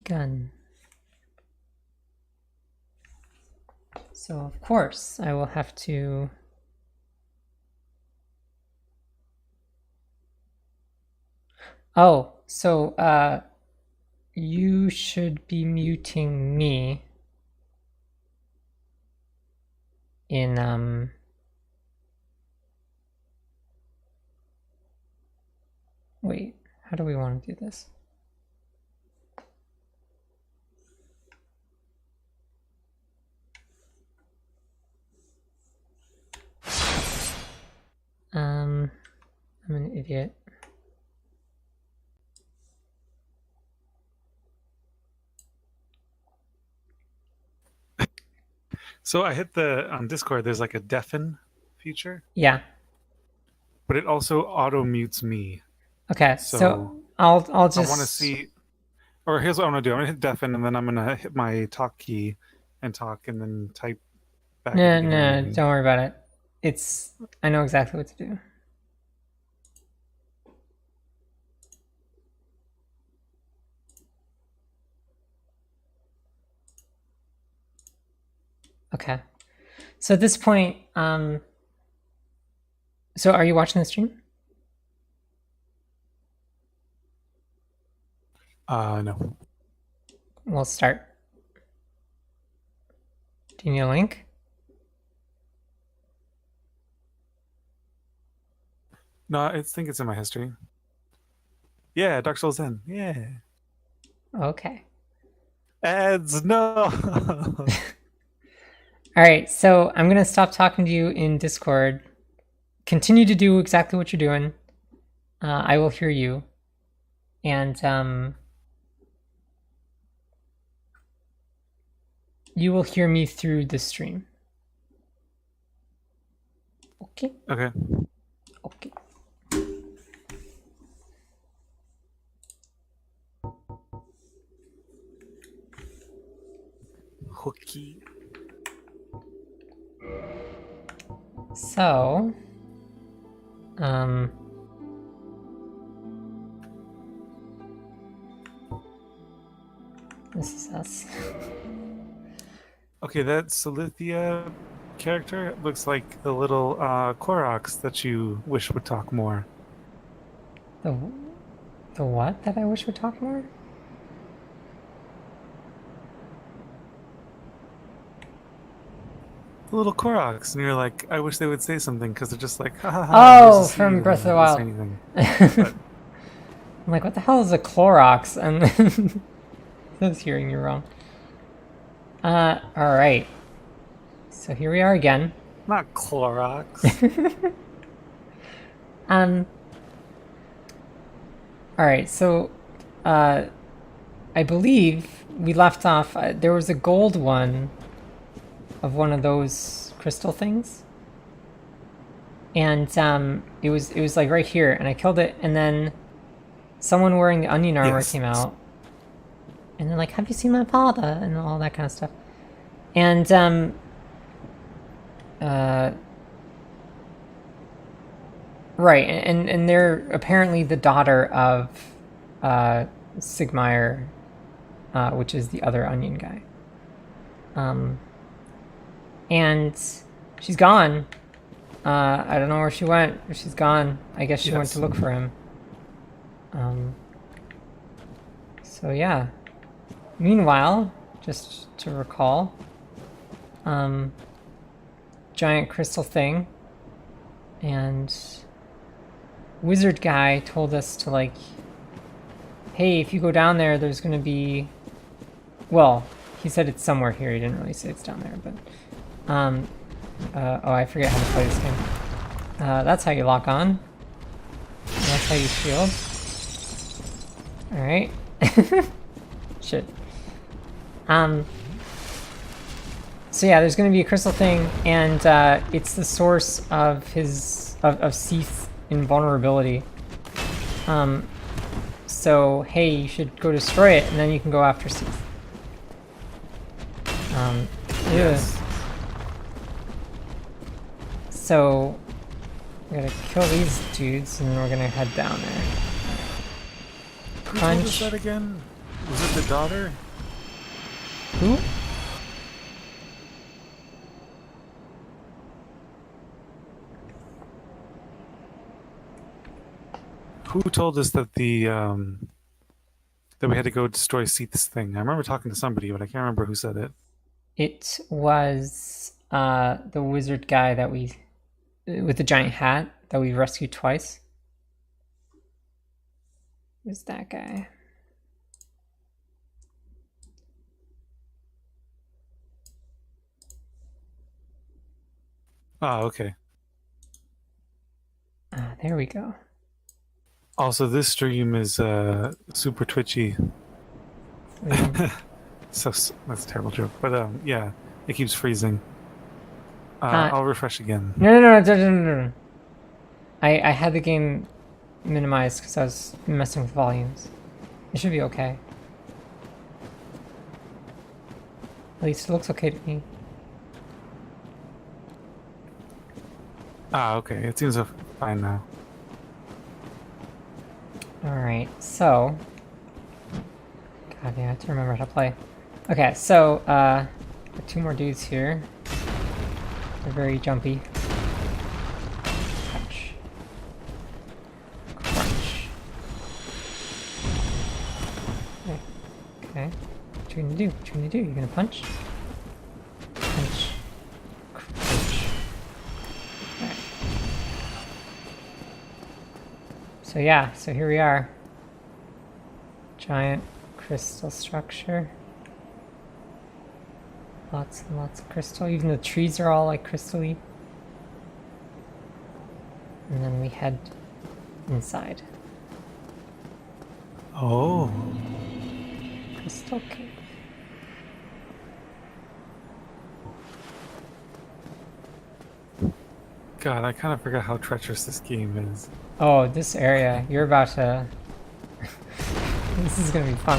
gun. So of course I will have to... Oh, so you should be muting me in wait, how do we want to do this? I'm an idiot. So I hit on Discord. There's like a deafen feature. Yeah. But it also auto mutes me. Okay. So I'll just. I want to see. Or here's what I'm gonna do. I'm gonna hit deafen, and then I'm gonna hit my talk key, and talk, and then type back at the No, beginning. don't worry about it. I know exactly what to do. Okay. So at this point, so are you watching the stream? No. We'll start. Do you need a link? No, I think it's in my history. Yeah, Dark Souls Zen. Yeah. Okay. Ads, no. All right, so I'm gonna stop talking to you in Discord. Continue to do exactly what you're doing. I will hear you, and you will hear me through the stream. Okay. Okay. Okay. Hooky. So, this is us. Okay, that Silithia character looks like the little Koroks that you wish would talk more. The what that I wish would talk more? The little Koroks, and you're like, I wish they would say something because they're just like, ha ha ha. Oh, from Breath of the Wild. I'm like, what the hell is a Clorox? And I was hearing you wrong. All right. So here we are again. Not Clorox. All right. So, I believe we left off. There was a gold one of one of those crystal things, and it was like right here, and I killed it, and then someone wearing the onion armor came out, and they're like, "Have you seen my father?" and all that kind of stuff, and right, and they're apparently the daughter of Sigmire, which is the other onion guy. And she's gone. I don't know where she went. She's gone. I guess she went to look for him. So yeah. Meanwhile, just to recall, giant crystal thing, and wizard guy told us to, like, hey, if you go down there, there's gonna be, well, he said it's somewhere here. He didn't really say it's down there, but oh, I forget how to play this game. That's how you lock on. And that's how you shield. Alright. Shit. So yeah, there's gonna be a crystal thing, and it's the source of of Seath's invulnerability. So hey, you should go destroy it, and then you can go after Seath. Yes. So we're gonna kill these dudes, and we're gonna head down there. Punch. Who told us that again? Was it the daughter? Who? Who told us that that we had to go destroy Seath's thing? I remember talking to somebody, but I can't remember who said it. It was the wizard guy that we, with the giant hat that we rescued twice. It was that guy. Oh, okay. There we go. Also, this stream is super twitchy. So that's a terrible joke, but yeah, it keeps freezing. I'll refresh again. No. I had the game minimized because I was messing with volumes. It should be okay. At least it looks okay to me. Ah, okay. It seems fine now. Alright, so... God, yeah, I have to remember how to play. Okay, so, got 2 more dudes here. They're very jumpy. Crunch. Crunch. Okay. What you gonna do? What you gonna do? You gonna punch? Punch. Crunch. Alright. So yeah, so here we are. Giant crystal structure. Lots and lots of crystal. Even the trees are all like crystal-y. And then we head inside. Oh. Crystal cave. God, I kind of forgot how treacherous this game is. Oh, this area. You're about to... This is gonna be fun.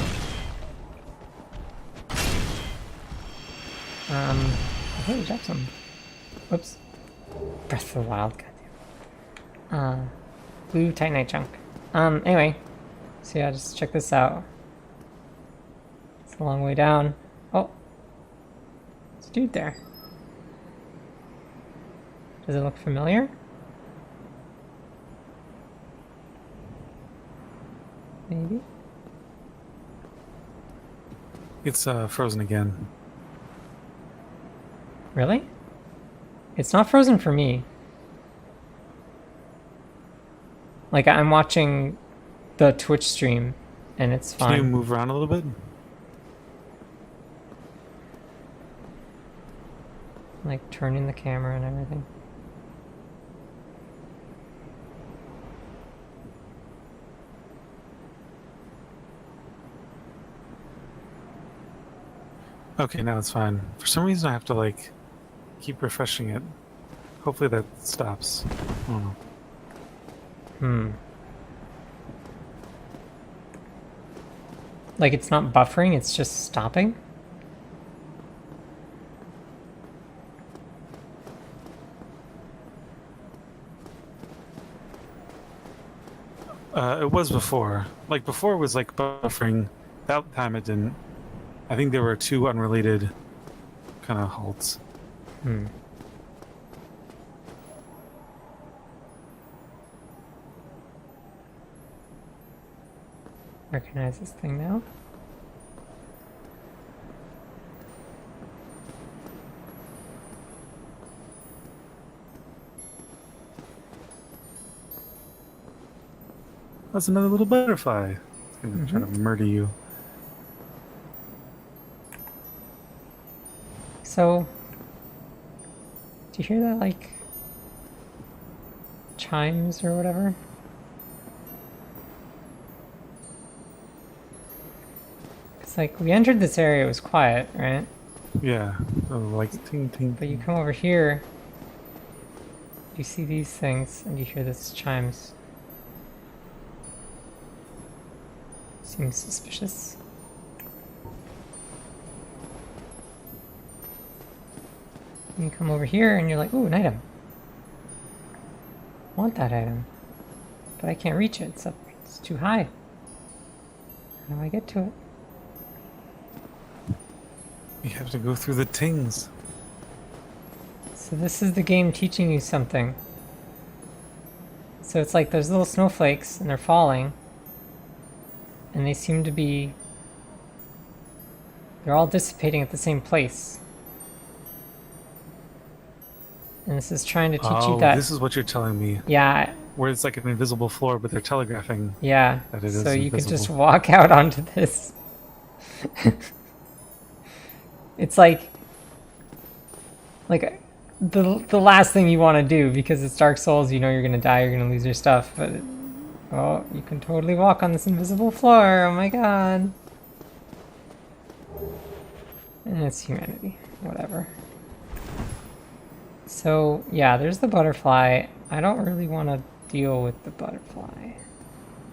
I think we dropped some. Whoops. Breath of the Wild, goddamn. Blue Titanite chunk. Anyway. So yeah, just check this out. It's a long way down. Oh. There's a dude there. Does it look familiar? Maybe? It's frozen again. Really? It's not frozen for me. Like, I'm watching the Twitch stream, and it's fine. Can you move around a little bit? Like, turning the camera and everything. Okay, now it's fine. For some reason, I have to like keep refreshing it. Hopefully that stops. I don't know. Like, it's not buffering, it's just stopping? It was before. Like before, it was like buffering. That time it didn't. I think there were 2 unrelated kind of halts. Recognize this thing now? That's another little butterfly. It's gonna try to murder you. So, do you hear that, like, chimes or whatever? It's like, we entered this area, it was quiet, right? Yeah. Oh, like ting ting. But you come over here, you see these things, and you hear this chimes. Seems suspicious. And you come over here and you're like, ooh, an item. I want that item. But I can't reach it, it's too high. How do I get to it? You have to go through the tings. So this is the game teaching you something. So it's like there's little snowflakes and they're falling. And they seem to be... They're all dissipating at the same place. And this is trying to teach you Oh, that... this is what you're telling me. Yeah, Where it's like an invisible floor, but they're telegraphing yeah. that it is So you can invisible. just walk out onto this. It's like the last thing you want to do because it's Dark Souls. You know you're gonna die. You're gonna lose your stuff. But oh, you can totally walk on this invisible floor. Oh my god. And it's humanity. Whatever. So yeah, there's the butterfly. I don't really want to deal with the butterfly,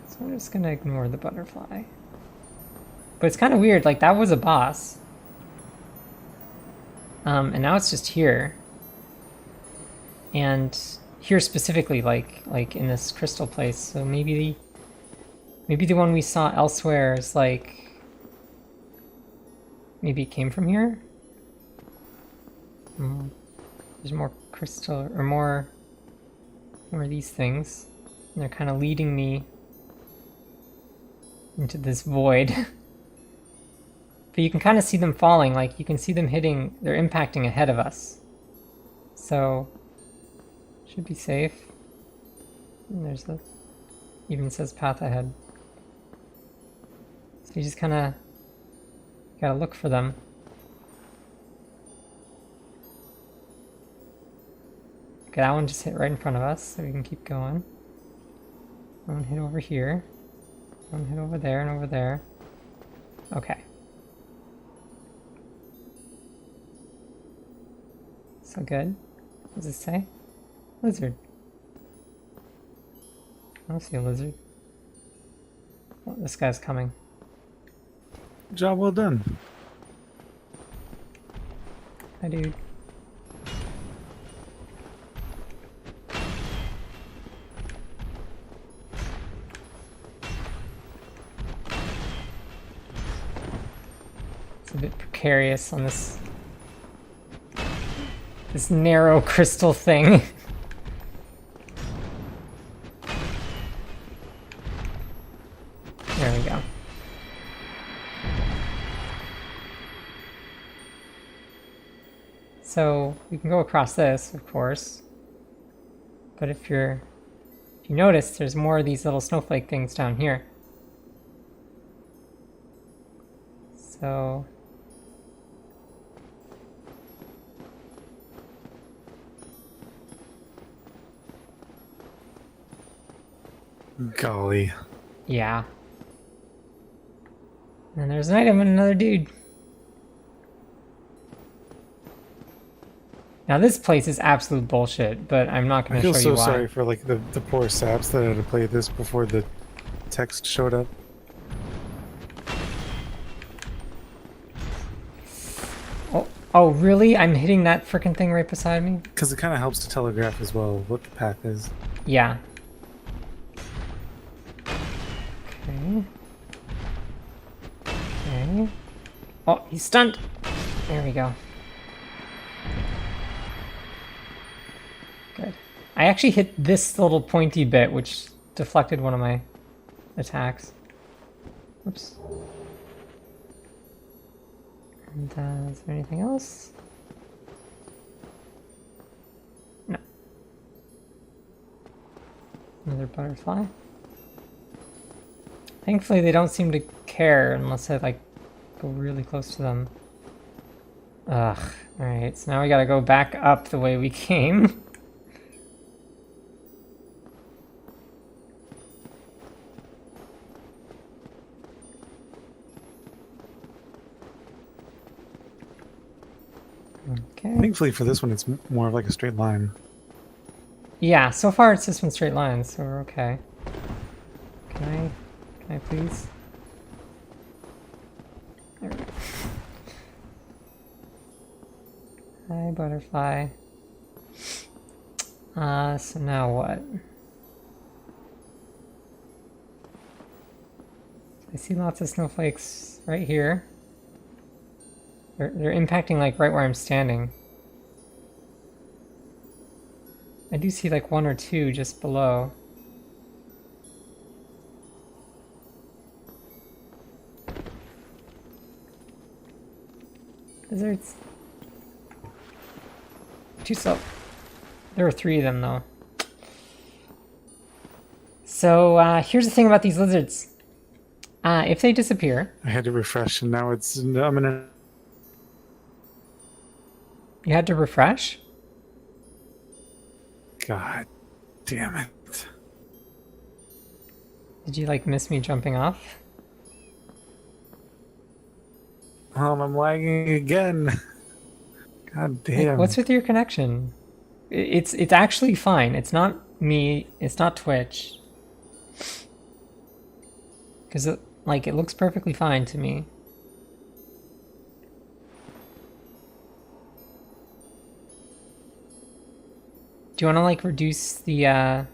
so I'm just gonna ignore the butterfly. But it's kind of weird. Like that was a boss. And now it's just here. And here specifically, like in this crystal place. So maybe the one we saw elsewhere is like maybe it came from here. There's more crystal or more of these things, and they're kind of leading me into this void. But you can kind of see them falling, like you can see them hitting, they're impacting ahead of us. So, should be safe. And there's the, even says path ahead. So you just kind of gotta look for them. Okay, that one just hit right in front of us, so we can keep going. One hit over here. One hit over there and over there. Okay. So good. What does it say? Lizard. I don't see a lizard. Oh, this guy's coming. Job well done. Hi, dude. It's a bit precarious on this narrow crystal thing. There we go. So we can go across this, of course. But if you notice, there's more of these little snowflake things down here. So Golly. yeah. And there's an item and another dude. Now this place is absolute bullshit, but I'm not I going to feel show so you why. sorry for like the poor saps that had to play this before the text showed up. Oh, really? I'm hitting that frickin' thing right beside me? Because it kind of helps to telegraph as well what the path is. Yeah. Okay. Okay. Oh, he's stunned! There we go. Good. I actually hit this little pointy bit, which deflected one of my attacks. Oops. And is there anything else? No. Another butterfly. Thankfully they don't seem to care unless I like go really close to them. Ugh. Alright, so now we gotta go back up the way we came. Okay. Thankfully for this one, it's more of like a straight line. Yeah, so far it's just been straight lines, so we're okay. Can I please? There we go. Hi, butterfly. So now what? I see lots of snowflakes right here. They're impacting like right where I'm standing. I do see like one or two just below. Lizards. Too slow. There are 3 of them though. So here's the thing about these lizards. If they disappear, I had to refresh, and now it's. I'm gonna. you had to refresh. God damn it. Did you like miss me jumping off? I'm lagging again. God damn. What's with your connection? It's actually fine. It's not me. It's not Twitch. Because it looks perfectly fine to me. Do you want to like reduce the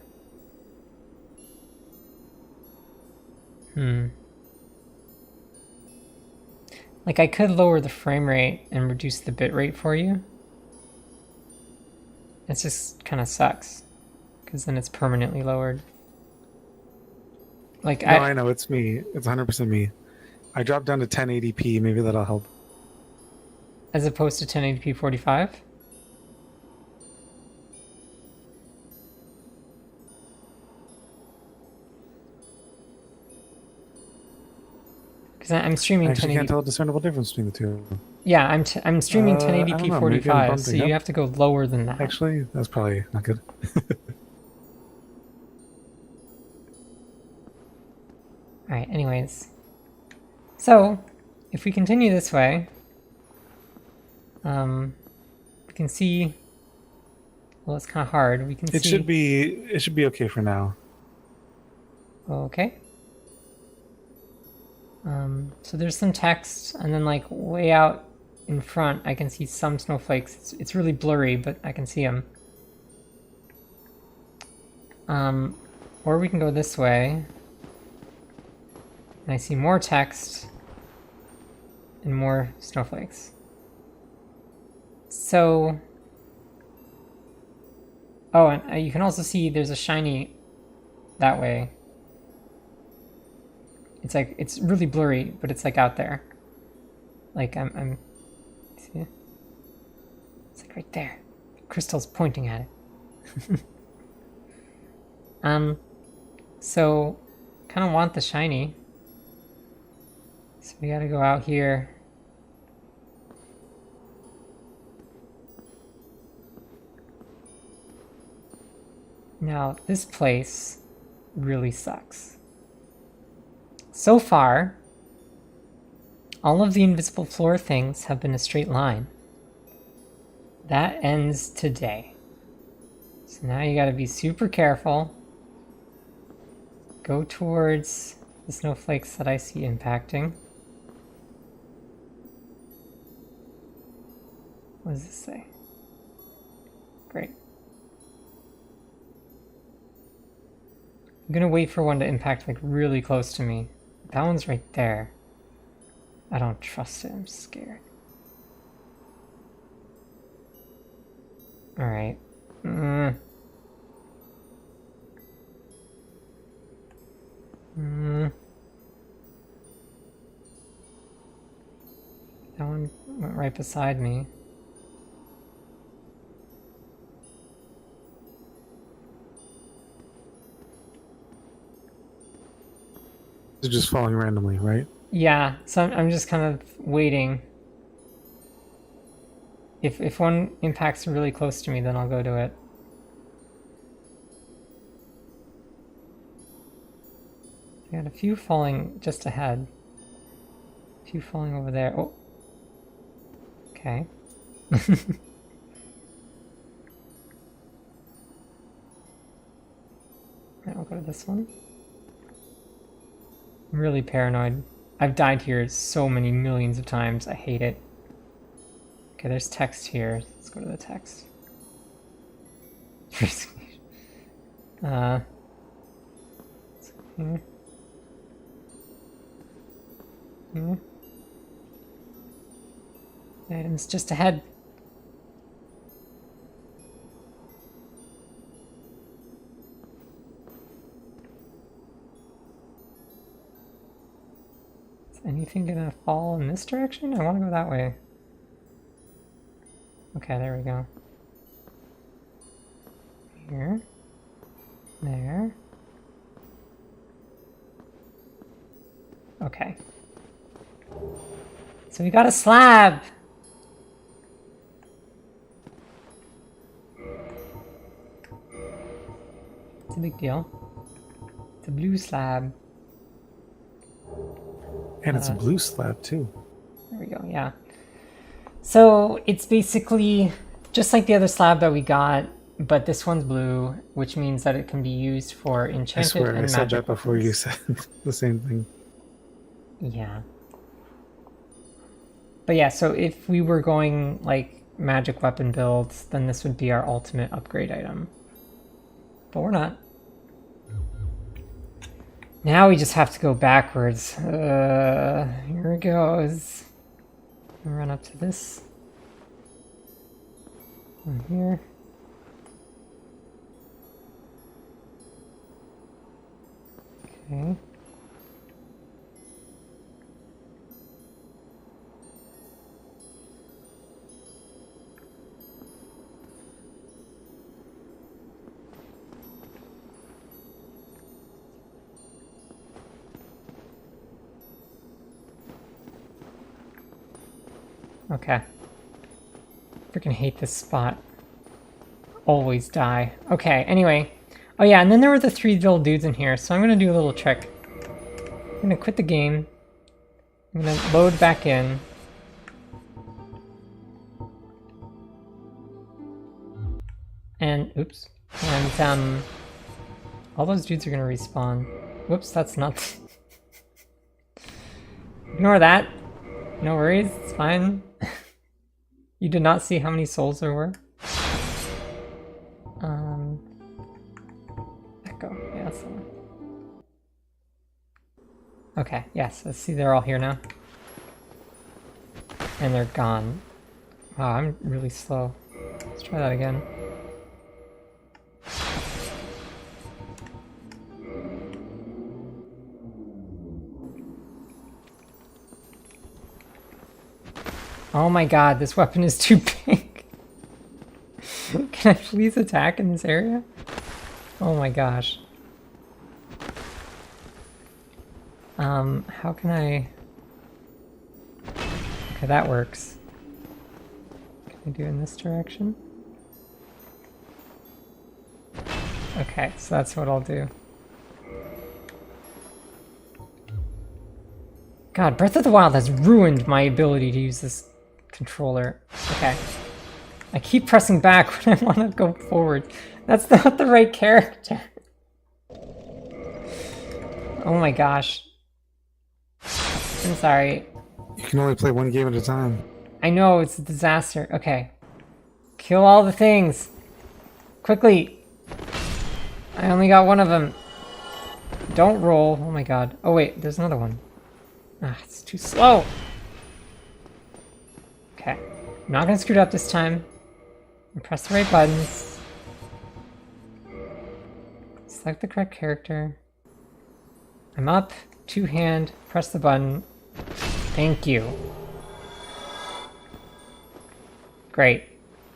Like I could lower the frame rate and reduce the bit rate for you. It just kind of sucks. Because then it's permanently lowered. Like No, I know, it's me. It's 100% me. I dropped down to 1080p. Maybe that'll help. As opposed to 1080p 45? Because I'm streaming I actually 1080p. can't tell a discernible difference between the two. Yeah, I'm streaming I don't 1080p know, maybe I'm 45, so bumping you up. have to go lower than that. Actually, that's probably not good. Alright, anyways. So, if we continue this way, we can see, well, it's kind of hard. We can see. It should be okay for now. Okay. So there's some text, and then like way out in front, I can see some snowflakes. It's really blurry, but I can see them. Or we can go this way. And I see more text and more snowflakes. So, oh, and you can also see there's a shiny that way. It's like, it's really blurry, but it's like out there. Like I'm see? It's like right there. Crystal's pointing at it. So kind of want the shiny. So we gotta go out here. Now, this place really sucks. So far, all of the invisible floor things have been a straight line. That ends today. So now you gotta be super careful. Go towards the snowflakes that I see impacting. What does this say? Great. I'm gonna wait for one to impact like really close to me. That one's right there. I don't trust it, I'm scared. Alright. That one went right beside me. It's just falling randomly, right? Yeah, so I'm just kind of waiting. If one impacts really close to me, then I'll go to it. I got a few falling just ahead. A few falling over there. Oh. Okay. Right, I'll go to this one. I'm really paranoid. I've died here so many millions of times. I hate it. Okay, there's text here. Let's go to the text. Here. Here. The item's just ahead. Is anything gonna fall in this direction? I want to go that way. Okay, there we go. Here. There. Okay. So we got a slab! It's a big deal. It's a blue slab. And it's a blue slab too. There we go, yeah. So it's basically just like the other slab that we got, but this one's blue, which means that it can be used for I enchanted swear, and I magic said that before you weapons. said the same thing. Yeah. But yeah, so if we were going like magic weapon builds, then this would be our ultimate upgrade item. But we're not. Now we just have to go backwards. Here it goes. Run up to this. One here. Okay. Okay. Freaking hate this spot. Always die. Okay, anyway. Oh yeah, and then there were the 3 little dudes in here, so I'm gonna do a little trick. I'm gonna quit the game. I'm gonna load back in. And, oops. And, all those dudes are gonna respawn. Whoops, that's not... Ignore that. No worries, it's fine. You did not see how many souls there were? Echo, yeah, that's the one. Okay, yes, let's see they're all here now. And they're gone. Wow, I'm really slow. Let's try that again. Oh my god, this weapon is too big. Can I please attack in this area? Oh my gosh. How can I... Okay, that works. Can I do it in this direction? Okay, so that's what I'll do. God, Breath of the Wild has ruined my ability to use this controller. Okay. I keep pressing back when I want to go forward. That's not the right character. Oh my gosh. I'm sorry. You can only play one game at a time. I know, it's a disaster. Okay. Kill all the things. Quickly. I only got one of them. Don't roll. Oh my god. Oh wait, there's another one. Ah, it's too slow. Okay. I'm not gonna screw it up this time. Press the right buttons. Select the correct character. I'm up. 2-hand. Press the button. Thank you. Great.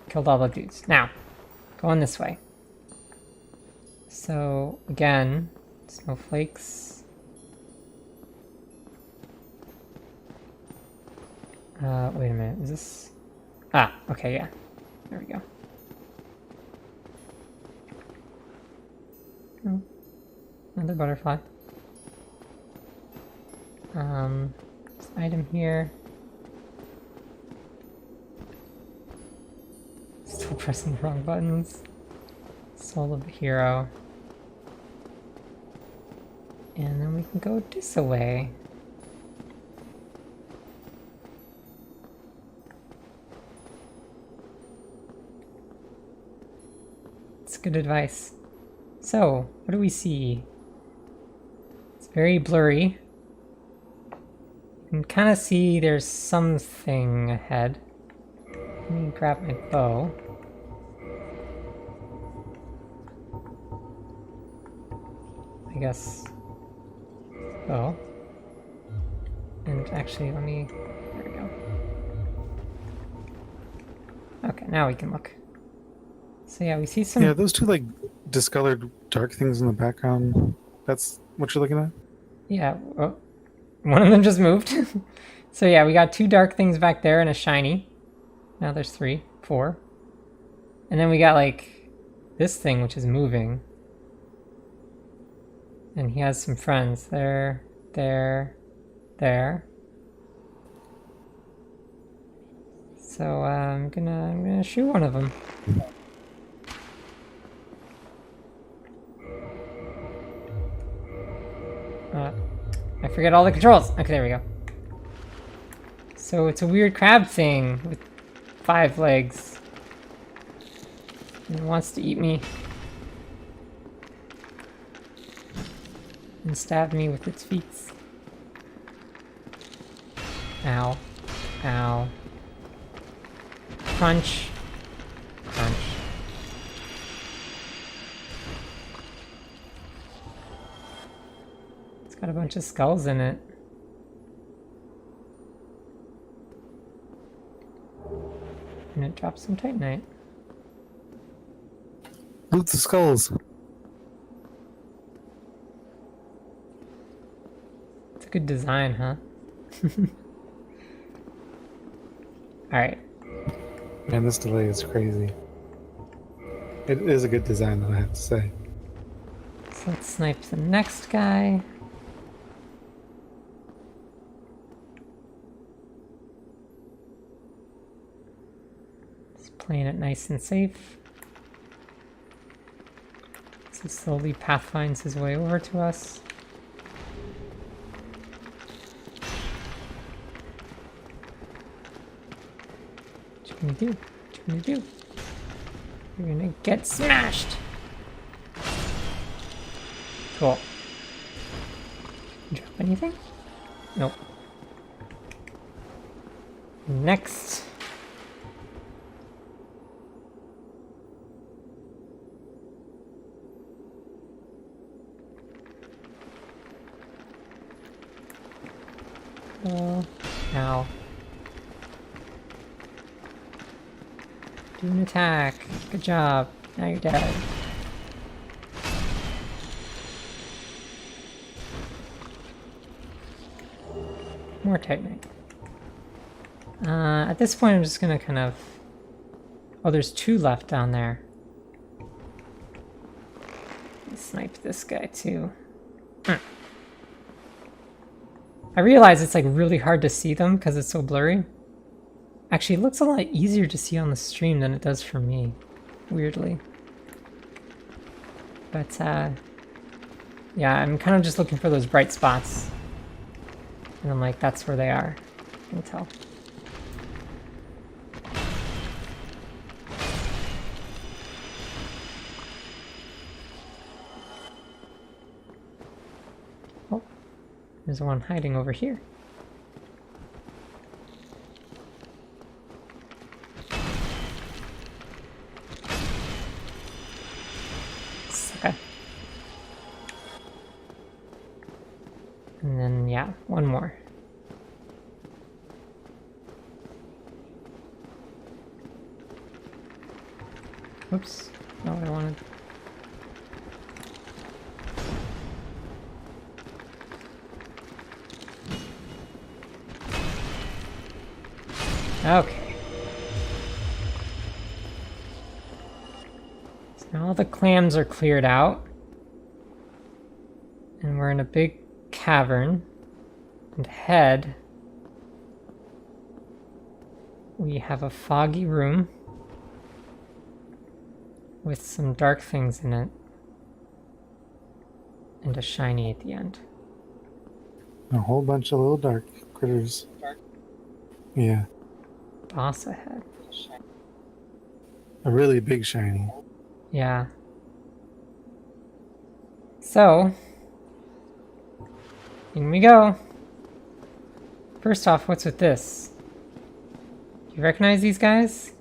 Killed all the dudes. Now, going this way. So, again, snowflakes. Wait a minute. Is this... Ah, okay, yeah. There we go. Oh, another butterfly. This item here. Still pressing the wrong buttons. Soul of the hero. And then we can go this away. It's good advice. So, what do we see? It's very blurry. You can kind of see there's something ahead. Let me grab my bow. I guess. Bow. And actually, let me. There we go. Okay, now we can look. So yeah, we see some. Yeah, those two like discolored dark things in the background. That's what you're looking at? Yeah, oh, one of them just moved. So yeah, we got two dark things back there and a shiny. Now there's 3, 4. And then we got like this thing which is moving. And he has some friends. There, there, there. So I'm gonna shoot one of them. I forget all the controls. Okay, there we go. So it's a weird crab thing with 5 legs. And it wants to eat me. And stab me with its feet. Ow. Ow. Crunch. Crunch. It's got a bunch of skulls in it. And it drops some Titanite. Loot the skulls. It's a good design, huh? Alright. Man, this delay is crazy. It is a good design, though, I have to say. So let's snipe the next guy. Just playing it nice and safe. As he slowly pathfinds his way over to us. What you gonna do? What you gonna do? You're gonna get smashed! Cool. Drop anything? Nope. Next. Oh, ow. Do an attack. Good job. Now you're dead. More Titanite. At this point, I'm just gonna kind of... Oh, there's 2 left down there. Snipe this guy too. I realize it's like really hard to see them because it's so blurry. Actually, it looks a lot easier to see on the stream than it does for me, weirdly. But yeah, I'm kind of just looking for those bright spots. And I'm like, that's where they are. I can tell. Oh, there's one hiding over here. Okay. And then, yeah, one more. Oops, not what I wanted. Okay. So now all the clams are cleared out. And we're in a big cavern. And ahead, we have a foggy room with some dark things in it. And a shiny at the end. A whole bunch of little dark critters. Yeah. Boss ahead. A really big shiny. Yeah. So, in we go. First off, what's with this? Do you recognize these guys?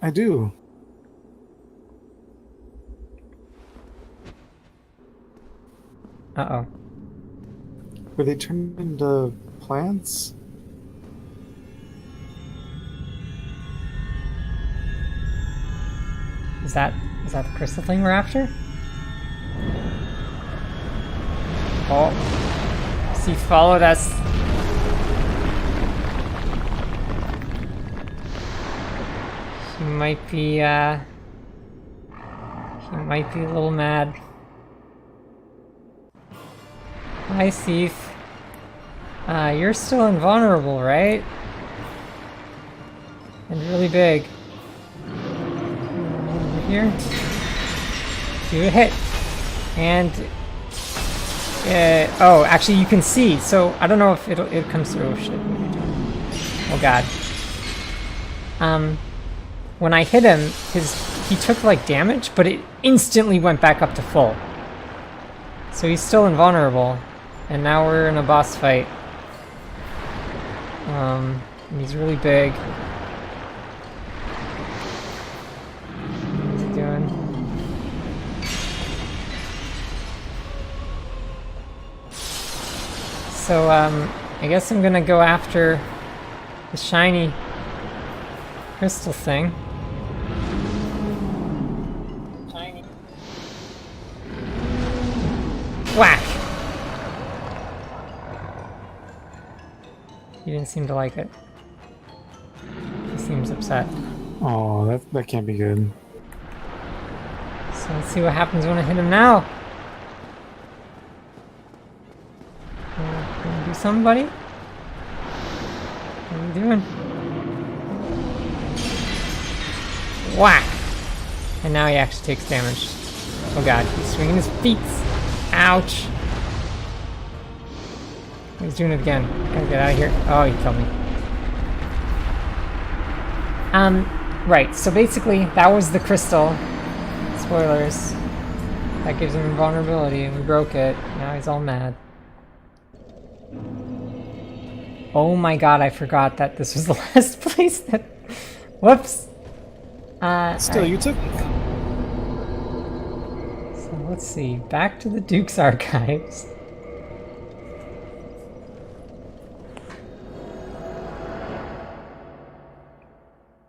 I do. Uh-oh. Were they turned into plants? Is that the crystal thing we're after? Oh. He followed us. He might be a little mad. Hi, Steve. You're still invulnerable, right? And really big. Over here. Do a hit. And oh, actually you can see. So I don't know if it comes through. Oh shit. Oh god. When I hit him, he took like damage, but it instantly went back up to full. So he's still invulnerable. And now we're in a boss fight. And he's really big. What's he doing? So, I guess I'm gonna go after the shiny crystal thing. Shiny. Whack! He didn't seem to like it. He seems upset. Oh, that can't be good. So let's see what happens when I hit him now. Gonna do something, buddy? What are you doing? Whack! And now he actually takes damage. Oh god, he's swinging his feet. Ouch! He's doing it again. Gotta get out of here. Oh, he killed me. Right, so basically, that was the crystal. Spoilers. That gives him invulnerability, and we broke it. Now he's all mad. Oh my god, I forgot that this was the last place that... Whoops! Still, right. you took... So let's see. Back to the Duke's Archives.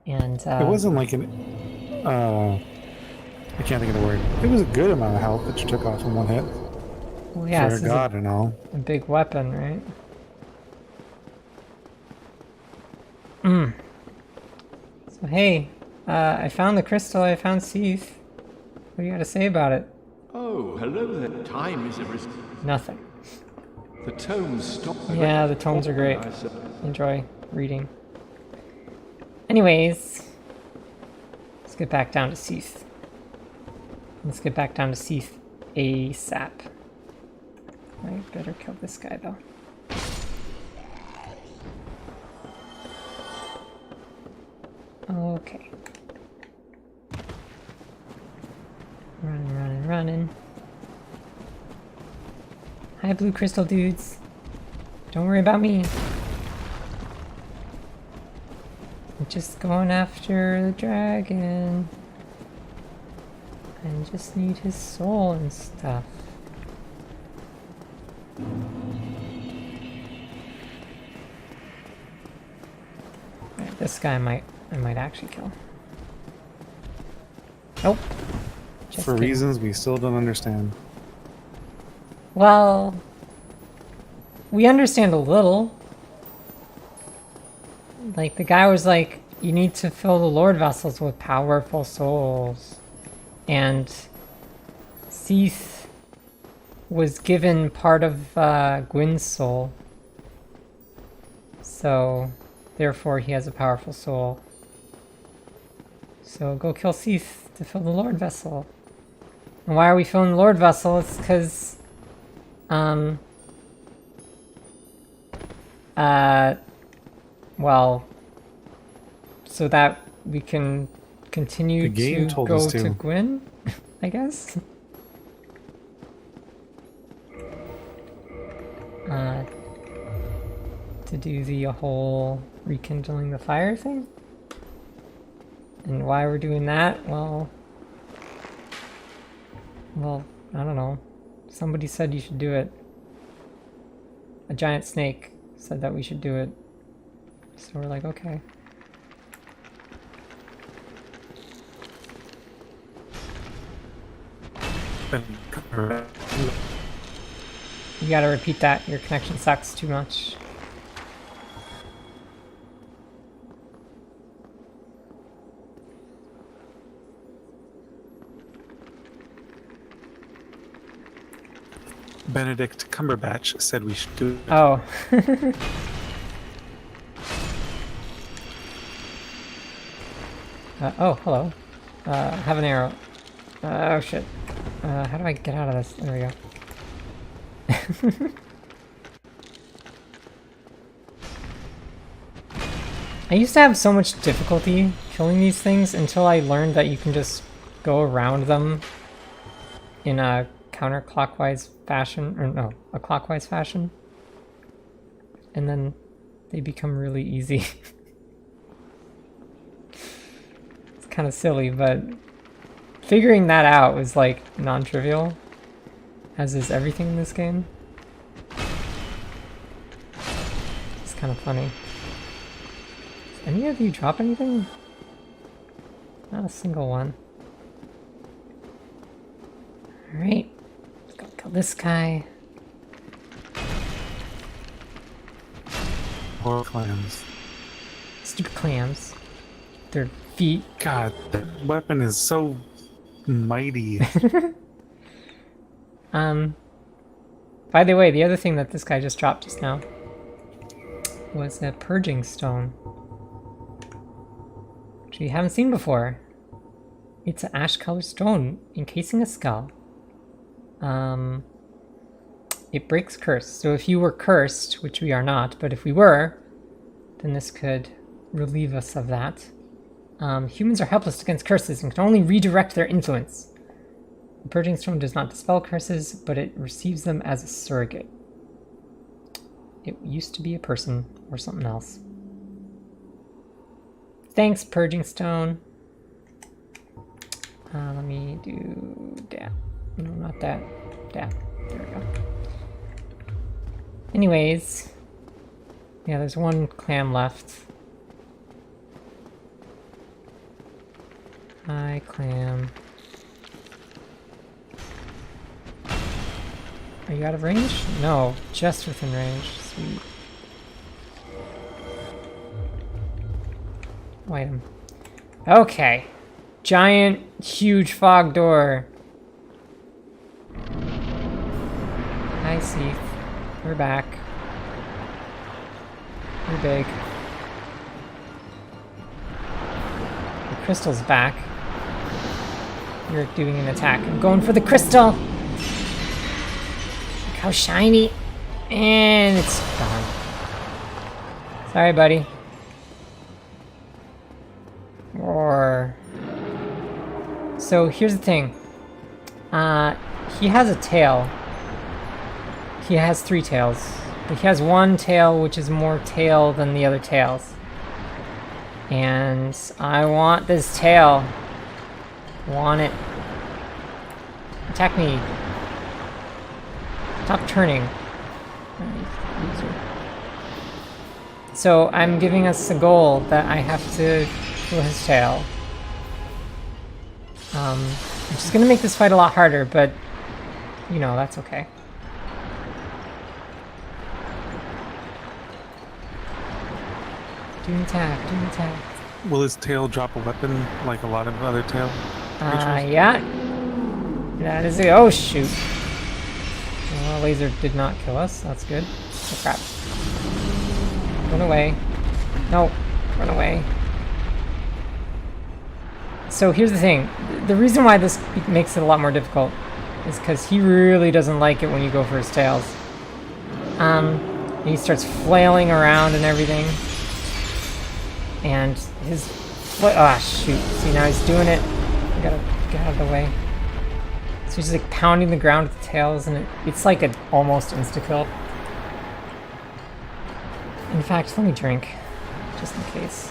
And, It wasn't like an... I can't think of the word. It was a good amount of health that you took off in one hit. well, yeah, For this a is god and all. a big weapon, right? So hey, I found the crystal, I found Seath. What do you got to say about it? Oh, hello there. Time is Nothing. the tomes stop. Yeah, the tomes are great. Enjoy reading. Anyways, let's get back down to Seath. Let's get back down to Seath ASAP. I better kill this guy though. Okay. Running, running, running. Hi, blue crystal dudes. Don't worry about me. I'm just going after the dragon. I just need his soul and stuff. Right, this guy I might actually kill. Nope. Just For kidding. reasons we still don't understand. Well, we understand a little. Like, the guy was like, you need to fill the Lord vessels with powerful souls. And Seath was given part of Gwyn's soul. So, therefore, he has a powerful soul. So, go kill Seath to fill the Lord vessel. And why are we filling the Lord vessel? It's because... well, so that we can continue The game to told go us to to. Gwyn, I guess. To do the whole rekindling the fire thing. And why we're doing that? Well, I don't know. Somebody said you should do it. A giant snake said that we should do it. So we're like, okay. You gotta repeat that. Your connection sucks too much. Benedict Cumberbatch said we should do it. Oh. Oh, hello. Have an arrow. Oh shit. How do I get out of this? There we go. I used to have so much difficulty killing these things until I learned that you can just go around them in a counterclockwise fashion, or no, a clockwise fashion. And then they become really easy. It's kind of silly, but figuring that out was like non-trivial, as is everything in this game. It's kind of funny. Does any of you drop anything? Not a single one. Alright, let's go kill this guy. Poor clams. Stupid clams. Their feet. God, that weapon is so mighty. By the way, the other thing that this guy just dropped just now was a purging stone, which we haven't seen before. It's an ash-colored stone encasing a skull. It breaks curse. So if you were cursed, which we are not, but if we were, then this could relieve us of that. Humans are helpless against curses and can only redirect their influence. The purging stone does not dispel curses, but it receives them as a surrogate. It used to be a person or something else. Thanks, purging stone. Let me do that. No, not that. That. There we go. Anyways. Yeah, there's one clam left. Hi, clam. Are you out of range? No, just within range. Sweet. Item. Okay. Giant, huge fog door. Hi, Seath. We're back. You're big. The crystal's back. You're doing an attack. I'm going for the crystal! Look how shiny! And it's gone. Sorry, buddy. Or... So here's the thing. He has a tail. He has 3 tails. But he has one tail which is more tail than the other tails. And I want this tail. Want it. Attack me. Stop turning. So I'm giving us a goal that I have to kill his tail. Which is going to make this fight a lot harder, but, you know, that's okay. Do an attack, do an attack. Will his tail drop a weapon like a lot of other tail creatures? Yeah. That is it. Oh, shoot. Well, laser did not kill us. That's good. Oh, crap. Run away. No. Run away. So here's the thing. The reason why this makes it a lot more difficult is because he really doesn't like it when you go for his tails. He starts flailing around and everything. And his foot... Ah, shoot. See, now he's doing it. I gotta get out of the way. So he's like pounding the ground with the tails, and it's like an almost insta-kill. In fact, let me drink. Just in case.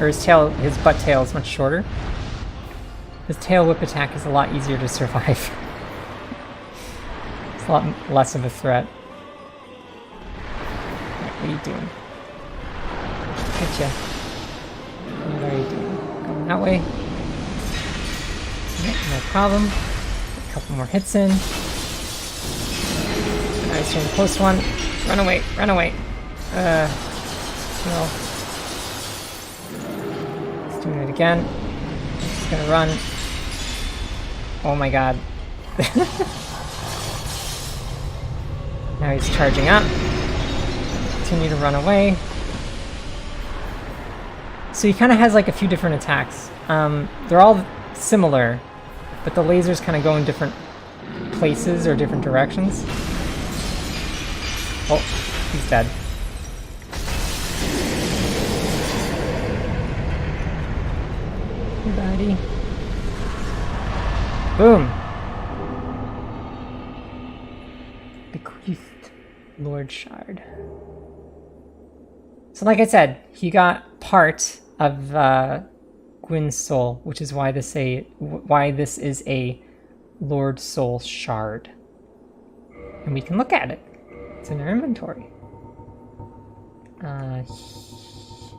or his butt tail is much shorter. His tail whip attack is a lot easier to survive. It's a lot less of a threat. Alright, what are you doing? Getcha. What are you doing? Going that way? Yep, no problem. A couple more hits in. Nice one, close one. Run away, run away. No. He's doing it again. He's gonna run. Oh my god. Now he's charging up. Continue to run away. So he kind of has like a few different attacks. They're all similar, but the lasers kind of go in different places or different directions. Oh, he's dead. Hey, buddy. Boom. Bequeathed Lord Shard. So like I said, he got part of Gwyn's soul, which is why this is a Lord Soul Shard. And we can look at it. It's in our inventory.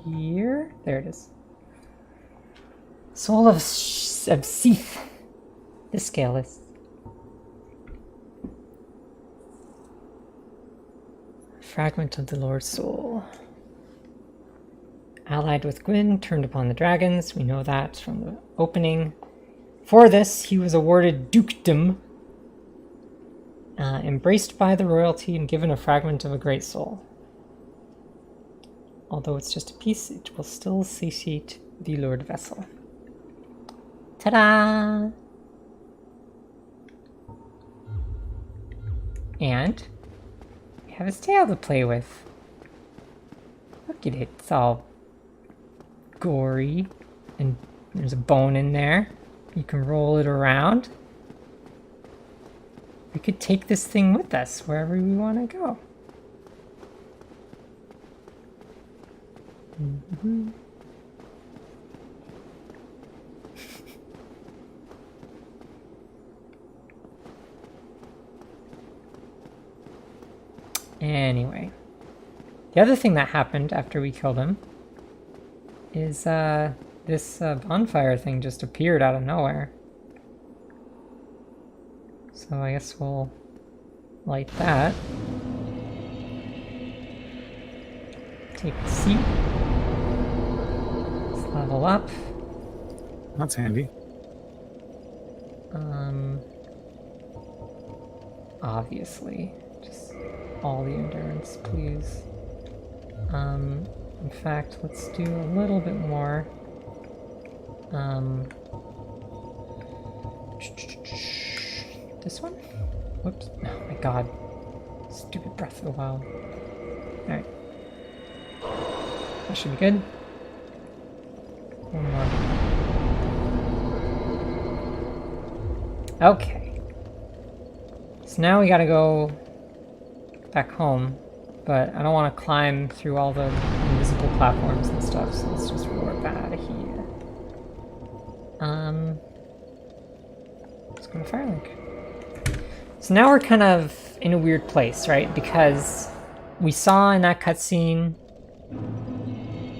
Here? There it is. Soul of Seath. This scale is. Fragment of the Lord's Soul. Allied with Gwyn, turned upon the dragons. We know that from the opening. For this, he was awarded dukedom, embraced by the royalty and given a fragment of a great soul. Although it's just a piece, it will still satiate the Lord Vessel. Ta-da! And we have his tail to play with. Look at it, it's all gory, and there's a bone in there. You can roll it around. We could take this thing with us wherever we want to go. Mm-hmm. Anyway, the other thing that happened after we killed him is this bonfire thing just appeared out of nowhere. So I guess we'll light that. Take a seat. Let's level up. That's handy. Obviously. Just all the endurance, please. In fact, let's do a little bit more. This one? Whoops. Oh my god. Stupid Breath of the Wild. Alright. That should be good. One more. Okay. So now we gotta go back home, but I don't want to climb through all the invisible platforms and stuff, so let's just warp out of here. Let's go to Firelink. So now we're kind of in a weird place, right? Because we saw in that cutscene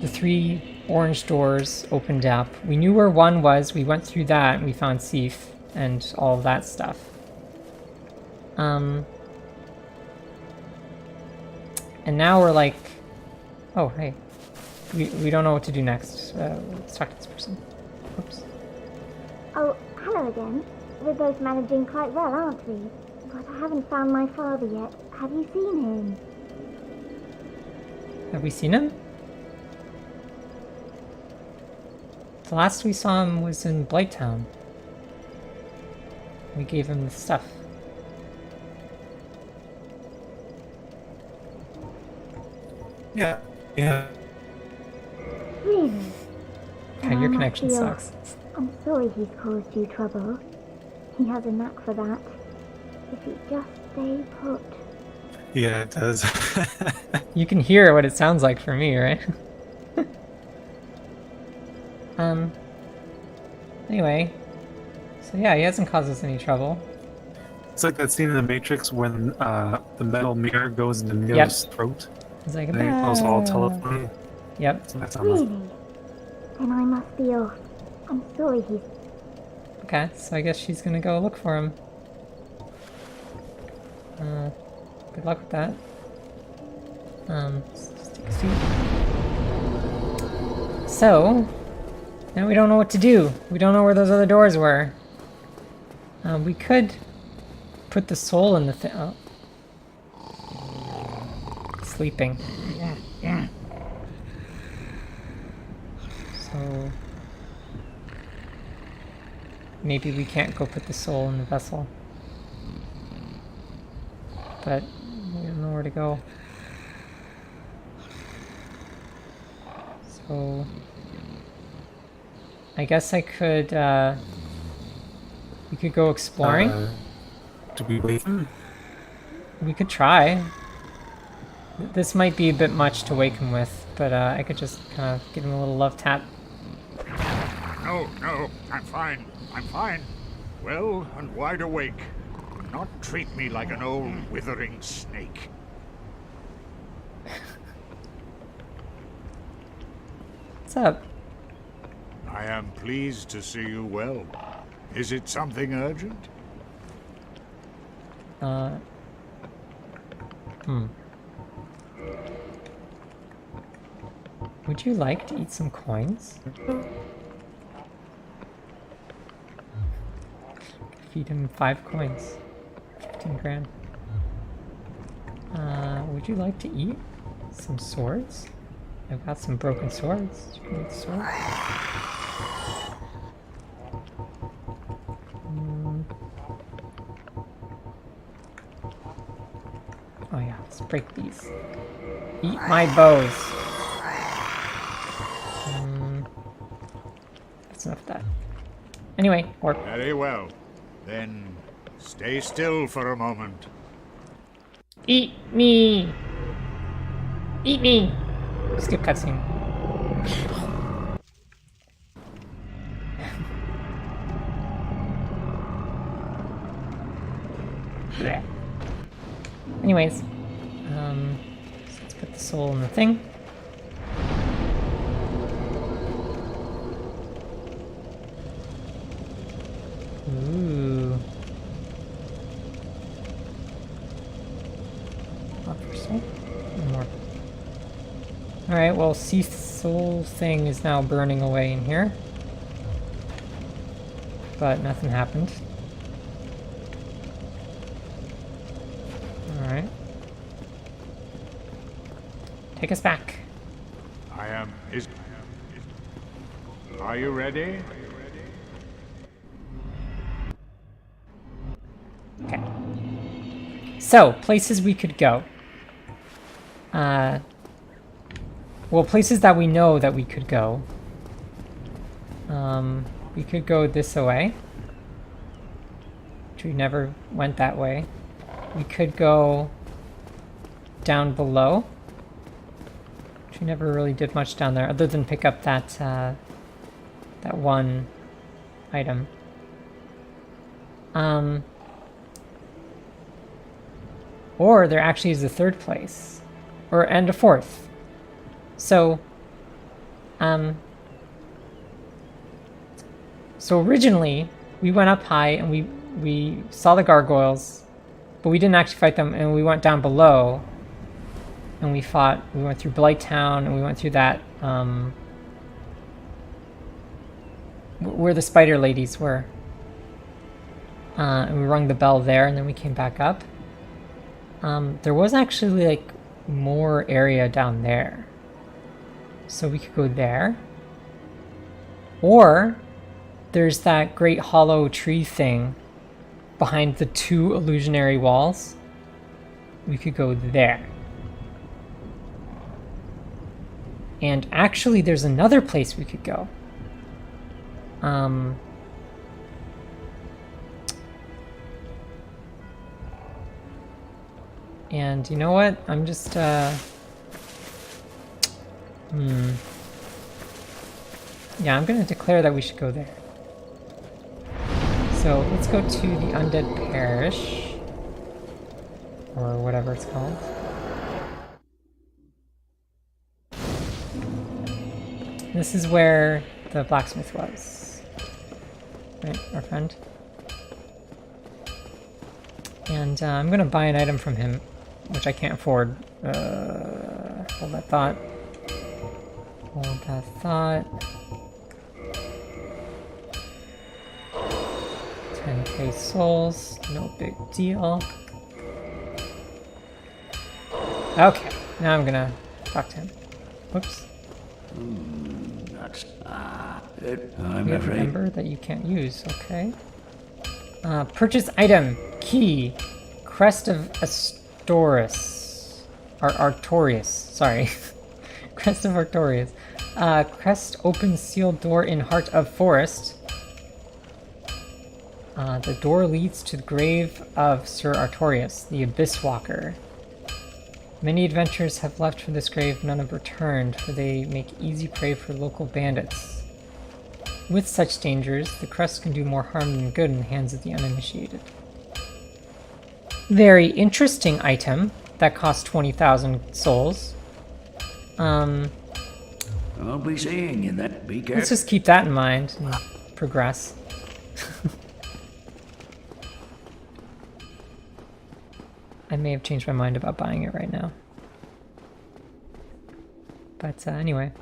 the 3 orange doors opened up. We knew where one was. We went through that and we found Seath and all of that stuff. And now we're like, oh, hey. We don't know what to do next. Let's talk to this person. Oops. Oh, hello again. We're both managing quite well, aren't we? But I haven't found my father yet. Have you seen him? Have we seen him? The last we saw him was in Blighttown. We gave him the stuff. Yeah. Really? Okay, your connection sucks. I'm sorry he's caused you trouble. He has a knack for that. If you just stay put. Yeah, it does. You can hear what it sounds like for me, right? Anyway. So yeah, he hasn't caused us any trouble. It's like that scene in The Matrix when the metal mirror goes into Neo's throat. He's like, And then it goes all "Ah." telephony. Yep. So that's almost... Really? Then I must be off. I'm sorry he's... Okay, so I guess she's gonna go look for him. Good luck with that. Just take a seat. So, now we don't know what to do. We don't know where those other doors were. We could put the soul in the thing. Oh. Sleeping. So, maybe we can't go put the soul in the vessel. But we don't know where to go. So I guess I could we could go exploring. Do we wake him? We could try. This might be a bit much to wake him with, but I could just kind of give him a little love tap. No, I'm fine. I'm fine. Well and wide awake. Do not treat me like an old withering snake. What's up? I am pleased to see you well. Is it something urgent? Would you like to eat some coins? Feed him 5 coins. 15 grand. Would you like to eat some swords? I've got some broken swords. Do you need swords? Oh yeah, let's break these. Eat my bows. That's enough of that. Anyway, or Very well. Then stay still for a moment. eat me. Eat me. Skip cutscene. Anyways, so let's put the soul in the thing. Ooh. Offer soul? One more. Alright, well, sea soul thing is now burning away in here. But nothing happened. Alright. Take us back. Are you ready? Okay. So, places we could go. Well, places that we know that we could go. We could go this way. Which we never went that way. We could go down below. Which we never really did much down there, other than pick up that, that one item. Or there actually is a third place. And a fourth. So, so originally, we went up high and we saw the gargoyles, but we didn't actually fight them, and we went down below, and we went through Blighttown, and we went through that, where the spider ladies were. And we rung the bell there, and then we came back up. There was actually, like, more area down there. So we could go there. Or there's that great hollow tree thing behind the 2 illusionary walls. We could go there. And actually there's another place we could go. And you know what? I'm just, Yeah, I'm gonna declare that we should go there. So let's go to the Undead Parish. Or whatever it's called. This is where the blacksmith was. Right, our friend. And I'm gonna buy an item from him, which I can't afford. Hold that thought. Hold that thought. 10k souls, no big deal. Okay, now I'm gonna talk to him. Whoops. That's We have an ember that you can't use, okay. Purchase item, key, Crest of Astorius. Artorius, sorry. Crest of Artorius. Crest open sealed door in heart of forest. The door leads to the grave of Sir Artorius, the Abyss Walker. Many adventurers have left for this grave, none have returned, for they make easy prey for local bandits. With such dangers, the crest can do more harm than good in the hands of the uninitiated. Very interesting item that costs 20,000 souls. I'll be seeing you then. Be careful. Let's just keep that in mind and progress. I may have changed my mind about buying it right now. But anyway.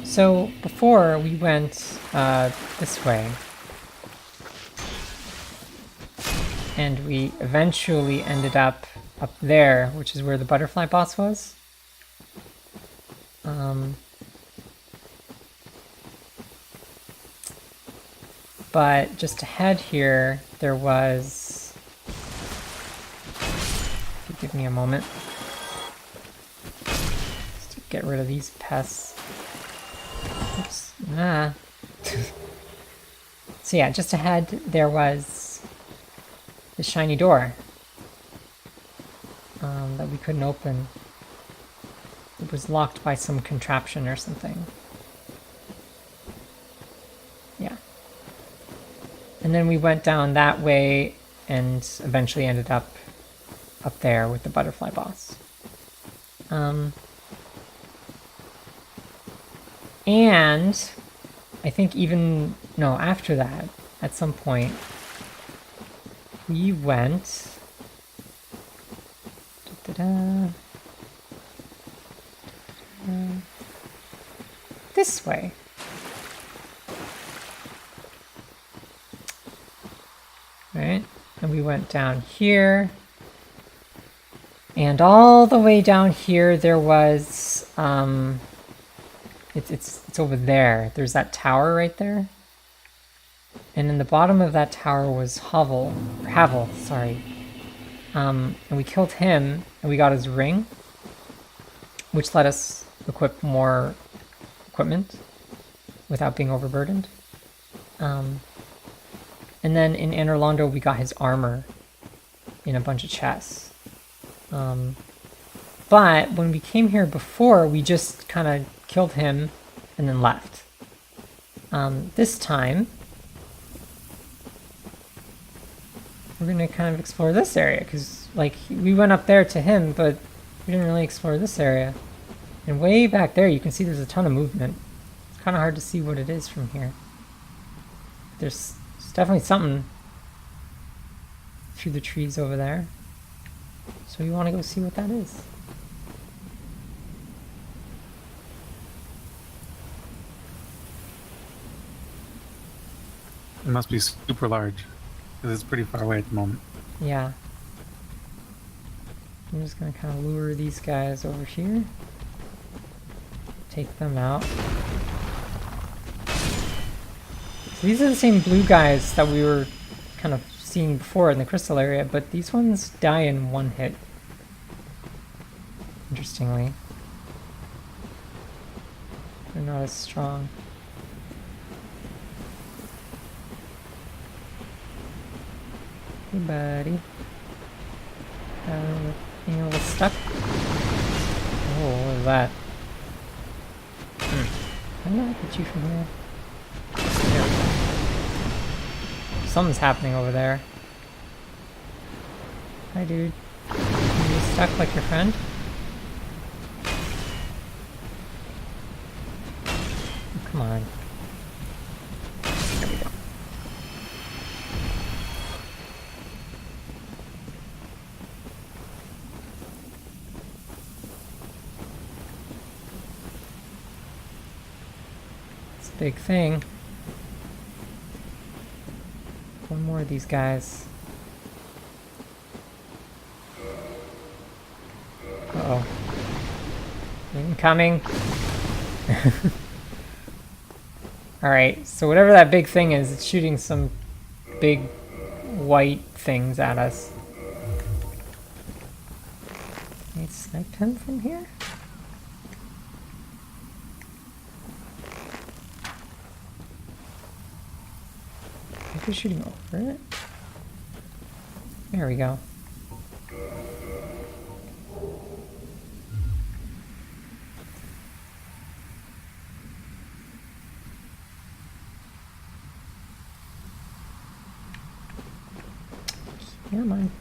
So before we went this way, and we eventually ended up there, which is where the butterfly boss was. But just ahead here, there was... If you give me a moment. Just to get rid of these pests. Oops. Ah. So yeah, just ahead there was the shiny door that we couldn't open. It was locked by some contraption or something. Yeah. And then we went down that way and eventually ended up there with the butterfly boss. And I think after that, at some point, we went this way. Right? And we went down here. And all the way down here there was it's over there. There's that tower right there. And in the bottom of that tower was Havel, sorry. And we killed him, and we got his ring, which let us equip more equipment without being overburdened. And then in Anor Londo, we got his armor in a bunch of chests. But when we came here before, we just kind of killed him and then left. This time, we're going to kind of explore this area, because like we went up there to him, but we didn't really explore this area. And way back there, you can see there's a ton of movement. It's kind of hard to see what it is from here. There's definitely something through the trees over there. So we want to go see what that is. It must be super large, because it's pretty far away at the moment. Yeah. I'm just going to kind of lure these guys over here. Take them out. So these are the same blue guys that we were kind of seeing before in the crystal area, but these ones die in one hit. interestingly. They're not as strong. Hey, buddy. Being a little stuck. Oh, what is that? How did I get you from here? There we go. Something's happening over there. Hi, dude. Are you stuck like your friend? Oh, come on. There we go. It's a big thing. One more of these guys. Uh-oh. Incoming. Alright, so whatever that big thing is, it's shooting some big white things at us. Can I snipe him from here? Are you shooting over it? There we go. Come on.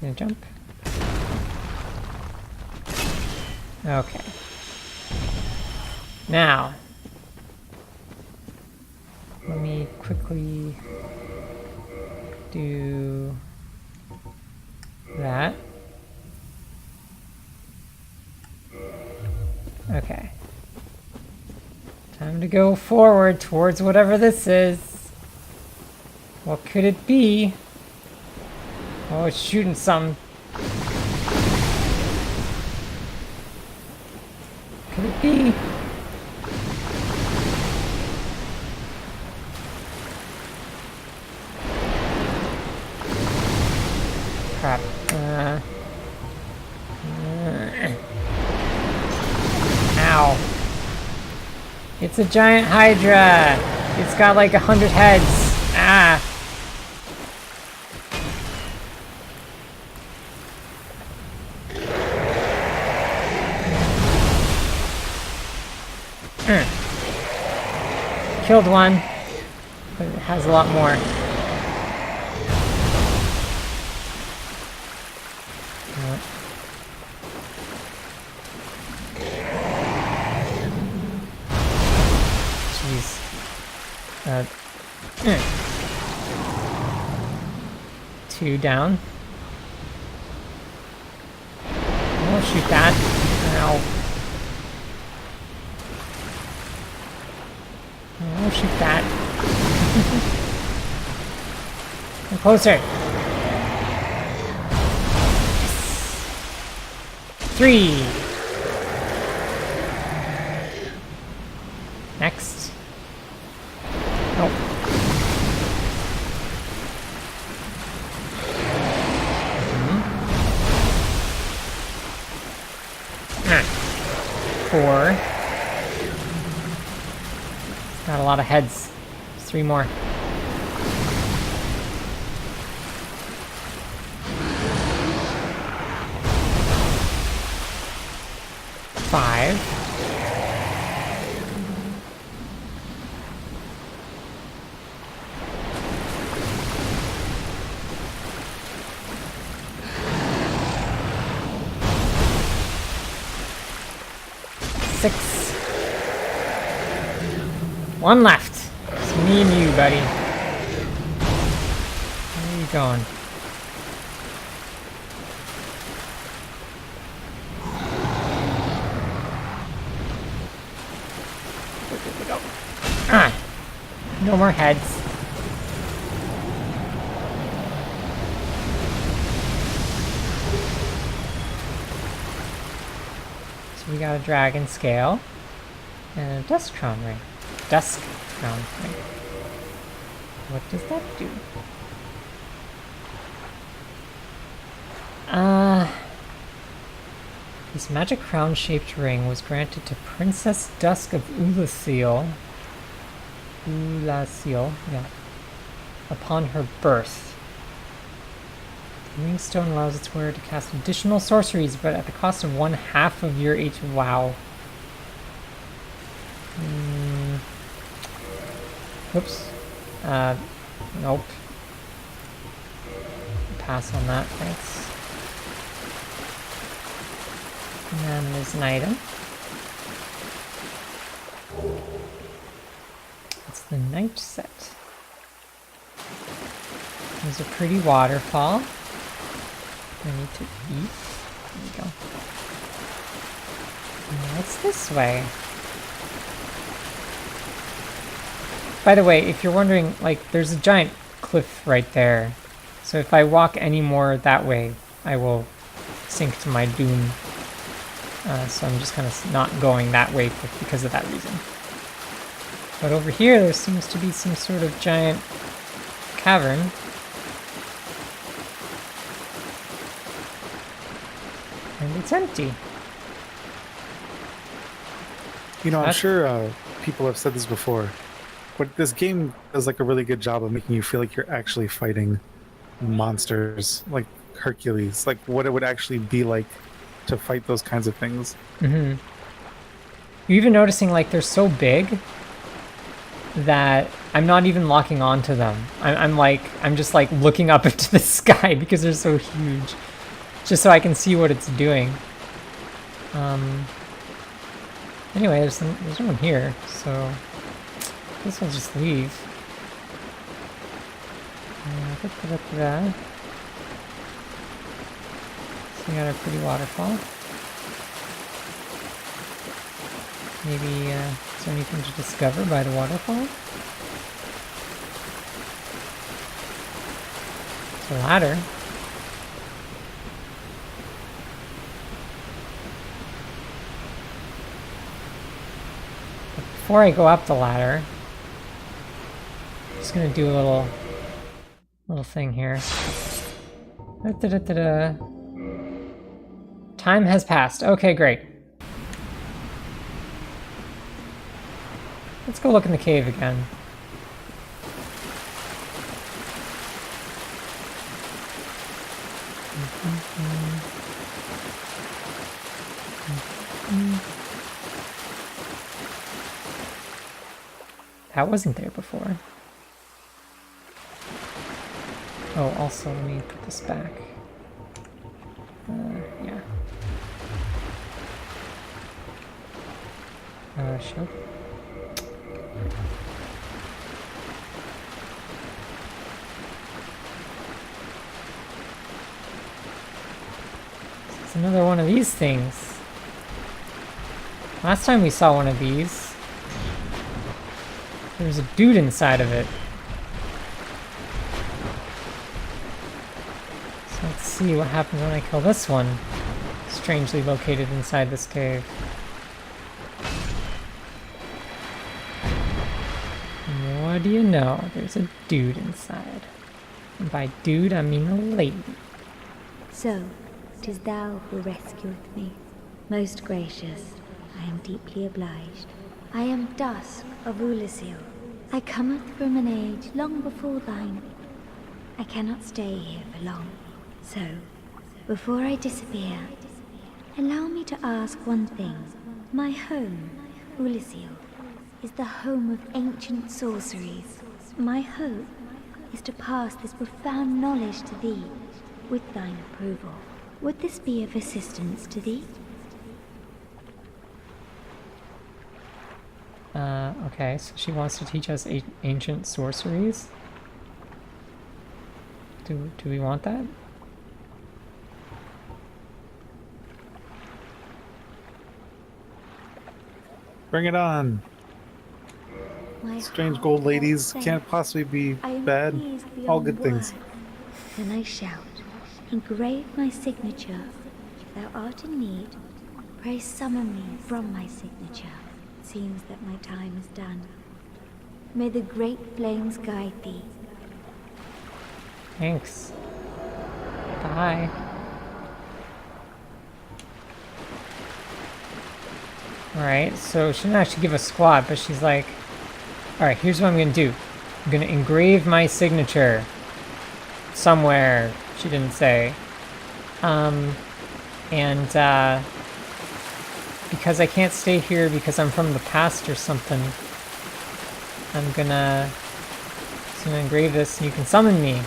Gonna jump. Okay. Now, let me quickly do that. Okay. Time to go forward towards whatever this is. What could it be? Oh, it's shooting some. Could it be? Crap. Ow. It's a giant Hydra! It's got like 100 heads! Ah! Killed one, but it has a lot more. Jeez. 2 down. I'll shoot that. Ow. I'll shoot that. Come closer. Yes. 3. Next. Nope. Four. Got a lot of heads. There's 3 more. 5. Six. 1 left. It's me and you, buddy. Where are you going? Ah! No more heads. So we got a dragon scale and a dusk crown ring. Dusk crown ring. What does that do? This magic crown-shaped ring was granted to Princess Dusk of Ulasil. Yeah. Upon her birth. The ring stone allows its wearer to cast additional sorceries, but at the cost of 1/2 of your HP. Wow. Whoops. Nope. Pass on that, thanks. And then there's an item. It's the night set. There's a pretty waterfall. I need to eat. There we go. Now it's this way. By the way, if you're wondering, like, there's a giant cliff right there. So if I walk any more that way, I will sink to my doom. So I'm just kind of not going that way because of that reason. But over here, there seems to be some sort of giant cavern. And it's empty. You know, I'm sure people have said this before, but this game does like a really good job of making you feel like you're actually fighting monsters, like Hercules, like what it would actually be like to fight those kinds of things. Mm-hmm. You're even noticing like they're so big that I'm not even locking onto them. I'm just like looking up into the sky because they're so huge, just so I can see what it's doing. Anyway, there's no one here, so I guess I'll just leave. So we got a pretty waterfall. Maybe, is there anything to discover by the waterfall? It's a ladder. But before I go up the ladder, I'm just gonna do a little thing here. Da-da-da-da-da. Time has passed. Okay, great. Let's go look in the cave again. That wasn't there before. Oh, also, let me put this back. Yeah. Sure. It's another one of these things. Last time we saw one of these, there was a dude inside of it. So let's see what happens when I kill this one, strangely located inside this cave. And what do you know? There's a dude inside. And by dude, I mean a lady. So, 'tis thou who rescueth me. Most gracious, I am deeply obliged. I am Dusk of Ulasil. I cometh from an age long before thine. I cannot stay here for long. So, before I disappear, allow me to ask one thing. My home, Ulasil, is the home of ancient sorceries. My hope is to pass this profound knowledge to thee, with thine approval. Would this be of assistance to thee? Okay, so she wants to teach us ancient sorceries. Do we want that? Bring it on. My Strange gold ladies heart can't possibly be I am bad. pleased All beyond good things. words. Then I shout, engrave my signature. If thou art in need, pray summon me from my signature. It seems that my time is done. May the great flames guide thee. Thanks. Bye. Alright, so she didn't actually give a squat, but she's like, alright, here's what I'm gonna do. I'm gonna engrave my signature somewhere, she didn't say. Because I can't stay here because I'm from the past or something, I'm gonna engrave this and you can summon me.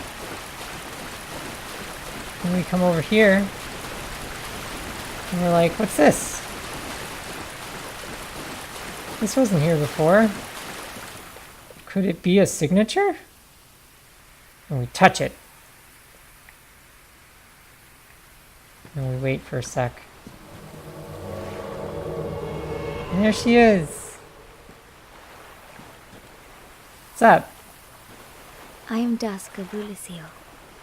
And we come over here and we're like, what's this? This wasn't here before. Could it be a signature? And we touch it. And we wait for a sec. And there she is. What's up? I am Dusk of Ulyssil.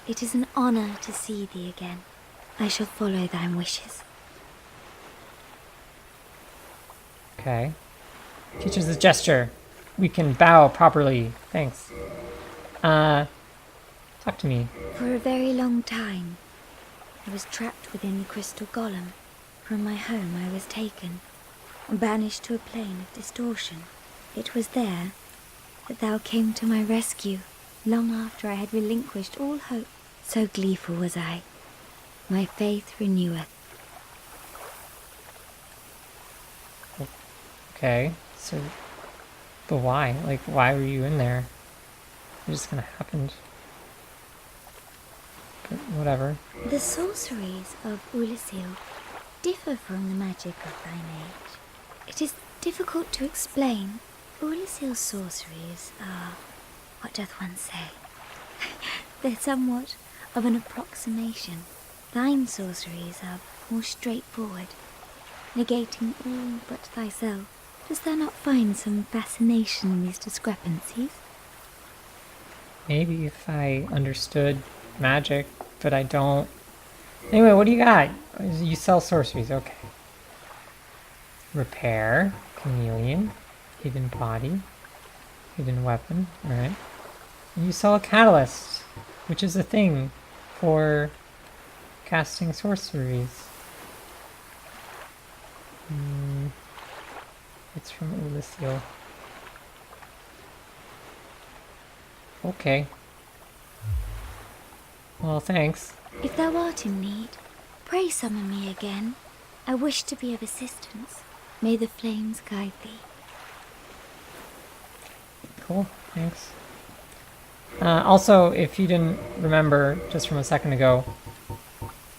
It is an honor to see thee again. I shall follow thine wishes. Okay. Teaches the gesture. We can bow properly. Thanks. Talk to me. For a very long time, I was trapped within the crystal golem. From my home I was taken, and banished to a plane of distortion. It was there that thou came to my rescue, long after I had relinquished all hope. So gleeful was I. My faith reneweth. Okay, so... But why? Like, why were you in there? It just kind of happened. But whatever. The sorceries of Ulyssil differ from the magic of thine age. It is difficult to explain. Ulyssill's sorceries are... what doth one say? They're somewhat of an approximation. Thine sorceries are more straightforward, negating all but thyself. Dost thou not find some fascination in these discrepancies? Maybe if I understood magic, but I don't. Anyway, what do you got? You sell sorceries, okay. Repair, chameleon, hidden body, hidden weapon, alright. You sell a catalyst, which is a thing for casting sorceries. It's from Ulyssil. Okay. Well, thanks. If thou art in need, pray summon me again. I wish to be of assistance. May the flames guide thee. Cool, thanks. Also, if you didn't remember just from a second ago,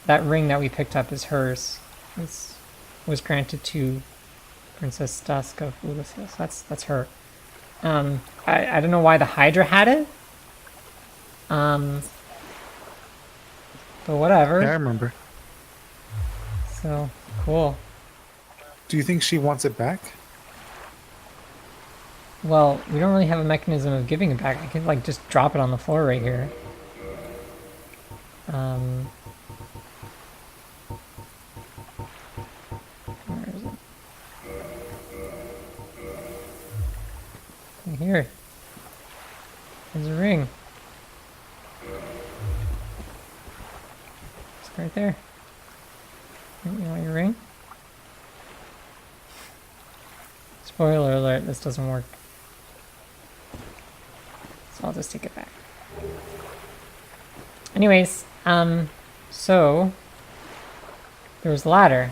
that ring that we picked up is hers. It was granted to Princess Dusk of Ulyssil, so that's her. I don't know why the Hydra had it. But whatever. Yeah, I remember. So, cool. Do you think she wants it back? Well, we don't really have a mechanism of giving it back. I can, like, just drop it on the floor right here. Where is it? Here. There's a ring. It's right there. You want your ring? Spoiler alert, this doesn't work. So I'll just take it back. Anyways, so there was a ladder.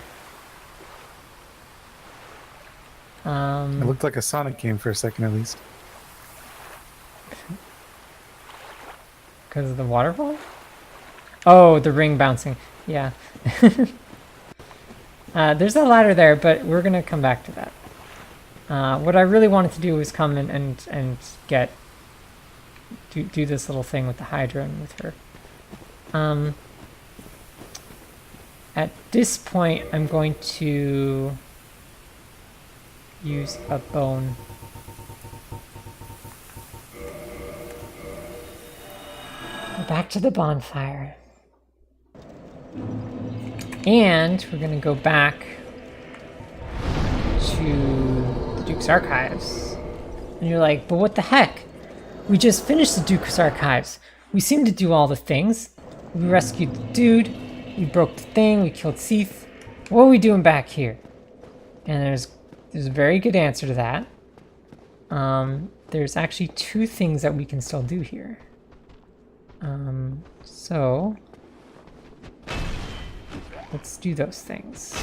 It looked like a Sonic game for a second at least. Because of the waterfall? Oh, the ring bouncing. Yeah. There's a ladder there, but we're gonna come back to that. What I really wanted to do was come and do this little thing with the Hydra and with her. At this point, I'm going to use a bone. Back to the bonfire. And we're gonna go back to the Duke's Archives. And you're like, but what the heck? We just finished the Duke's Archives. We seem to do all the things. We rescued the dude, we broke the thing, we killed Seath. What are we doing back here? And there's There's a very good answer to that. There's actually 2 things that we can still do here. So let's do those things.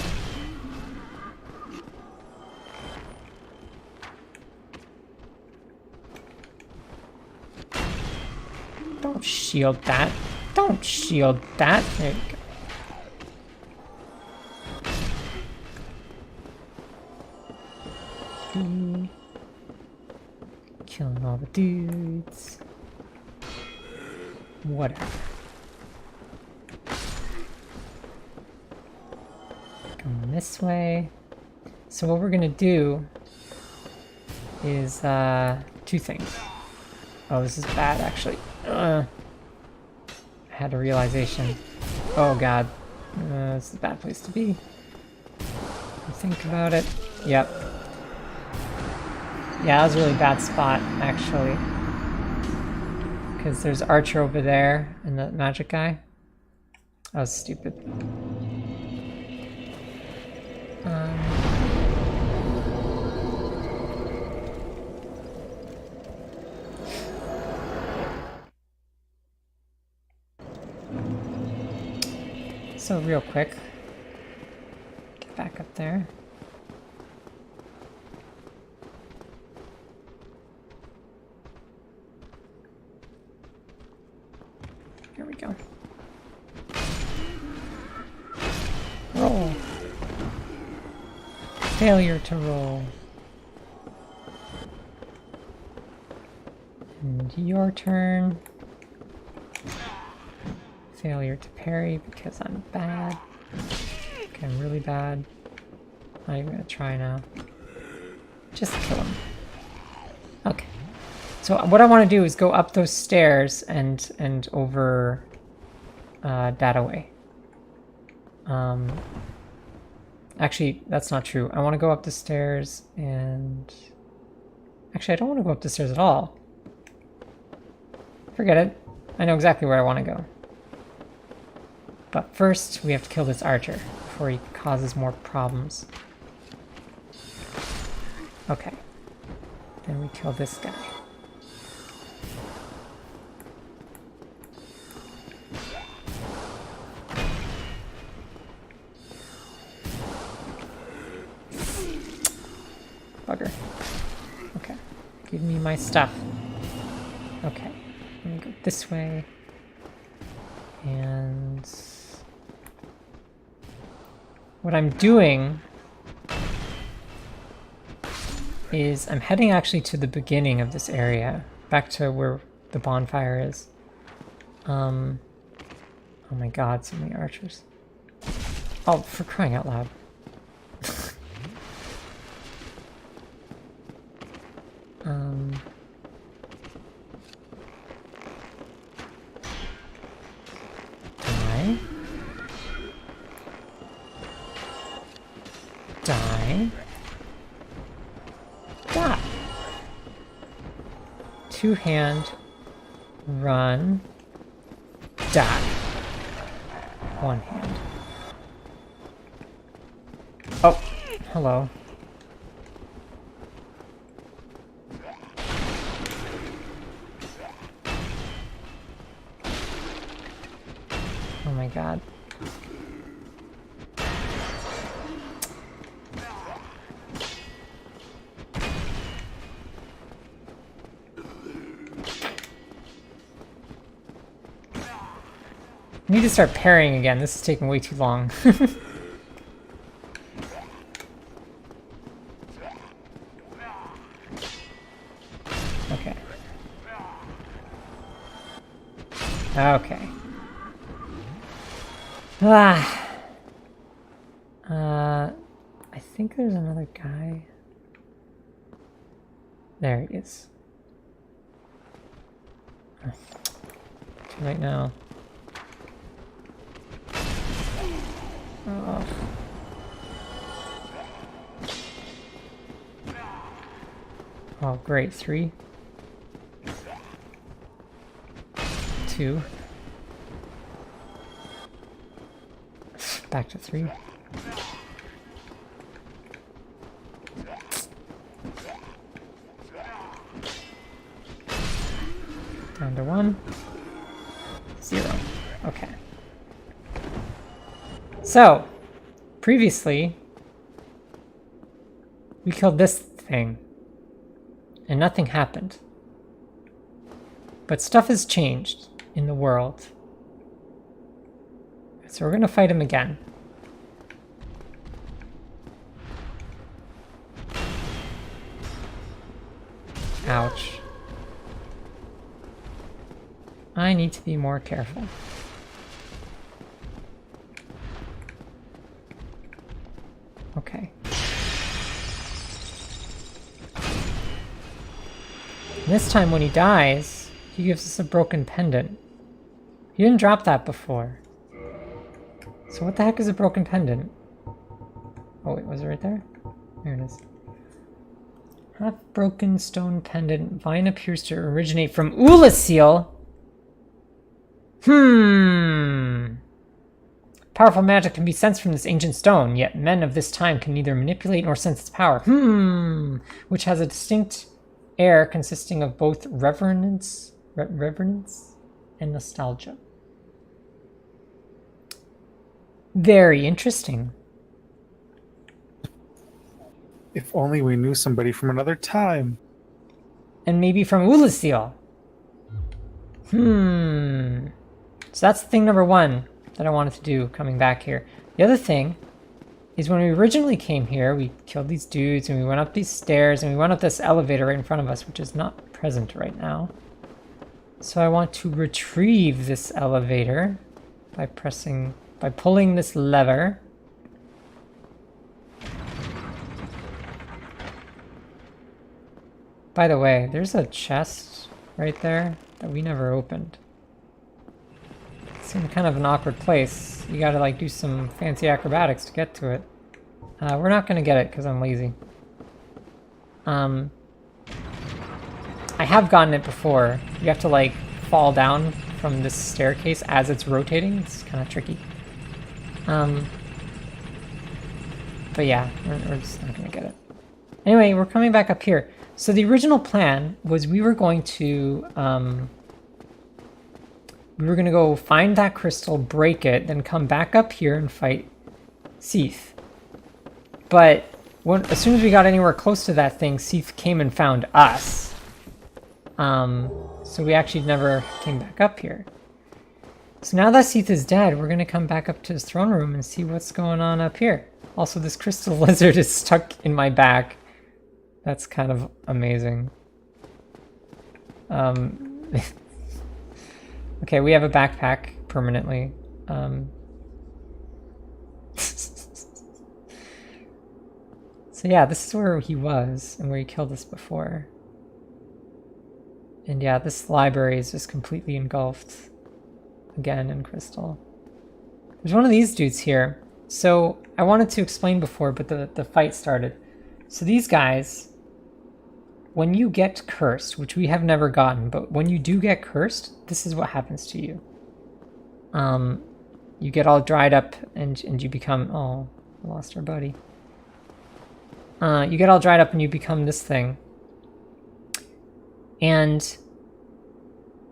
Don't shield that. Don't shield that. There you go. Killing all the dudes. Whatever. Going this way. So what we're gonna do is 2 things. Oh, this is bad actually. I had a realization. Oh god. This is a bad place to be. Think about it. Yep. Yeah, that was a really bad spot, actually. Because there's Archer over there and the magic guy. That was stupid. So real quick, get back up there. Here we go. Roll. Failure to roll. And your turn. Failure to parry because I'm bad. Okay, I'm really bad. Not even gonna try now. Just kill him. Okay. So what I want to do is go up those stairs and over that away. Actually, that's not true. I want to go up the stairs and... Actually, I don't want to go up the stairs at all. Forget it. I know exactly where I want to go. But first, we have to kill this archer before he causes more problems. Okay. Then we kill this guy. Bugger. Okay. Give me my stuff. Okay. I'm gonna go this way. And... what I'm doing is I'm heading actually to the beginning of this area, back to where the bonfire is. Oh my god, so many archers. Oh, for crying out loud. Die. Die. Die. 2-hand. Run. Die. 1-hand. Oh, hello. Oh my god. I need to start parrying again. This is taking way too long. Okay. Okay. I think there's another guy. There he is. Too late now. Oh. Oh, great. 3. 2. Back to 3. So, previously, we killed this thing, and nothing happened. But stuff has changed in the world. So we're gonna fight him again. Ouch. I need to be more careful. Okay. This time when he dies, he gives us a broken pendant. He didn't drop that before. So what the heck is a broken pendant? Oh wait, was it right there? There it is. Half-broken stone pendant. Vine appears to originate from Oolacile. Powerful magic can be sensed from this ancient stone, yet men of this time can neither manipulate nor sense its power. Which has a distinct air consisting of both reverence and nostalgia. Very interesting. If only we knew somebody from another time. And maybe from Oolacile. So that's thing number one that I wanted to do coming back here. The other thing is when we originally came here, we killed these dudes and we went up these stairs and we went up this elevator right in front of us, which is not present right now. So I want to retrieve this elevator by pulling this lever. By the way, there's a chest right there that we never opened. It's in kind of an awkward place. You gotta like do some fancy acrobatics to get to it. We're not gonna get it because I'm lazy. I have gotten it before. You have to like fall down from this staircase as it's rotating. It's kind of tricky. But yeah, we're just not gonna get it. Anyway, we're coming back up here. So the original plan was we were going to go find that crystal, break it, then come back up here and fight Seath. But as soon as we got anywhere close to that thing, Seath came and found us. So we actually never came back up here. So now that Seath is dead, we're gonna come back up to his throne room and see what's going on up here. Also, this crystal lizard is stuck in my back. That's kind of amazing. Okay, we have a backpack permanently. So yeah, this is where he was and where he killed us before. And yeah, this library is just completely engulfed again in crystal. There's one of these dudes here. So I wanted to explain before, but the fight started. So these guys, when you get cursed, which we have never gotten, but when you do get cursed, this is what happens to you. You get all dried up and you become, oh, I lost our buddy. You get all dried up and you become this thing. And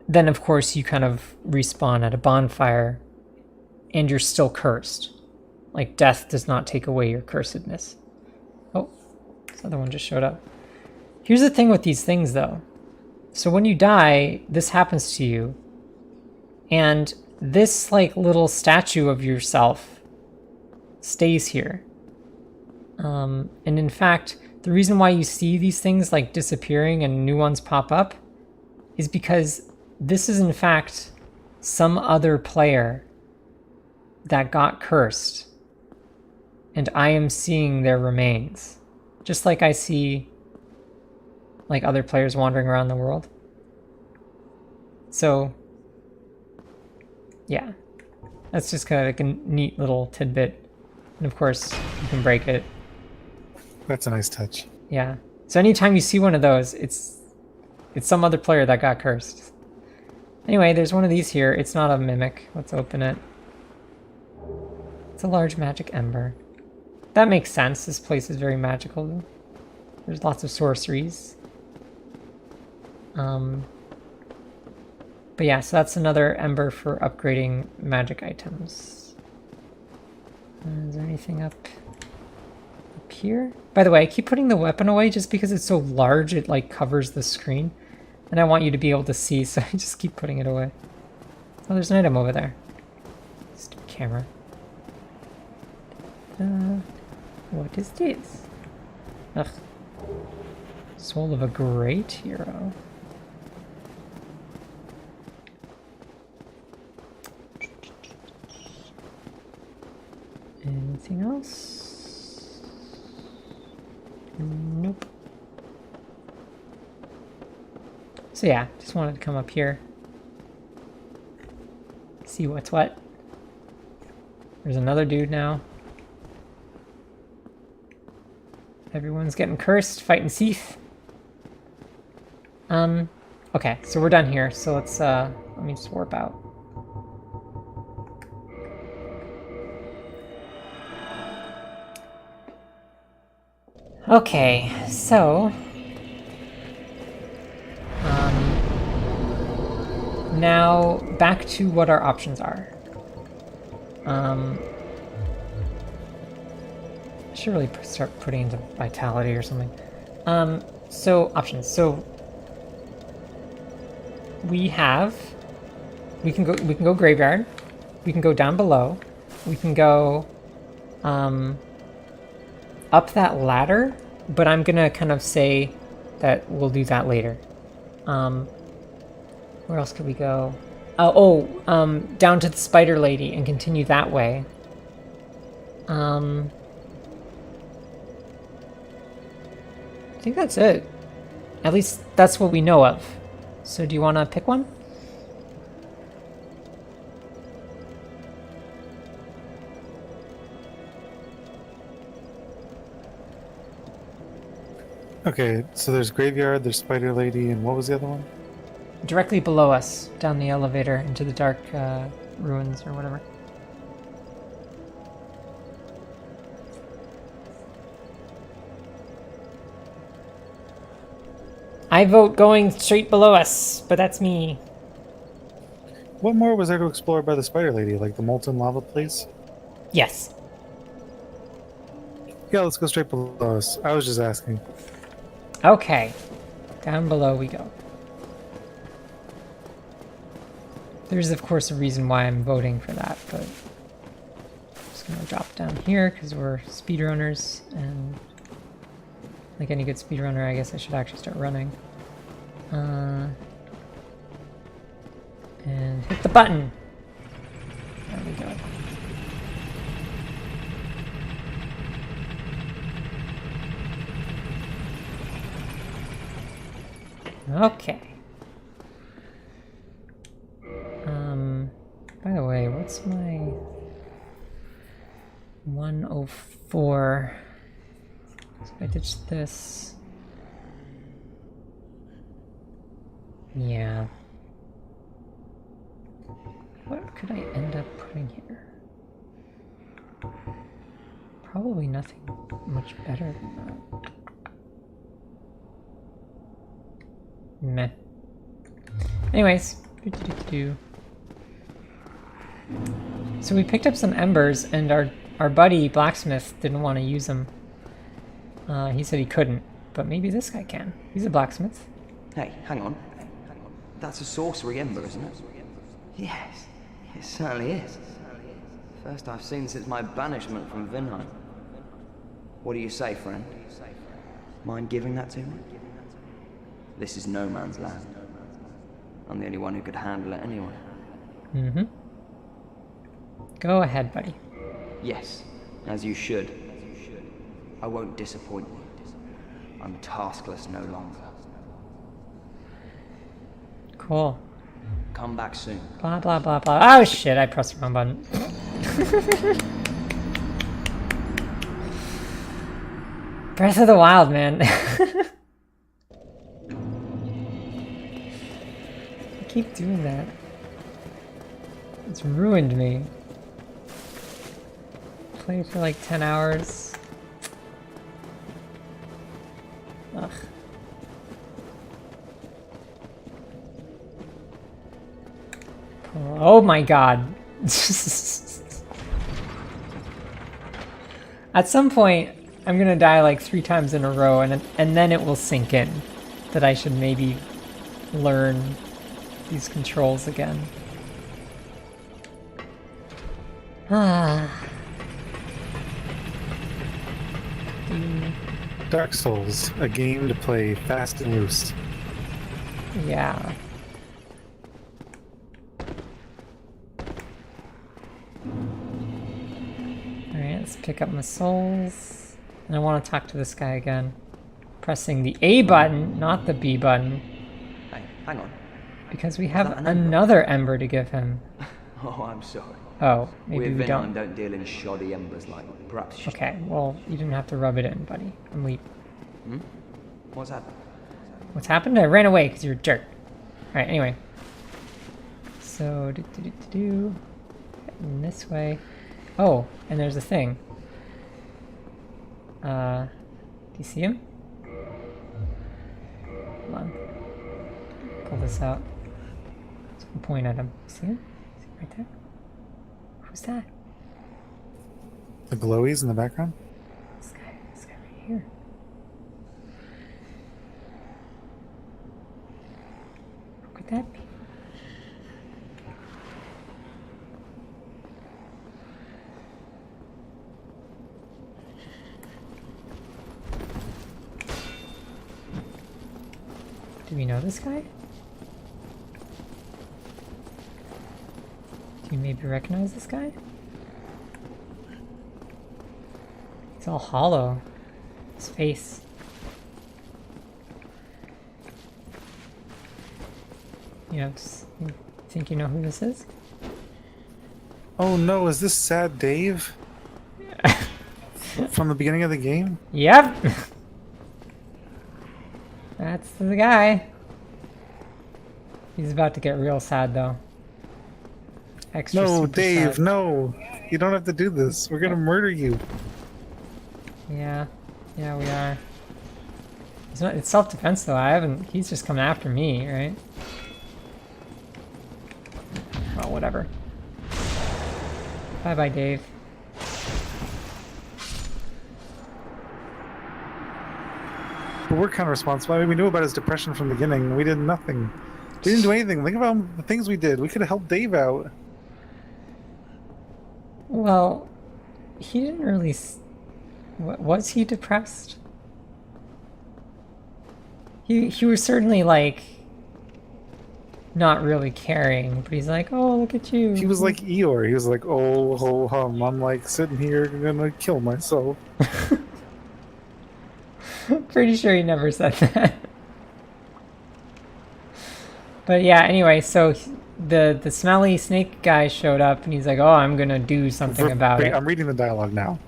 then of course you kind of respawn at a bonfire and you're still cursed. Like death does not take away your cursedness. Oh, this other one just showed up. Here's the thing with these things though. So when you die, this happens to you. And this like little statue of yourself stays here. And in fact, the reason why you see these things like disappearing and new ones pop up is because this is in fact some other player that got cursed. And I am seeing their remains. Just like I see like other players wandering around the world. So yeah, that's just kind of like a neat little tidbit. And of course you can break it. That's a nice touch. Yeah. So anytime you see one of those, it's some other player that got cursed. Anyway, there's one of these here. It's not a mimic. Let's open it. It's a large magic ember. That makes sense. This place is very magical. There's lots of sorceries. But yeah, so that's another ember for upgrading magic items. Is there anything up here? By the way, I keep putting the weapon away just because it's so large it like covers the screen. And I want you to be able to see, so I just keep putting it away. Oh, there's an item over there. Stupid camera. What is this? Ugh. Soul of a great hero. Anything else? Nope. So yeah, just wanted to come up here. See what's what. There's another dude now. Everyone's getting cursed, fighting Seath. Okay, so we're done here. So let's let me just warp out. Okay, so now back to what our options are. I should really start putting into vitality or something. So options. So we can go graveyard. We can go down below. We can go up that ladder, but I'm gonna kind of say that we'll do that later. Where else could we go? Down to the spider lady and continue that way. I think that's it. At least that's what we know of. So do you want to pick one? Okay, so there's Graveyard, there's Spider Lady, and what was the other one? Directly below us, down the elevator into the dark ruins or whatever. I vote going straight below us, but that's me. What more was there to explore by the Spider Lady? Like the molten lava place? Yes. Yeah, let's go straight below us. I was just asking. Okay. Down below we go. There's, of course, a reason why I'm voting for that, but I'm just going to drop down here because we're speedrunners, and like any good speedrunner, I guess I should actually start running. And hit the button! There we go. Okay. By the way, what's my 104? So I ditch this. Yeah. What could I end up putting here? Probably nothing much better than that. Meh. Anyways, so we picked up some embers, and our buddy blacksmith didn't want to use them. He said he couldn't, but maybe this guy can. He's a blacksmith. Hey, hang on. That's a sorcery ember, isn't it? Yes, it certainly is. First I've seen since my banishment from Vinheim. What do you say, friend? Mind giving that to me? This is no man's land. I'm the only one who could handle it anyway. Mm-hmm. Go ahead, buddy. Yes, as you should. I won't disappoint you. I'm taskless no longer. Cool. Come back soon. Blah, blah, blah, blah. Oh, shit, I pressed the wrong button. Breath of the Wild, man. I keep doing that. It's ruined me. Play for like 10 hours. Ugh. Oh my god. At some point, I'm gonna die like 3 times in a row, and then it will sink in that I should maybe learn these controls again. Ah. Dark Souls, a game to play fast and loose. Yeah. Alright, let's pick up my souls. And I want to talk to this guy again. Pressing the A button, not the B button. Hey, hang on. Because we have that an ember? another ember to give him. Oh, I'm sorry. Oh, maybe We we Vinheim don't. don't deal in shoddy embers like perhaps you should. Okay, well, you didn't have to rub it in, buddy. And we... What's that? What's happened? I ran away because you're a jerk. Alright, anyway. So, Heading this way. Oh, and there's a thing. Do you see him? Hold on. Pull this out. So we point at him. See him? See him right there? Who's that? The glowies in the background? This guy right here. Who could that be? Do we know this guy? Do you maybe recognize this guy? He's all hollow. His face. You think you know who this is? Oh no, is this Sad Dave? From the beginning of the game? Yep! That's the guy. He's about to get real sad though. Extra No, super Dave, sad. no. You don't have to do this. We're gonna murder you. Yeah, we are. It's self-defense though. He's just coming after me, right? Well, whatever. Bye-bye, Dave. But we're kind of responsible. I mean, we knew about his depression from the beginning. We did nothing. We didn't do anything. Think about the things we did. We could have helped Dave out. Well, he didn't really... Was he depressed? He was certainly, like, not really caring, but he's like, oh, look at you. He was like Eeyore. He was like, oh, ho, hum. I'm like sitting here gonna kill myself. Pretty sure he never said that. But yeah, anyway, so the smelly snake guy showed up and he's like, oh, I'm gonna do something about it. I'm reading the dialogue now.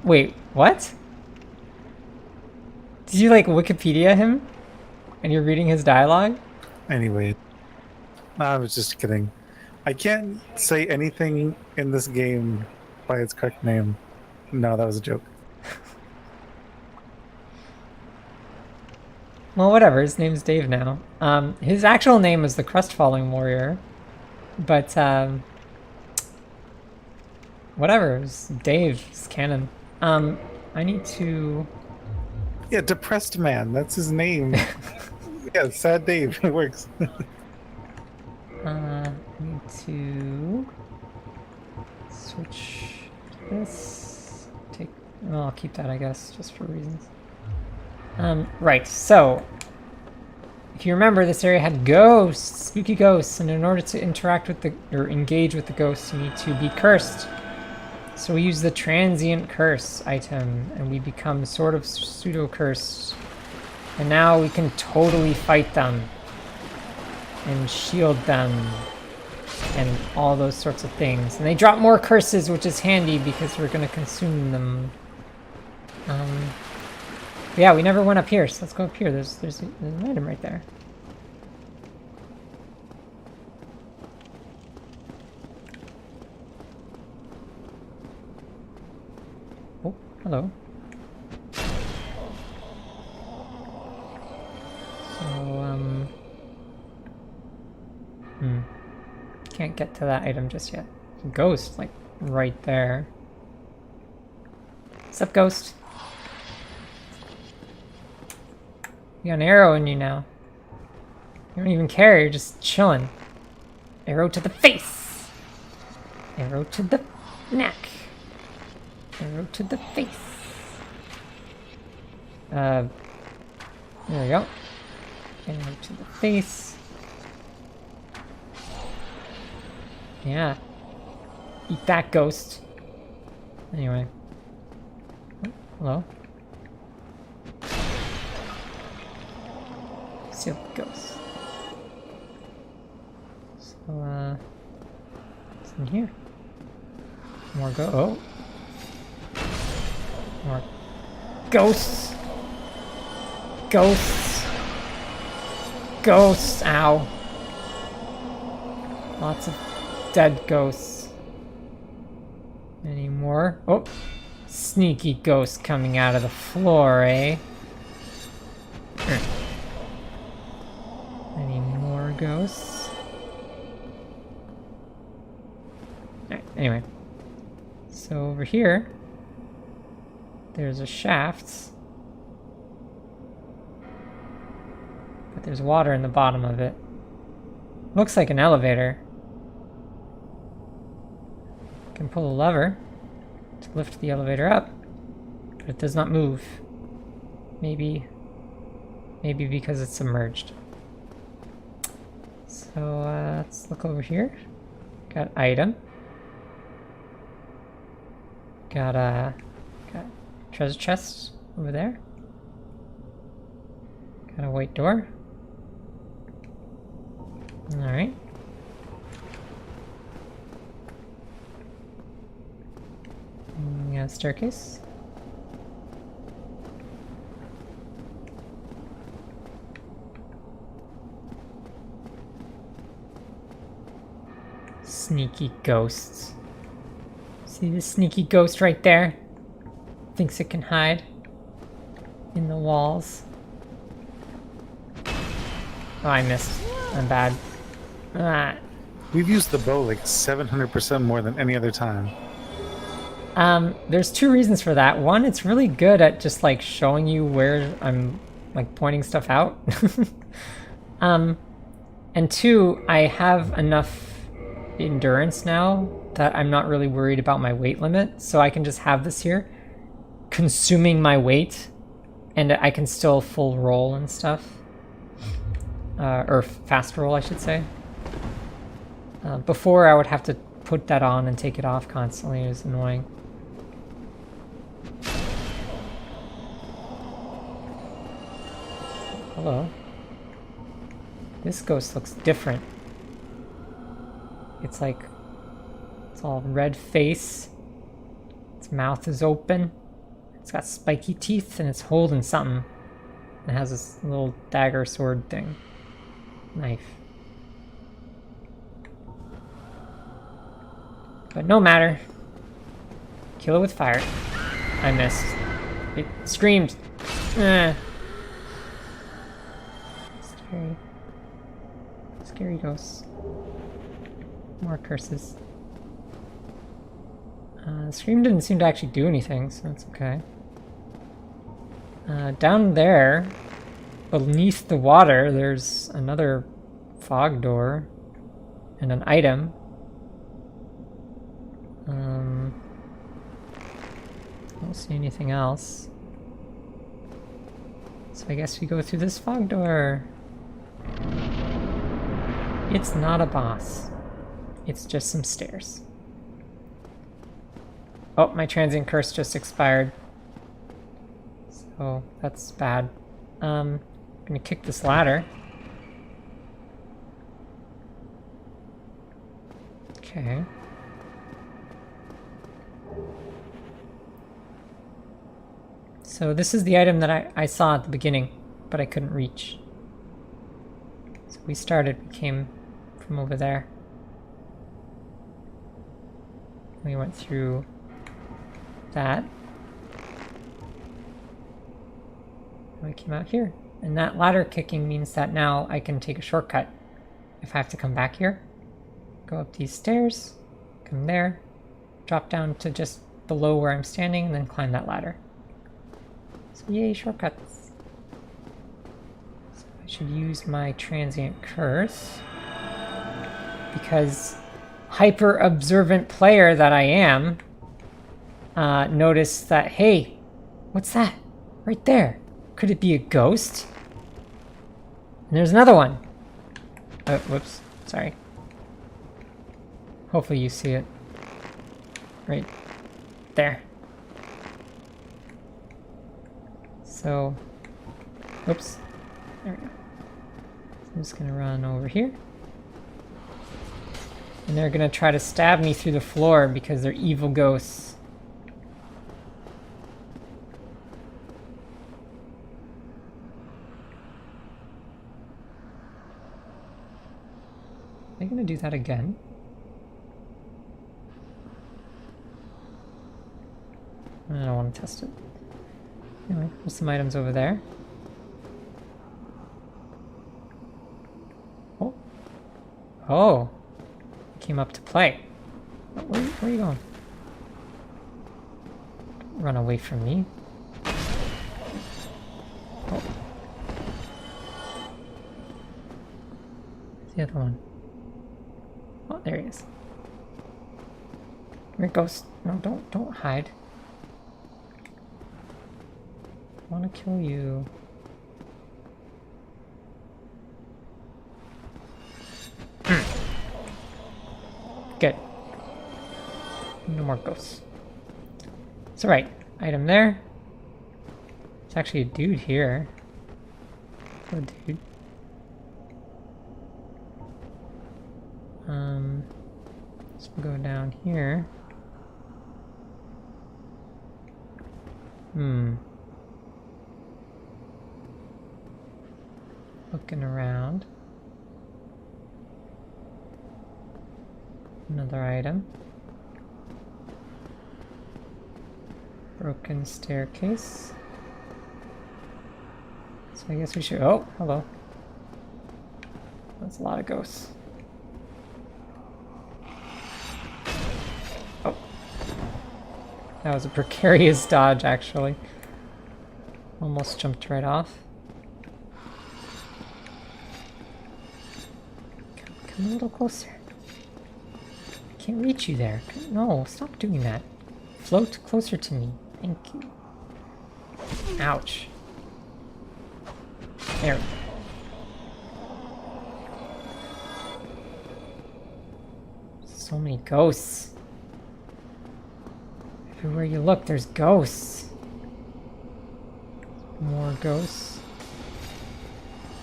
Wait, what? Did you like Wikipedia him? And you're reading his dialogue? Anyway, I was just kidding. I can't say anything in this game by its correct name. No, that was a joke. Well, whatever. His name's Dave now. His actual name is the Crestfalling Warrior, but whatever. It's Dave. It's canon. I need to. Yeah, Depressed Man. That's his name. Yeah, Sad Dave. It works. I need to switch this. Well, I'll keep that, I guess, just for reasons. Right, so if you remember, this area had ghosts, spooky ghosts, and in order to interact with or engage with the ghosts, you need to be cursed. So we use the transient curse item, and we become sort of pseudo-cursed. And now we can totally fight them, and shield them, and all those sorts of things. And they drop more curses, which is handy because we're going to consume them. Yeah, we never went up here, so let's go up here. There's an item right there. Oh, hello. So, can't get to that item just yet. Ghost, like, right there. What's up, Ghost? You got an arrow in you now. You don't even care, you're just chilling. Arrow to the face. Arrow to the neck. Arrow to the face. There we go. Arrow to the face. Yeah. Eat that, Ghost. Anyway. Oh, hello. Silk Ghost. So, what's in here? More oh. More ghosts. Ghosts. Ghosts. Ow. Lots of dead ghosts. Any more? Oh. Sneaky ghost coming out of the floor, eh? Any more ghosts? Alright, anyway. So over here, there's a shaft. But there's water in the bottom of it. Looks like an elevator. I can pull a lever to lift the elevator up, but it does not move. Maybe because it's submerged. So let's look over here. Got item. Got treasure chest over there. Got a white door. All right. Got a staircase. Sneaky ghosts. See the sneaky ghost right there? Thinks it can hide in the walls. Oh, I missed. I'm bad. Ah. We've used the bow like 700% more than any other time. There's two reasons for that. One, it's really good at just like showing you where I'm like pointing stuff out. And two, I have enough endurance now that I'm not really worried about my weight limit, so I can just have this here consuming my weight and I can still full roll and stuff. Or fast roll, I should say. Before I would have to put that on and take it off constantly. It was annoying. Hello. This ghost looks different. It's like, it's all red face. Its mouth is open. It's got spiky teeth and it's holding something. It has this little dagger sword thing. Knife. But no matter. Kill it with fire. I missed. It screamed. Scary. Scary ghosts. More curses. Scream didn't seem to actually do anything, so that's okay. Down there, beneath the water, there's another fog door and an item. I don't see anything else. So I guess we go through this fog door. It's not a boss. It's just some stairs. Oh, my transient curse just expired. So that's bad. I'm gonna kick this ladder. Okay. So this is the item that I saw at the beginning, but I couldn't reach. So we came from over there. We went through that. And we came out here. And that ladder kicking means that now I can take a shortcut. If I have to come back here, go up these stairs, come there, drop down to just below where I'm standing and then climb that ladder. So yay, shortcuts. So I should use my transient curse because hyper observant player that I am noticed that, hey, what's that? Right there. Could it be a ghost? And there's another one. Oh, whoops. Sorry. Hopefully you see it. Right there. So, oops. There we go. So I'm just gonna run over here. And they're gonna try to stab me through the floor because they're evil ghosts. Are they gonna do that again? I don't want to test it. Anyway, there's some items over there. Oh. Oh. Came up to play. Where are you going? Run away from me. Oh. The other one. Oh, there he is. Come here, ghost. No, don't hide. I want to kill you. Good. No more ghosts. It's alright. Item there. It's actually a dude here. Poor dude. Let's go down here. Looking around. Another item. Broken staircase. So I guess we should... Oh, hello. That's a lot of ghosts. Oh. That was a precarious dodge, actually. Almost jumped right off. Come a little closer. I can't reach you there. No, stop doing that. Float closer to me. Thank you. Ouch. There. So many ghosts. Everywhere you look, there's ghosts. More ghosts.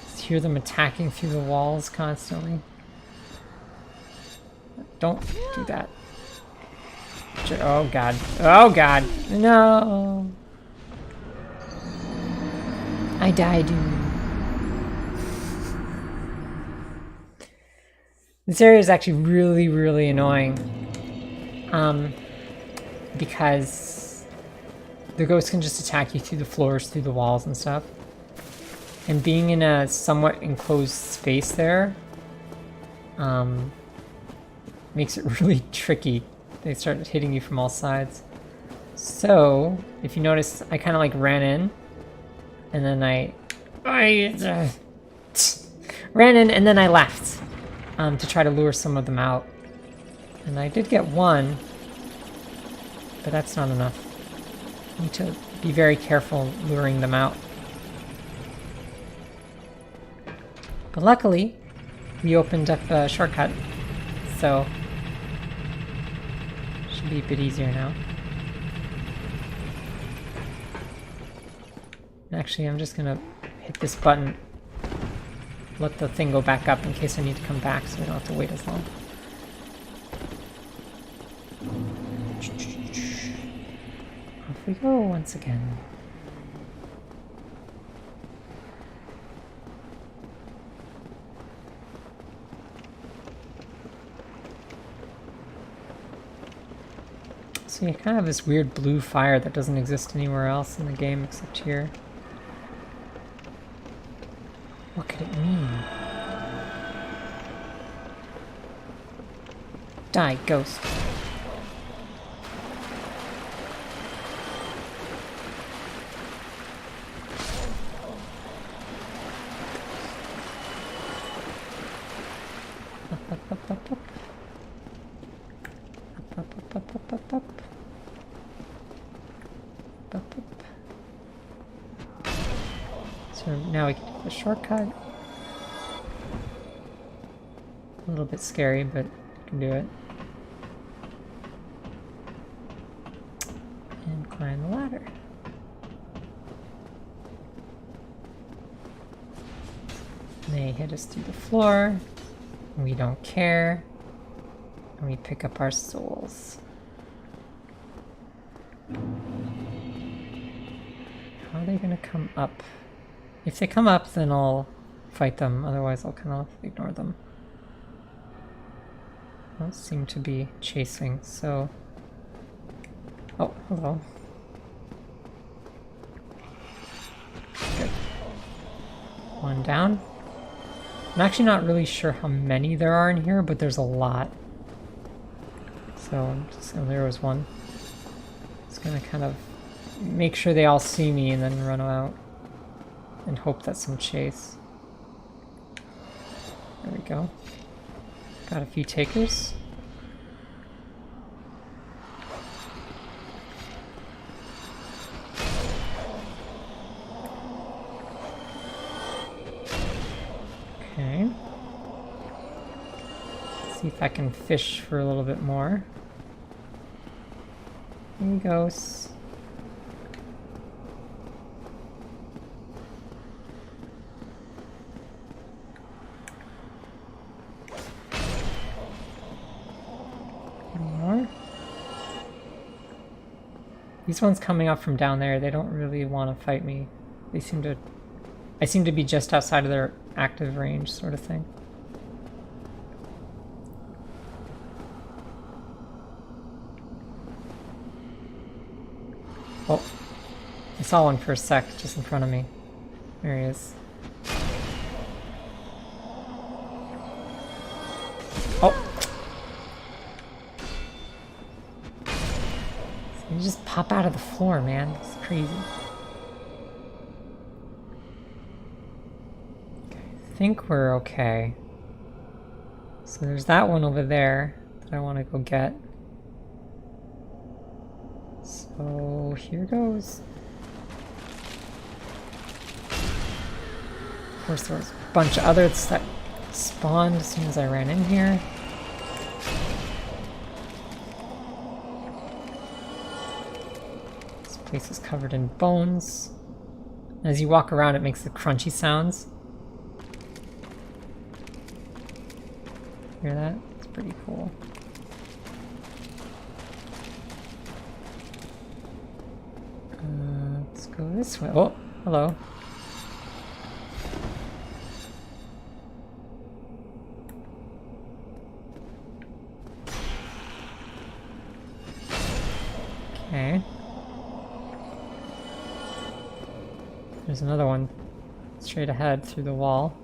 Just hear them attacking through the walls constantly. Don't do that. Oh god. Oh god. No. I died. This area is actually really, really annoying. Because the ghosts can just attack you through the floors, through the walls and stuff. And being in a somewhat enclosed space there, makes it really tricky. They start hitting you from all sides. So, if you notice, I kind of like ran in, and then I ran in, and then I left to try to lure some of them out. And I did get one, but that's not enough. I need to be very careful luring them out. But luckily, we opened up a shortcut, so should be a bit easier now. Actually, I'm just gonna hit this button, let the thing go back up in case I need to come back so we don't have to wait as long. Off we go once again. So you kind of have this weird blue fire that doesn't exist anywhere else in the game except here. What could it mean? Die, ghost. Up, up, up, up, up, up. Up, up. So now we can do the shortcut. A little bit scary, but you can do it. And climb the ladder. And they hit us through the floor. We don't care. And we pick up our souls. How are they gonna come up? If they come up, then I'll fight them. Otherwise, I'll kind of ignore them. They don't seem to be chasing, so... Oh, hello. Good. One down. I'm actually not really sure how many there are in here, but there's a lot. So, I'm just, oh, there was one. Just gonna kind of make sure they all see me and then run out. And hope that's some chase. There we go. Got a few takers. Okay. Let's see if I can fish for a little bit more. Here he goes. More. These ones coming up from down there, they don't really want to fight me. They seem to... I seem to be just outside of their active range, sort of thing. Oh, I saw one for a sec just in front of me. There he is. Oh! You just pop out of the floor, man. It's crazy. Okay, I think we're okay. So there's that one over there that I want to go get. So here goes. Of course, there was a bunch of others that spawned as soon as I ran in here. This place is covered in bones. As you walk around, it makes the crunchy sounds. Hear that? It's pretty cool. Let's go this way. Oh, hello. Okay. There's another one straight ahead through the wall.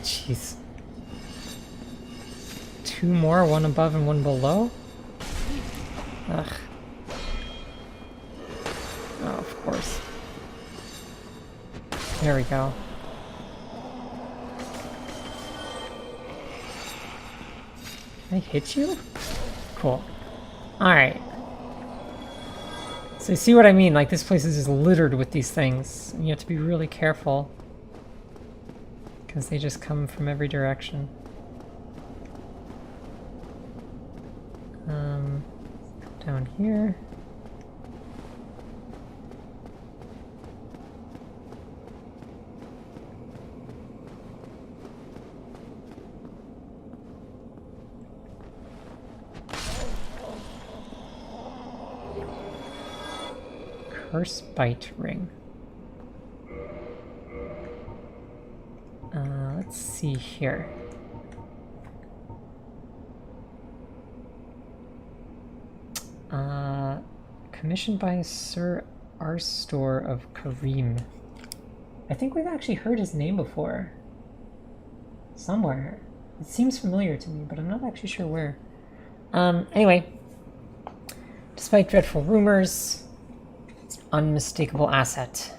Jeez. Two more, one above and one below? Ugh. Oh, of course. There we go. Can I hit you? Cool. Alright. So you see what I mean? Like, this place is just littered with these things. And you have to be really careful. Because they just come from every direction. Down here. Curse Bite Ring. Let's see here. Commissioned by Sir Arstor of Karim. I think we've actually heard his name before. Somewhere. It seems familiar to me, but I'm not actually sure where. Anyway. Despite dreadful rumors, unmistakable asset.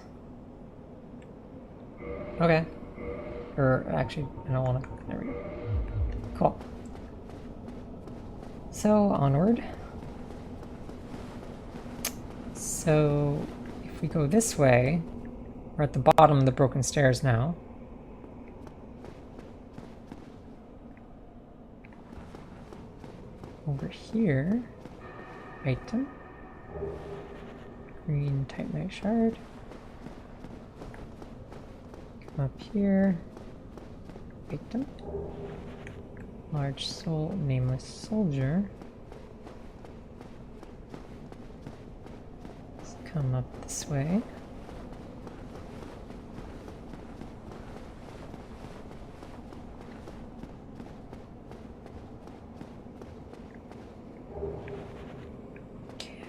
Okay. Or actually, I don't want to. There we go. Cool. So, onward. So, if we go this way, we're at the bottom of the broken stairs now. Over here, item, green Titanite shard. Come up here, item, large soul, nameless soldier. Let's come up this way.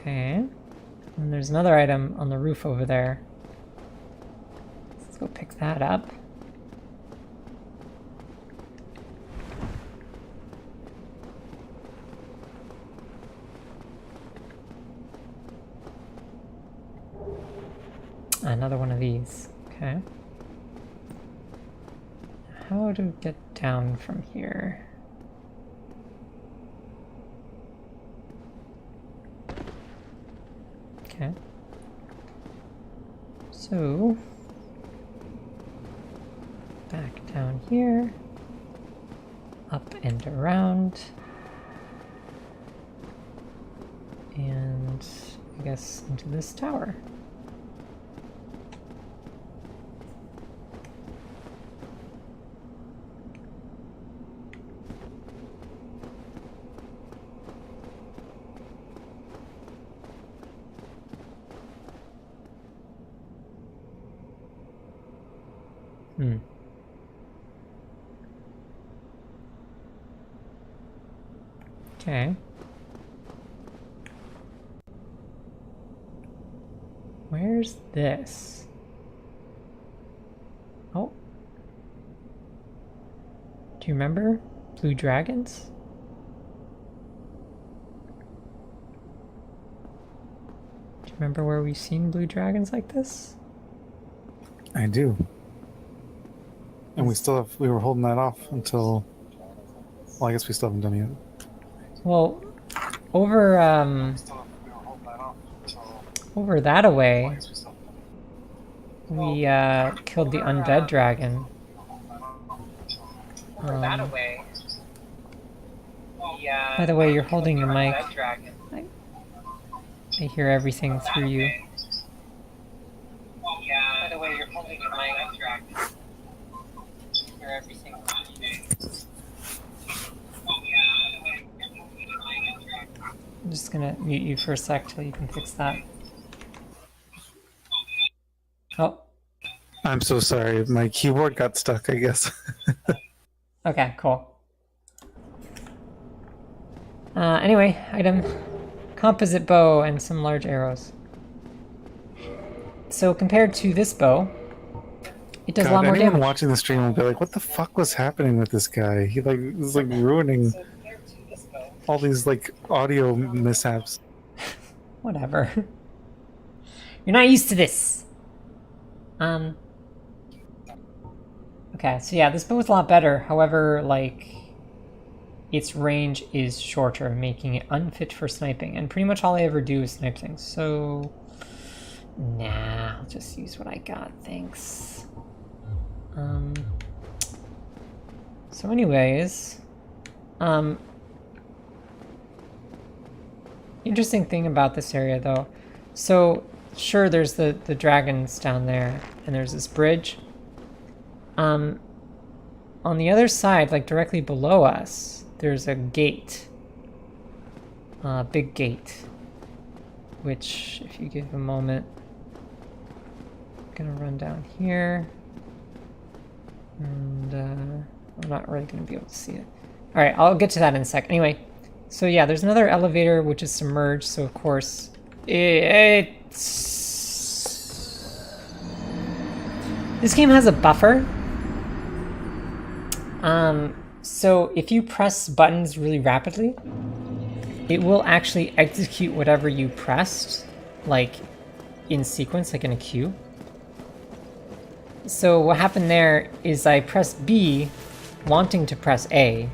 Okay, and there's another item on the roof over there. Let's go pick that up. Another one of these. Okay. How to get down from here? Okay. So, back down here, up and around, and I guess into this tower. Okay. Where's this? Oh. Do you remember blue dragons? Do you remember where we've seen blue dragons like this? I do. And we were holding that off until, well, I guess we still haven't done it yet. Well, over that away, we killed the undead dragon. By the way, you're holding your mic. I hear everything through you. By the way, you're holding your mic. I hear everything through you. I'm just gonna mute you for a sec till you can fix that. Oh. I'm so sorry. My keyboard got stuck, I guess. Okay, cool. Anyway, item. Composite bow and some large arrows. So compared to this bow, it does a lot more anyone damage. watching the stream will be like, what the fuck was happening with this guy? He was ruining all these audio mishaps. Whatever. You're not used to this. Okay, so yeah, this bow is a lot better. However, its range is shorter, making it unfit for sniping. And pretty much all I ever do is snipe things. So, nah, I'll just use what I got. Thanks. So anyways, interesting thing about this area though. So sure, there's the dragons down there, and there's this bridge. On the other side, directly below us, there's a gate. Big gate. Which, if you give a moment, I'm gonna run down here. And I'm not really gonna be able to see it. Alright, I'll get to that in a sec. Anyway, so yeah, there's another elevator which is submerged, so of course it's... This game has a buffer. So if you press buttons really rapidly, it will actually execute whatever you pressed, in sequence, like in a queue. So what happened there is I pressed B, wanting to press A,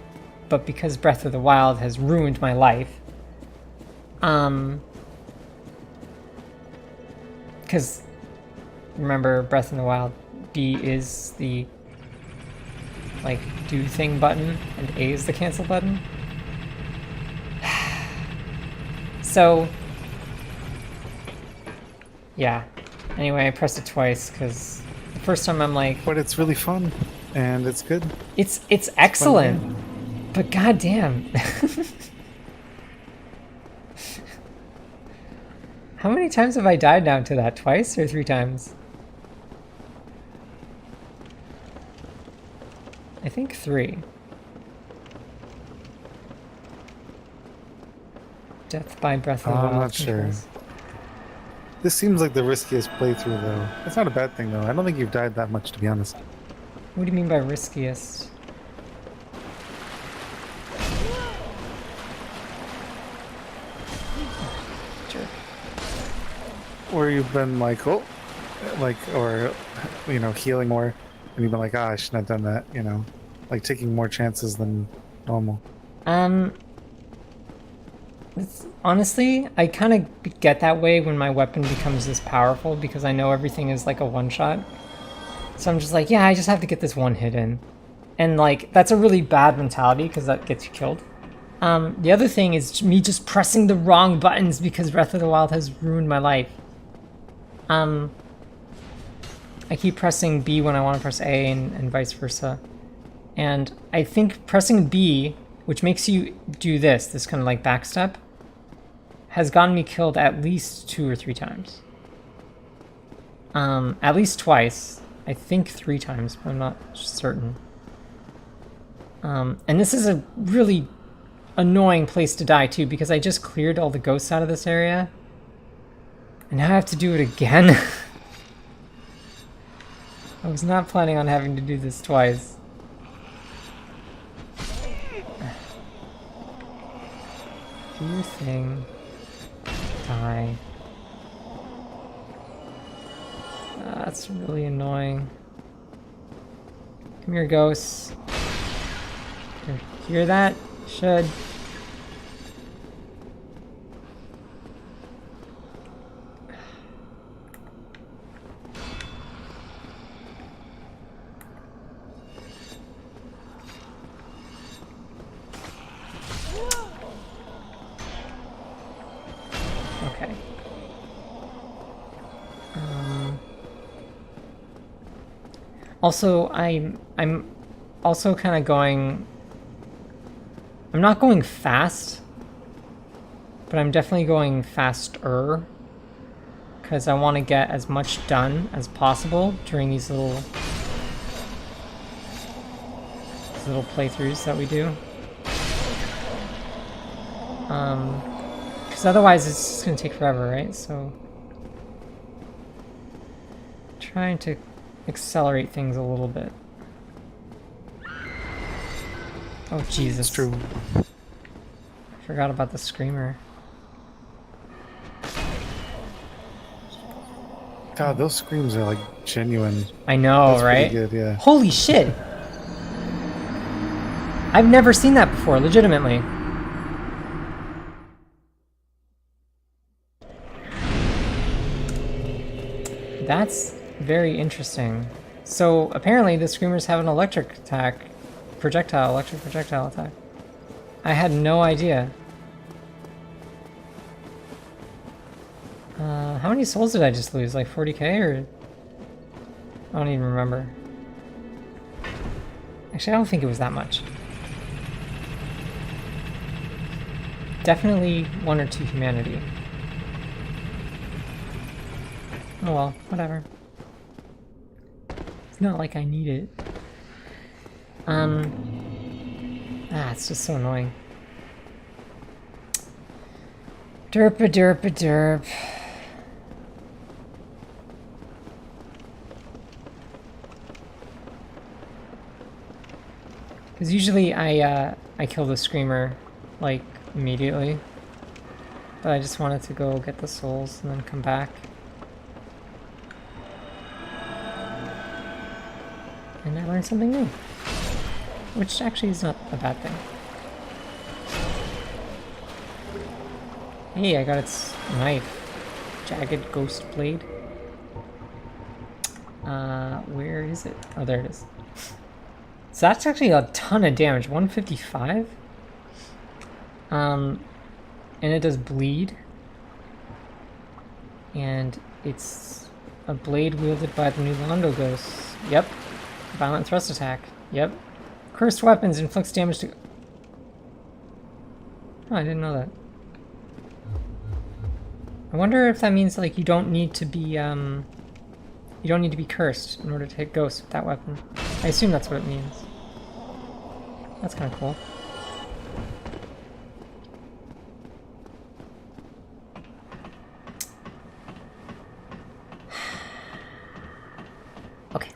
but because Breath of the Wild has ruined my life, because remember, Breath of the Wild, B is the like do thing button and A is the cancel button. So yeah, anyway, I pressed it twice because the first time I'm like, But it's really fun, and it's good. it's excellent, but goddamn. How many times have I died down to that? Twice or 3 times? I think 3. Death by Breath of the Wild. I'm not sure. controls. This seems like the riskiest playthrough, though. It's not a bad thing, though. I don't think you've died that much, to be honest. What do you mean by riskiest? Jerk. Or you've been like, oh, like, or, you know, healing more, and you've been like, ah, I shouldn't have done that, you know, like taking more chances than normal. Honestly, I kind of get that way when my weapon becomes this powerful because I know everything is like a one-shot. So I'm just like, yeah, I just have to get this one hit in. And like, that's a really bad mentality because that gets you killed. The other thing is me just pressing the wrong buttons because Breath of the Wild has ruined my life. I keep pressing B when I want to press A and vice versa. And I think pressing B, which makes you do this kind of like backstep, has gotten me killed at least 2 or 3 times. At least twice. I think 3 times, but I'm not certain. And this is a really annoying place to die too, because I just cleared all the ghosts out of this area. And now I have to do it again. I was not planning on having to do this twice. Do your thing. Die. That's really annoying. Come here, ghosts. You hear that? Should. Okay. Also, I'm also kind of going. I'm not going fast, but I'm definitely going faster because I want to get as much done as possible during these little playthroughs that we do. Because otherwise it's just going to take forever, right? So trying to accelerate things a little bit. Oh Jesus. It's true. I forgot about the screamer. God, those screams are like genuine. I know, That's right? pretty good, yeah. Holy shit! I've never seen that before, legitimately. That's very interesting. So apparently the screamers have an electric attack. Electric projectile attack. I had no idea. How many souls did I just lose? Like 40k or? I don't even remember. Actually, I don't think it was that much. Definitely 1 or 2 humanity. Oh well, whatever. It's not like I need it. It's just so annoying. Derpa derpa derp. Because usually I kill the screamer like immediately, but I just wanted to go get the souls and then come back. learn something new. Which actually is not a bad thing. Hey, I got its knife. Jagged ghost blade. Where is it? Oh, there it is. So that's actually a ton of damage. 155? And it does bleed. And it's a blade wielded by the new Londo ghosts. Yep. Violent thrust attack. Yep. Cursed weapons inflicts damage to... Oh, I didn't know that. I wonder if that means, like, you don't need to be, you don't need to be cursed in order to hit ghosts with that weapon. I assume that's what it means. That's kind of cool. Okay.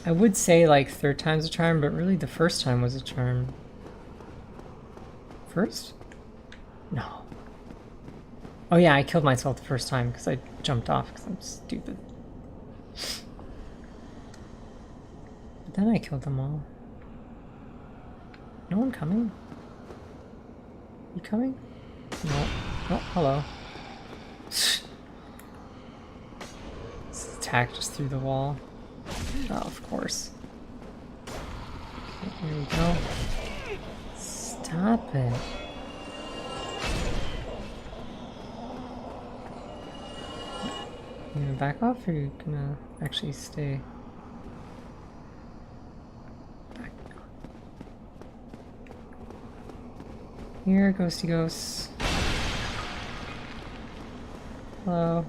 I would say, like, third time's a charm, but really the first time was a charm. First? No. Oh yeah, I killed myself the first time because I jumped off because I'm stupid. But then I killed them all. No one coming? You coming? No. Oh, hello. This attack just through the wall. Oh, of course. Okay, here we go. Stop it. You gonna back off or you gonna actually stay? Back. Here, ghosty ghosts. Hello.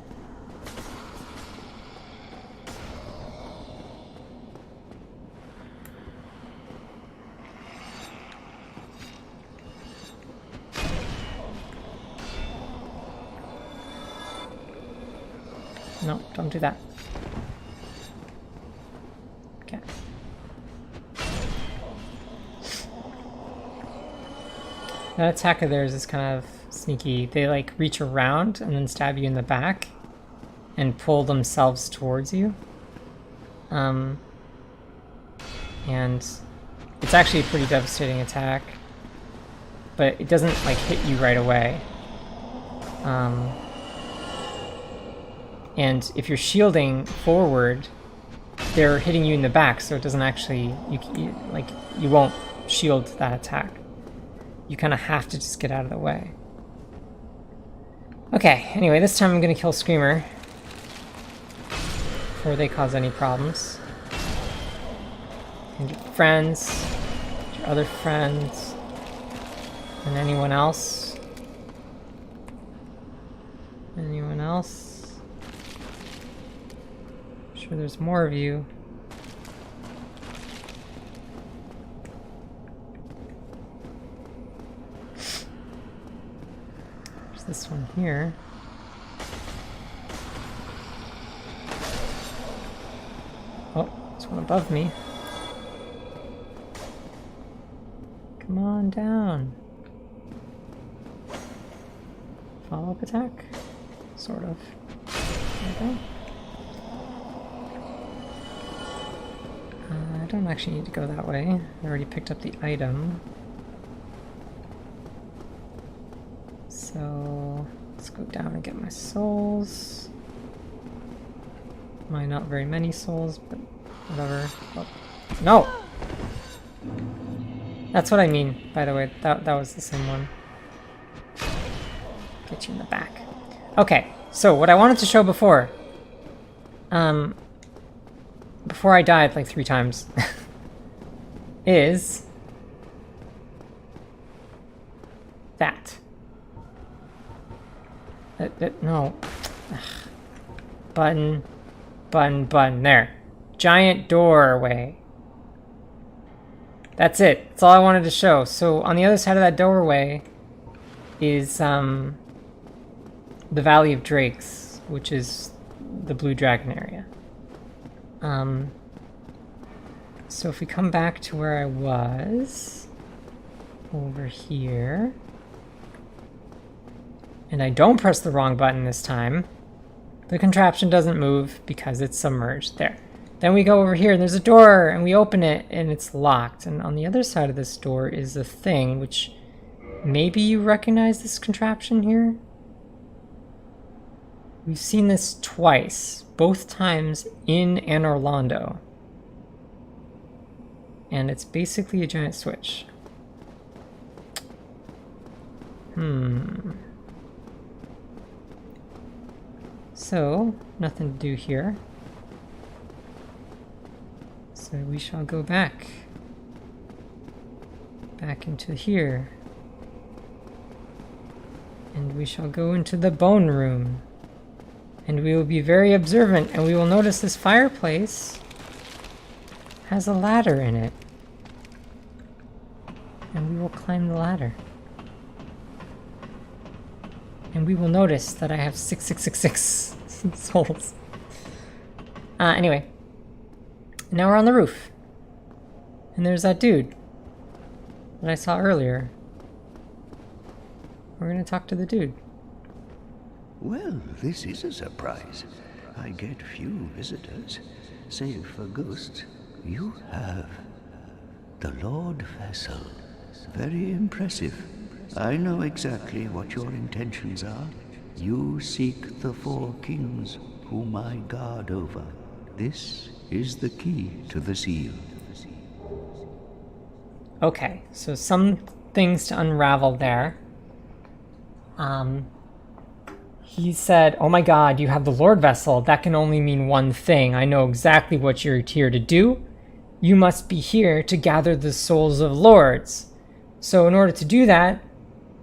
No, don't do that. Okay. That attack of theirs is kind of sneaky. They like reach around and then stab you in the back and pull themselves towards you. And it's actually a pretty devastating attack, but it doesn't like hit you right away. And if you're shielding forward, they're hitting you in the back, so it doesn't actually, you won't shield that attack. You kind of have to just get out of the way. Okay, anyway, this time I'm going to kill Screamer before they cause any problems. And your friends, your other friends, and anyone else. Anyone else? Sure, there's more of you. There's this one here. Oh, there's one above me. Come on down. Follow-up attack? Sort of. There we go. I don't actually need to go that way. I already picked up the item. So let's go down and get my souls. My not very many souls, but whatever. Oh. No! That's what I mean, by the way. That was the same one. Get you in the back. Okay, so what I wanted to show before. Before I died like 3 times, is that. No. Ugh. Button, button, button. There. Giant doorway. That's it. That's all I wanted to show. So on the other side of that doorway is the Valley of Drakes, which is the Blue Dragon area. So if we come back to where I was, over here, and I don't press the wrong button this time, the contraption doesn't move because it's submerged. There. Then we go over here, and there's a door, and we open it, and it's locked. And on the other side of this door is a thing, which maybe you recognize this contraption here? We've seen this twice, both times in Anor Londo. And it's basically a giant switch. So, nothing to do here. So we shall go back. Back into here. And we shall go into the bone room. And we will be very observant, and we will notice this fireplace has a ladder in it. And we will climb the ladder. And we will notice that I have 6666 souls. Anyway. Now we're on the roof. And there's that dude that I saw earlier. We're gonna talk to the dude. Well, this is a surprise. I get few visitors, save for ghosts. You have the Lord Vessel. Very impressive. I know exactly what your intentions are. You seek the 4 kings whom I guard over. This is the key to the seal. Okay, so some things to unravel there. He said, oh my god, you have the Lord Vessel. That can only mean one thing. I know exactly what you're here to do. You must be here to gather the souls of lords. So in order to do that,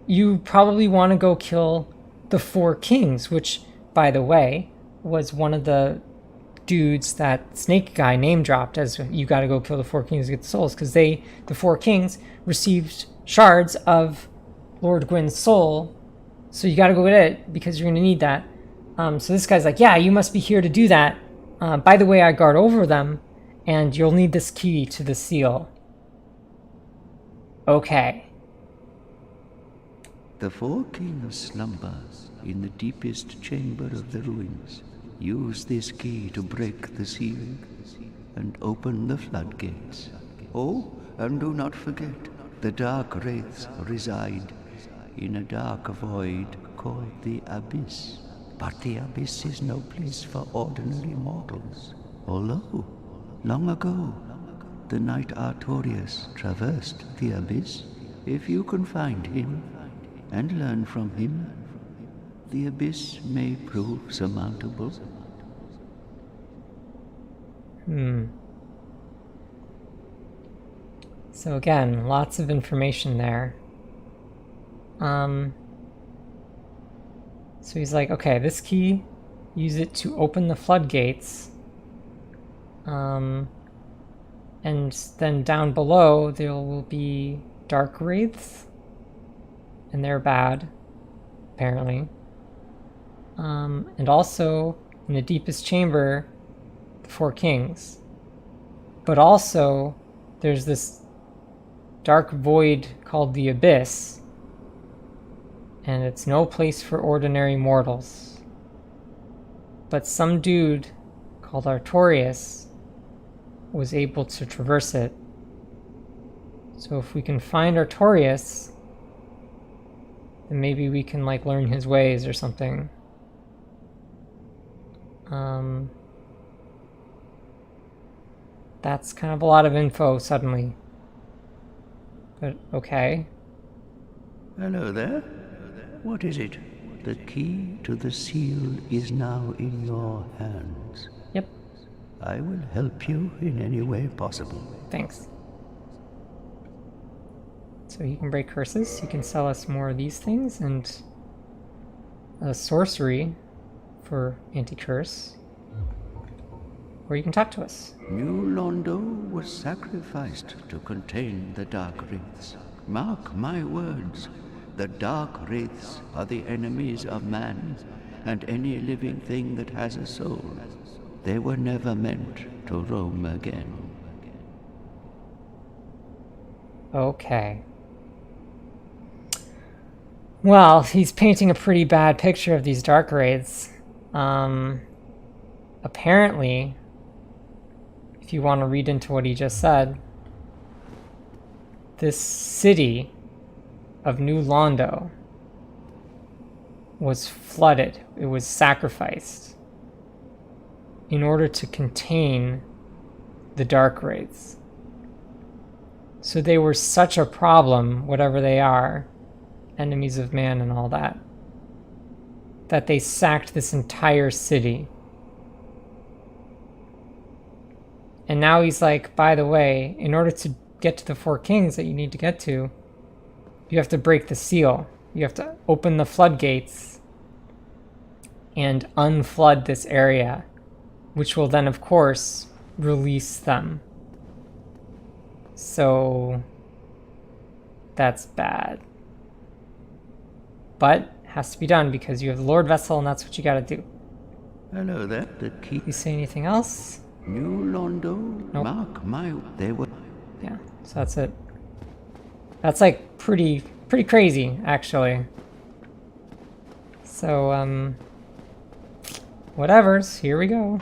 you probably want to go kill the 4 kings, which, by the way, was one of the dudes that Snake Guy name dropped as you got to go kill the 4 kings to get the souls, because the 4 kings received shards of Lord Gwyn's soul, so you got to go get it because you're going to need that. So this guy's like, yeah, you must be here to do that. By the way, I guard over them, and you'll need this key to the seal. Okay. The 4 kings slumber in the deepest chamber of the ruins. Use this key to break the seal and open the floodgates. Oh, and do not forget, the dark wraiths reside in a dark void called the Abyss. But the Abyss is no place for ordinary mortals. Although, long ago, the knight Artorias traversed the Abyss. If you can find him and learn from him, the Abyss may prove surmountable. So again, lots of information there. So he's like, okay, this key, use it to open the floodgates. And then down below, there will be dark wraiths. And they're bad, apparently. And also, in the deepest chamber, the 4 kings. But also, there's this dark void called the Abyss. And it's no place for ordinary mortals. But some dude called Artorias was able to traverse it. So if we can find Artorias, then maybe we can like learn his ways or something. That's kind of a lot of info suddenly. But okay. Hello there. What is it? The key to the seal is now in your hands. Yep. I will help you in any way possible. Thanks. So he can break curses, he can sell us more of these things, and a sorcery for anti-curse. Or you can talk to us. New Londo was sacrificed to contain the Dark Wraiths. Mark my words, the Dark Wraiths are the enemies of man and any living thing that has a soul. They were never meant to roam again. Okay. Well, he's painting a pretty bad picture of these dark raids. Apparently, if you want to read into what he just said, this city of New Londo was flooded. It was sacrificed in order to contain the dark raids. So they were such a problem, whatever they are, enemies of man and all that, that they sacked this entire city. And now he's like, by the way, in order to get to the Four Kings that you need to get to, you have to break the seal. You have to open the floodgates and unflood this area, which will then, of course, release them. So that's bad. But has to be done because you have the Lord Vessel and that's what you gotta do. Hello there, the key. You say anything else? New Londo? Nope. Mark my... They were... Yeah, so that's it. That's like pretty crazy, actually. So, whatevers, here we go.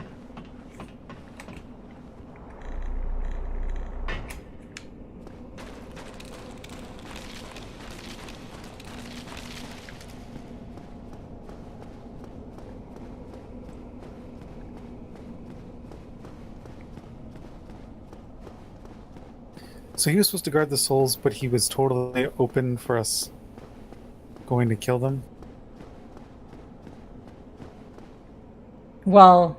So he was supposed to guard the souls, but he was totally open for us going to kill them. Well,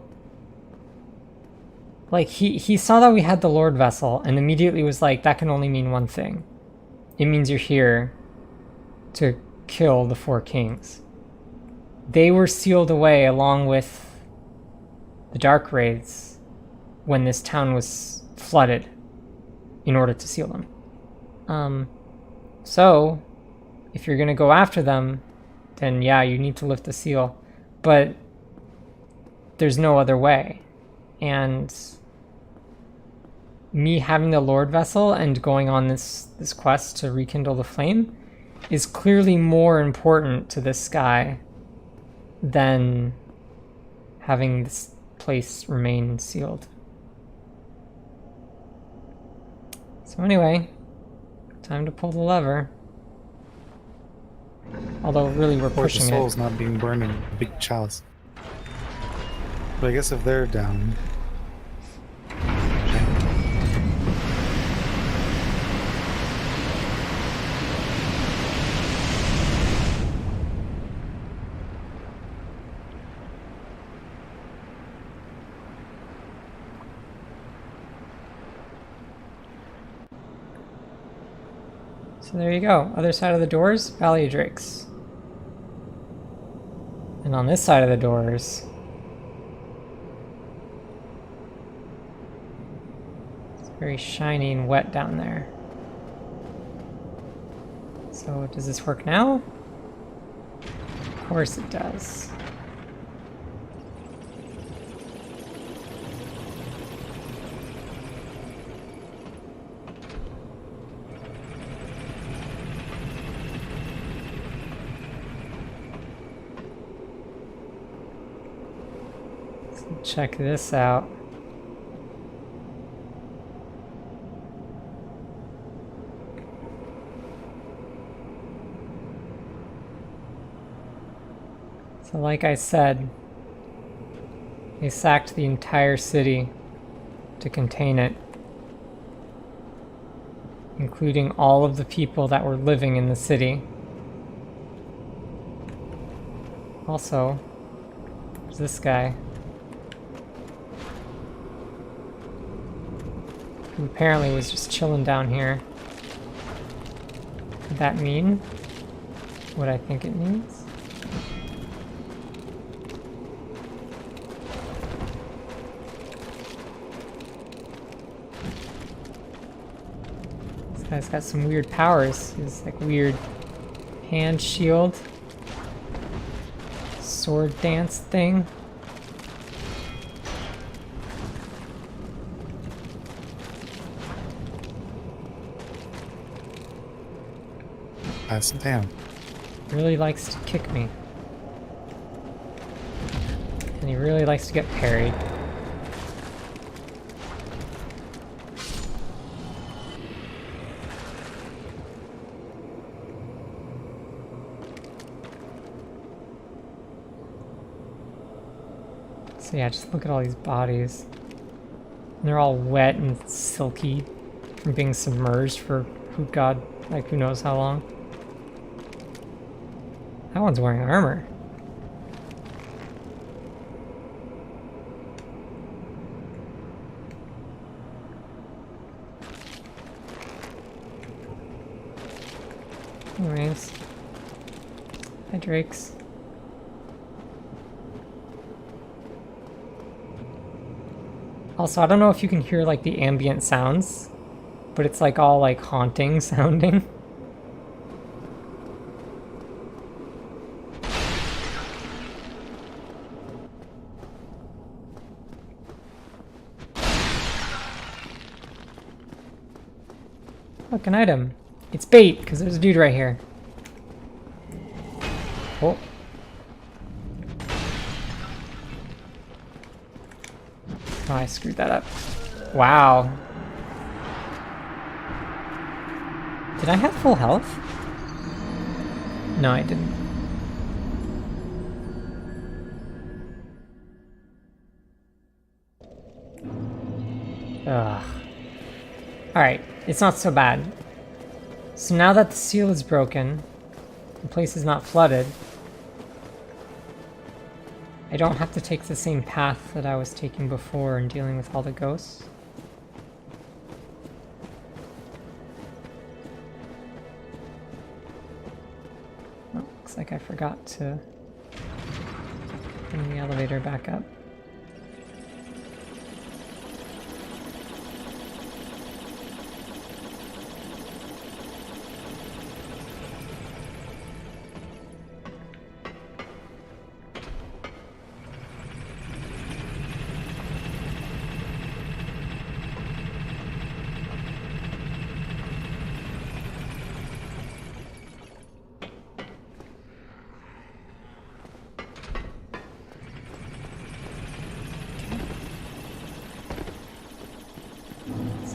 like he saw that we had the Lord Vessel and immediately was like, that can only mean one thing. It means you're here to kill the Four Kings. They were sealed away along with the Dark Raids when this town was flooded in order to seal them. So if you're gonna go after them, then yeah, you need to lift the seal. But there's no other way. And me having the Lord Vessel and going on this quest to rekindle the flame is clearly more important to this guy than having this place remain sealed. So anyway, time to pull the lever. Although really we're Or the pushing soul's it. not being burned in a big chalice. But I guess if they're down... So there you go. Other side of the doors, Valley of Drakes. And on this side of the doors, it's very shiny and wet down there. So does this work now? Of course it does. Check this out. So like I said, they sacked the entire city to contain it, including all of the people that were living in the city. Also, there's this guy, who apparently was just chilling down here. Could that mean what I think it means? This guy's got some weird powers. His like weird hand shield, sword dance thing. Damn. really likes to kick me. And he really likes to get parried. So yeah, just look at all these bodies. And they're all wet and silky from being submerged for who knows how long. That one's wearing armor. Anyways. Hi, Drakes. Also, I don't know if you can hear like the ambient sounds, but it's like all like haunting sounding. Look, an item. It's bait, because there's a dude right here. Oh. Oh, I screwed that up. Wow. Did I have full health? No, I didn't. Ugh. Alright, it's not so bad. So now that the seal is broken, the place is not flooded, I don't have to take the same path that I was taking before in dealing with all the ghosts. Oh, looks like I forgot to bring the elevator back up.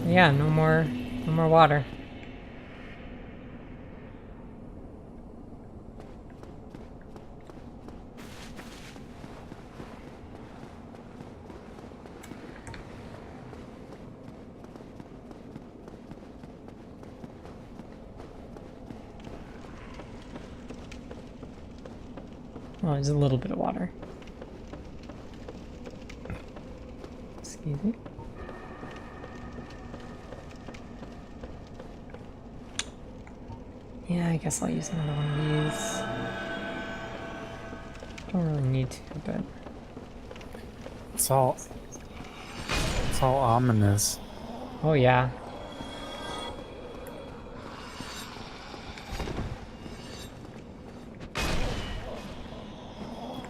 Yeah, no more water. Oh, there's a little bit of water. Excuse me. Yeah, I guess I'll use another one of these. Don't really need to, but... It's all ominous. Oh yeah.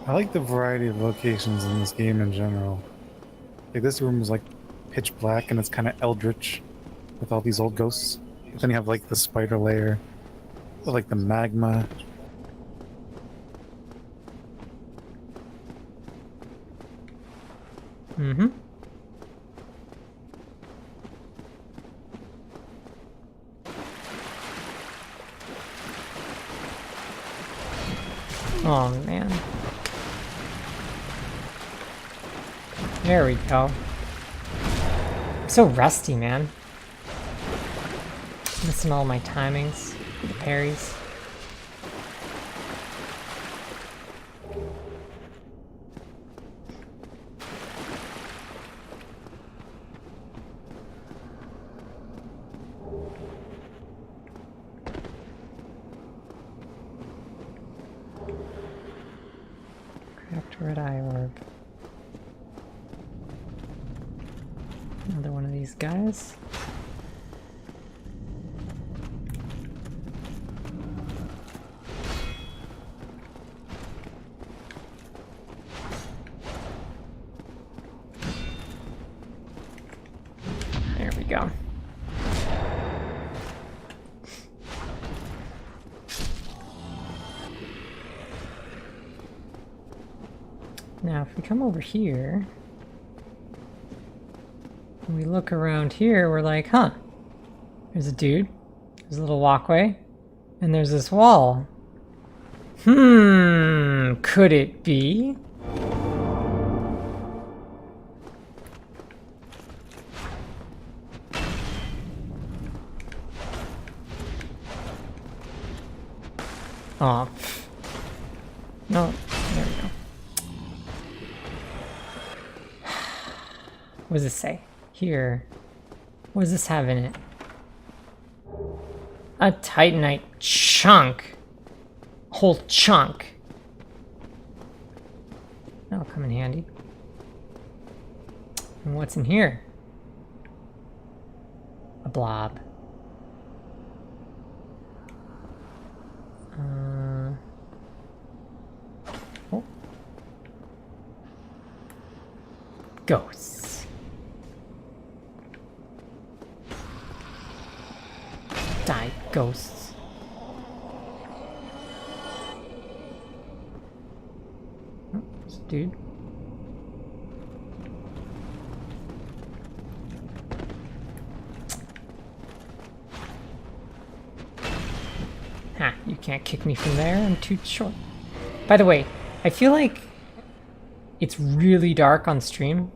I like the variety of locations in this game in general. Like this room is like pitch black and it's kind of eldritch with all these old ghosts. But then you have like the spider layer. Or like the magma. Mm-hmm. Oh man. There we go. I'm so rusty, man. Missing all my timings. The parries. Cracked red eye orb. Another one of these guys. Go. Now, if we come over here, and we look around here, we're like, huh, there's a dude, there's a little walkway, and there's this wall. Could it be? Oh, no, there we go. What does this say? Here. What does this have in it? A Titanite chunk. Whole chunk. That'll come in handy. And what's in here? A blob. Oh. Ghosts. Die, ghosts. Oh, this dude. Ha, you can't kick me from there, I'm too short. By the way, I feel like it's really dark on stream.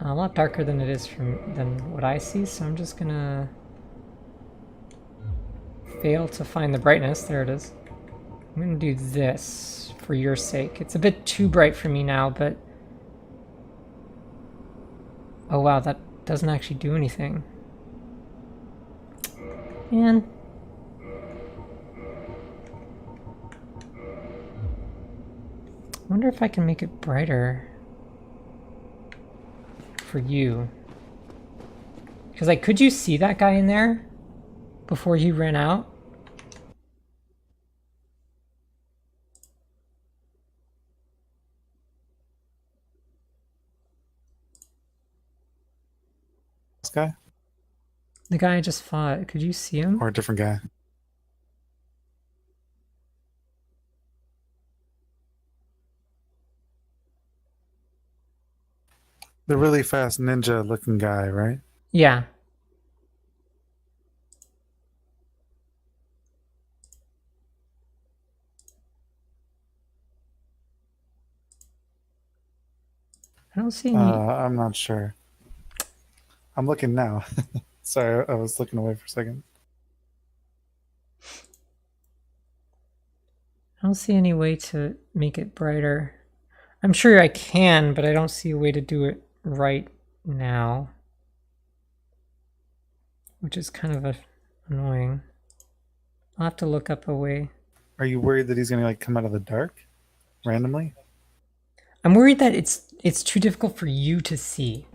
A lot darker than it is than what I see, so I'm just gonna fail to find the brightness. There it is. I'm gonna do this for your sake. It's a bit too bright for me now, but oh wow, that doesn't actually do anything. Man. I wonder if I can make it brighter for you. Because, like, could you see that guy in there before he ran out? This guy? The guy I just fought. Could you see him? Or a different guy? The really fast ninja looking guy, right? Yeah. I don't see any. I'm not sure. I'm looking now. Sorry, I was looking away for a second. I don't see any way to make it brighter. I'm sure I can, but I don't see a way to do it right now. Which is kind of annoying. I'll have to look up a way. Are you worried that he's gonna like come out of the dark randomly? I'm worried that it's too difficult for you to see.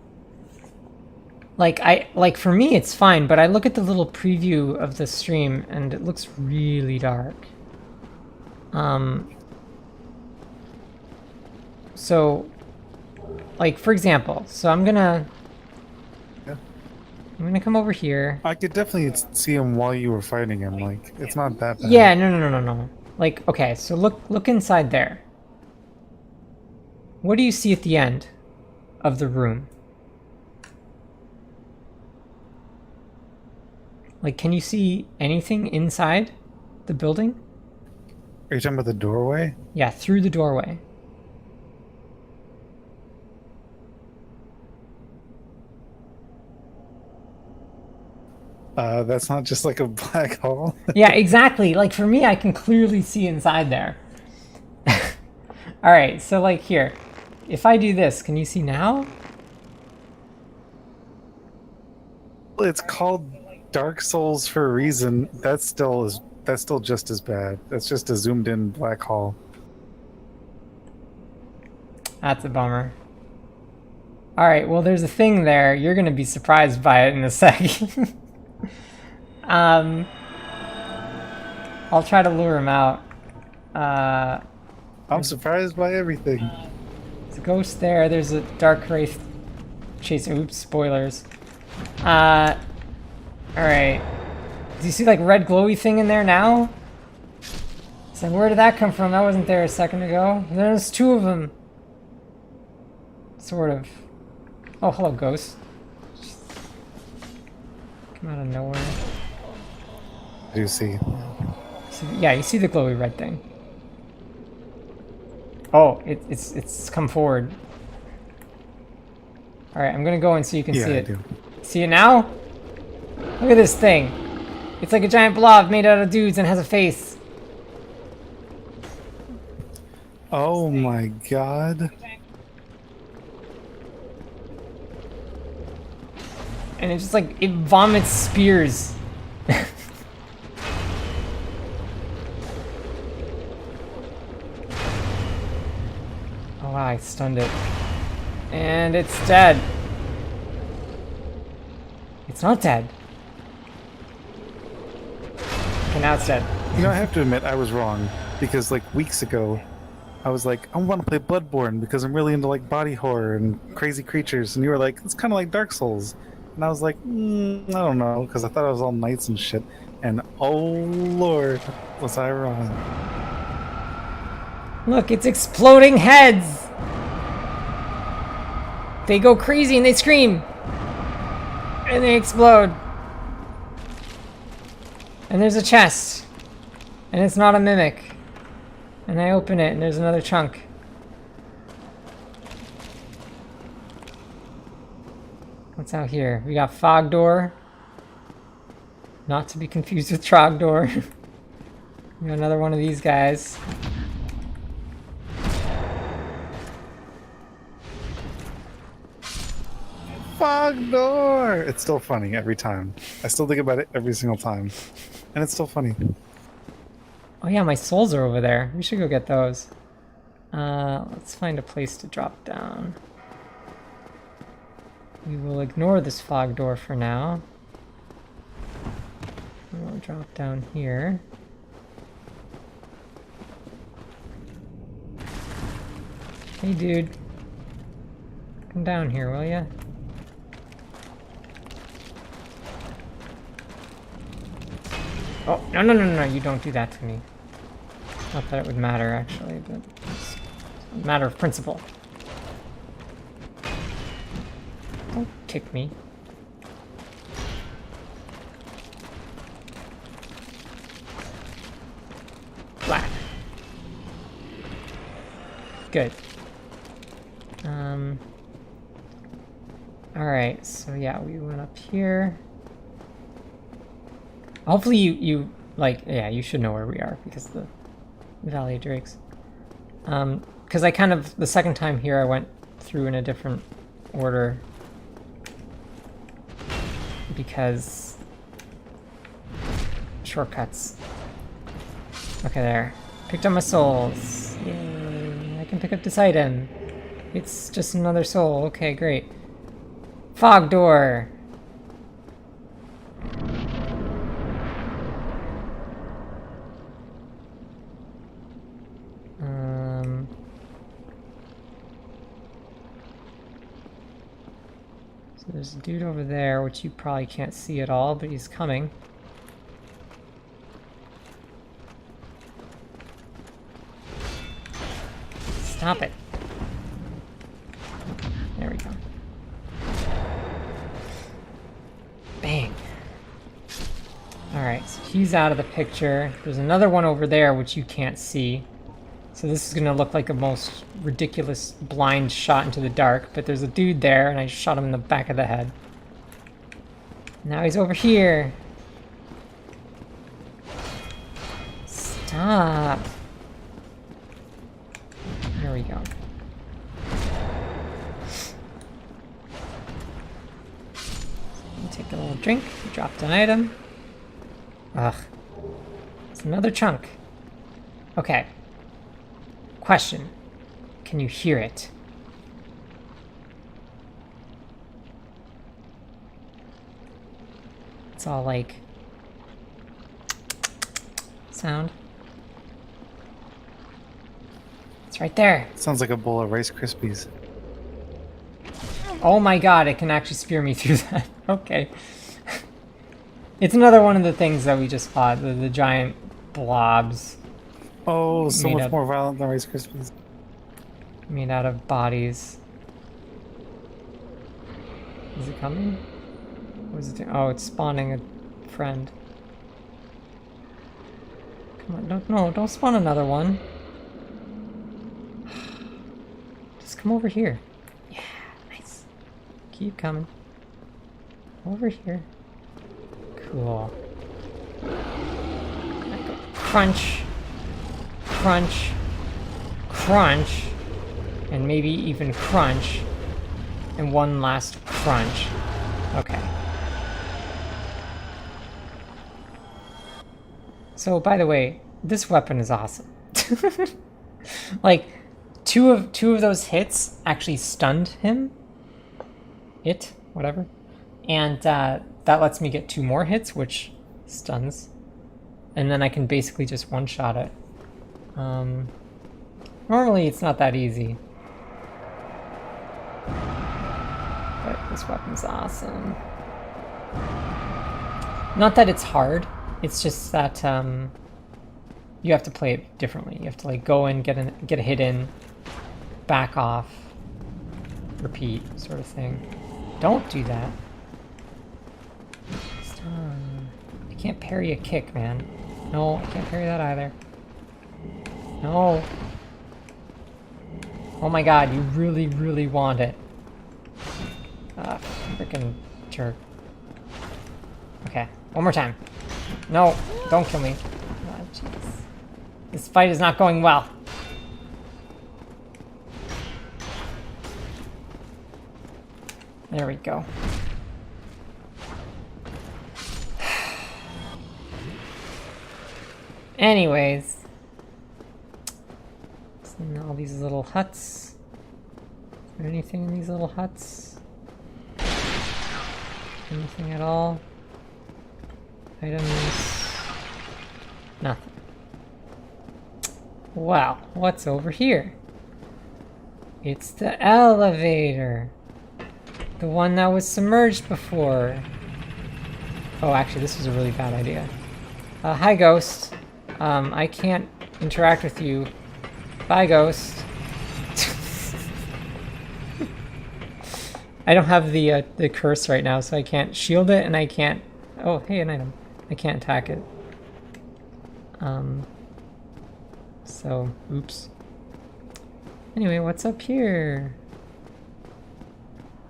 Like for me it's fine, but I look at the little preview of the stream and it looks really dark. So like for example, so I'm gonna come over here. I could definitely see him while you were fighting him. Like it's not that bad. Yeah, no. Like okay, so look inside there. What do you see at the end of the room? Like, can you see anything inside the building? Are you talking about the doorway? Yeah, through the doorway. That's not just like a black hole. Yeah, exactly. Like for me, I can clearly see inside there. All right, so like here, if I do this, can you see now? It's called Dark Souls for a reason. That's still just as bad. That's just a zoomed in black hole. That's a bummer. All right, well, there's a thing there. You're gonna be surprised by it in a second. I'll try to lure him out. I'm surprised by everything. There's a ghost there. There's a dark wraith chaser. Oops, spoilers. All right. Do you see like red glowy thing in there now? It's like, where did that come from? That wasn't there a second ago. There's two of them. Sort of. Oh, hello, ghost. Come out of nowhere. I do see. So, yeah, you see the glowy red thing. Oh, it's come forward. All right, I'm gonna go in so you can Yeah, see I it. do. See it now? Look at this thing. It's like a giant blob made out of dudes and has a face. Oh my god. And it's just like, it vomits spears. Oh wow, I stunned it. And it's dead. It's not dead. Okay, now it's dead. You know, I have to admit, I was wrong. Because, like, weeks ago, I was like, I want to play Bloodborne because I'm really into, like, body horror and crazy creatures. And you were like, it's kind of like Dark Souls. And I was like, I don't know, because I thought it was all knights and shit. And, oh, Lord, was I wrong. Look, it's exploding heads! They go crazy and they scream! And they explode. And there's a chest. And it's not a mimic. And I open it and there's another chunk. What's out here? We got Fogdor. Not to be confused with Trogdor. We got another one of these guys. Fogdor! It's still funny every time. I still think about it every single time. And it's still funny. Oh yeah, my souls are over there. We should go get those. Let's find a place to drop down. We will ignore this Fogdor for now. We'll drop down here. Hey dude. Come down here, will ya? Oh, no, you don't do that to me. Not that it would matter, actually, but it's a matter of principle. Don't kick me. Black. Good. Alright, so yeah, we went up here. Hopefully you like, yeah, you should know where we are because the Valley of Drakes. Because I kind of, the second time here I went through in a different order. Because shortcuts. Okay, there. Picked up my souls. Yay, I can pick up this item. It's just another soul. Okay, great. Fogdor! So there's a dude over there, which you probably can't see at all, but he's coming. Stop it. There we go. Bang. Alright, so he's out of the picture. There's another one over there which you can't see. So this is gonna look like a most ridiculous blind shot into the dark, but there's a dude there and I shot him in the back of the head. Now he's over here. Stop. There we go. Take a little drink, dropped an item. Ugh. It's another chunk. Okay. Question. Can you hear it? It's all like sound. It's right there. Sounds like a bowl of Rice Krispies. Oh my god, it can actually spear me through that. Okay. It's another one of the things that we just fought, the giant blobs. Oh, so Made much up. more violent than Rice Krispies. Made out of bodies. Is it coming? What is it doing? Oh, it's spawning a friend. Come on, no, don't spawn another one. Just come over here. Yeah, nice. Keep coming. Over here. Cool. Crunch. Crunch. Crunch. And maybe even crunch. And one last crunch. Okay. So, by the way, this weapon is awesome. Like, two of those hits actually stunned him. Whatever. And that lets me get 2 more hits, which stuns. And then I can basically just one-shot it. Normally, it's not that easy. But this weapon's awesome. Not that it's hard, it's just that you have to play it differently. You have to like go in, get a hit in, back off, repeat, sort of thing. Don't do that. I can't parry a kick, man. No, I can't parry that either. No. Oh my god, you really, really want it. Ah, freaking jerk. Okay, one more time. No, don't kill me. Oh, jeez. This fight is not going well. There we go. Anyways. And all these little huts. Is there anything in these little huts? Anything at all? Items? Nothing. Wow, what's over here? It's the elevator. The one that was submerged before. Oh, actually, this was a really bad idea. Hi, Ghost. I can't interact with you. Bye, Ghost. I don't have the curse right now, so I can't shield it, and I can't... Oh, hey, an item. I can't attack it. So, oops. Anyway, what's up here?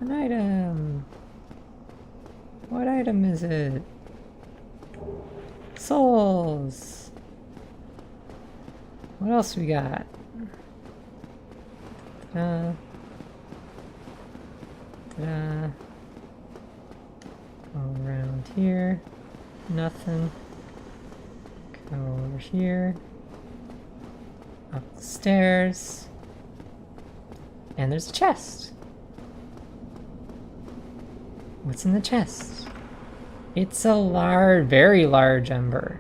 An item. What item is it? Souls. What else we got? Ta-da. Ta-da. Go around here. Nothing. Go over here. Up the stairs. And there's a chest. What's in the chest? It's a very large ember.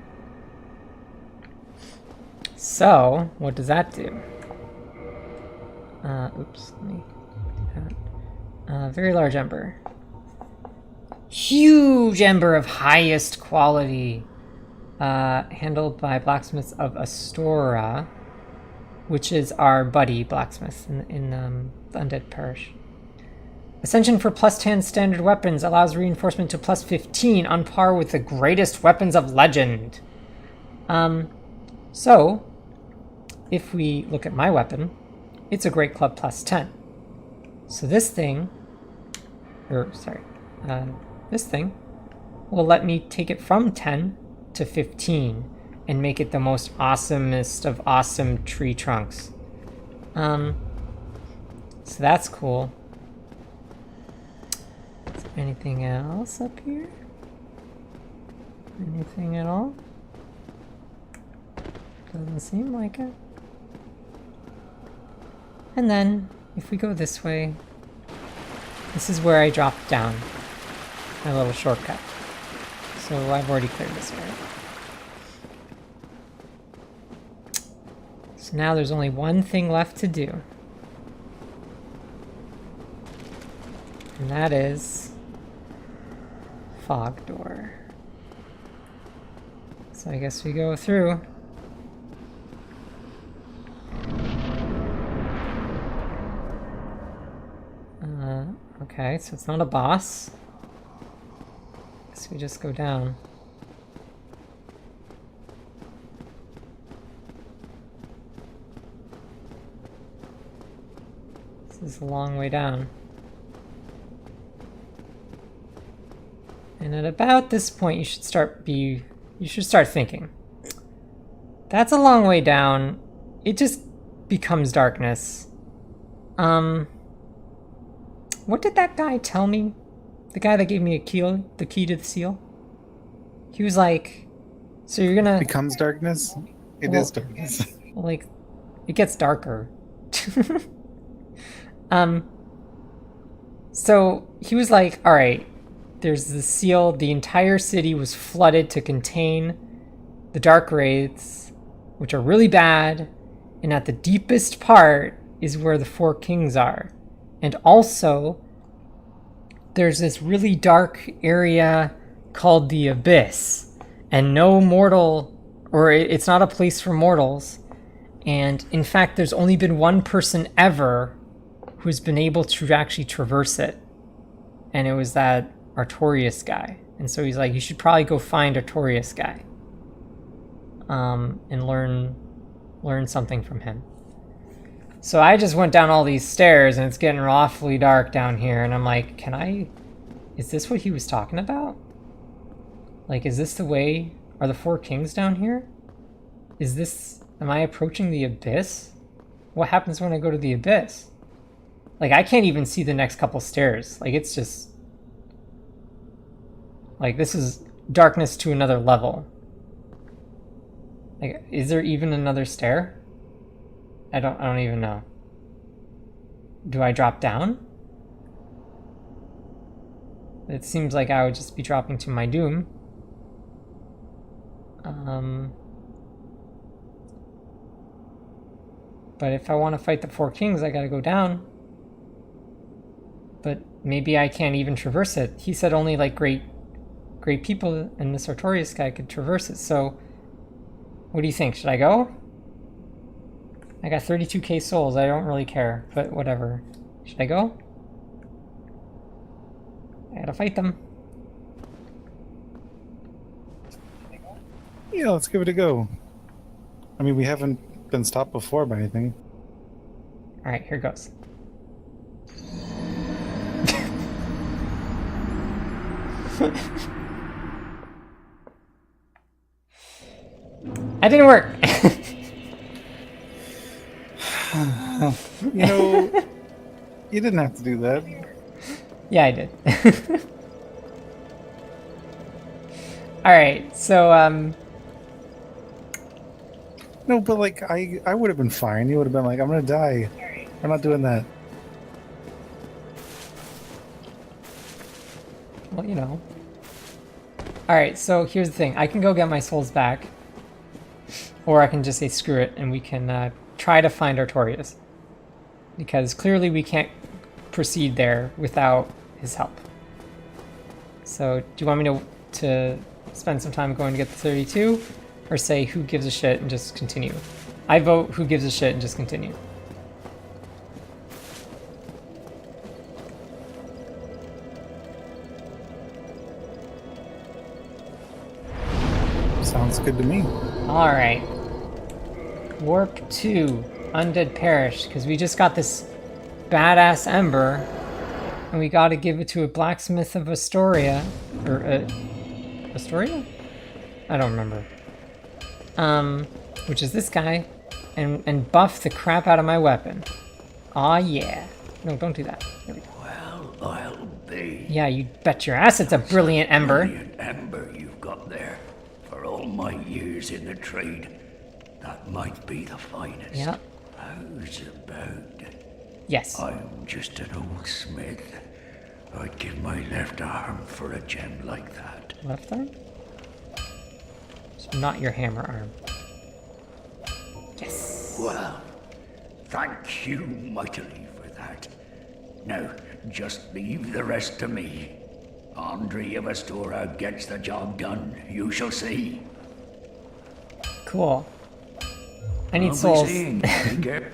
So, what does that do? Oops, let me do that. Very large ember. Huge ember of highest quality. Handled by blacksmiths of Astora, which is our buddy blacksmith in the Undead Parish. Ascension for +10 standard weapons allows reinforcement to +15 on par with the greatest weapons of legend. So, if we look at my weapon, it's a Great Club +10. So this thing, this thing will let me take it from 10 to 15 and make it the most awesomest of awesome tree trunks. So that's cool. Is there anything else up here? Anything at all? Doesn't seem like it. And then, if we go this way, this is where I dropped down. My little shortcut. So I've already cleared this area. So now there's only one thing left to do. And that is Fog Door. So I guess we go through. Okay. Okay, so it's not a boss. So we just go down. This is a long way down. And at about this point, you should start thinking. That's a long way down. It just becomes darkness. What did that guy tell me? The guy that gave me the key to the seal? He was like, so you're gonna... Becomes darkness? It is darkness. Like, it gets darker. So he was like, alright, there's the seal, the entire city was flooded to contain the dark wraiths, which are really bad, and at the deepest part is where the four kings are. And also, there's this really dark area called the Abyss, and no mortal, or it's not a place for mortals. And in fact, there's only been one person ever who's been able to actually traverse it. And it was that Artorias guy. And so he's like, you should probably go find Artorias guy. And learn something from him. So I just went down all these stairs and it's getting awfully dark down here. And I'm like, is this what he was talking about? Like, is this the way? Are the four kings down here? Am I approaching the Abyss? What happens when I go to the Abyss? Like, I can't even see the next couple stairs. Like, it's just... Like, this is darkness to another level. Like, is there even another stair? I don't even know. Do I drop down? It seems like I would just be dropping to my doom. But if I want to fight the four kings, I gotta go down. But maybe I can't even traverse it. He said only like great people and this Artorias guy could traverse it. So, what do you think? Should I go? I got 32k souls. I don't really care, but whatever. Should I go? I gotta fight them. Yeah, let's give it a go. I mean, we haven't been stopped before by anything. Alright, here goes. That didn't work. You know, you didn't have to do that. Yeah, I did. Alright, so, No, but like, I would have been fine. You would have been like, I'm gonna die. We're not doing that. well, you know. Alright, so here's the thing. I can go get my souls back. Or I can just say screw it, and we can try to find Artorias. Because clearly we can't proceed there without his help. So, do you want me to spend some time going to get the 32? Or say who gives a shit and just continue? I vote who gives a shit and just continue. Sounds good to me. Alright. Warp 2, Undead Parish, because we just got this badass ember, and we gotta give it to a blacksmith of Astoria. Or, Astoria? I don't remember. Which is this guy, and buff the crap out of my weapon. Aw, yeah. No, don't do that. There we go. Well, I'll be. Yeah, you bet your ass it's a brilliant ember. Brilliant ember you've got there. For all my years in the trade, that might be the finest. Yeah. How's about? Yes. I'm just an old smith. I'd give my left arm for a gem like that. Left arm? So not your hammer arm. Yes. Well, thank you mightily for that. Now, just leave the rest to me. Andre of Astora gets the job done. You shall see. Cool. I need I'll be souls. seeing you. Take care.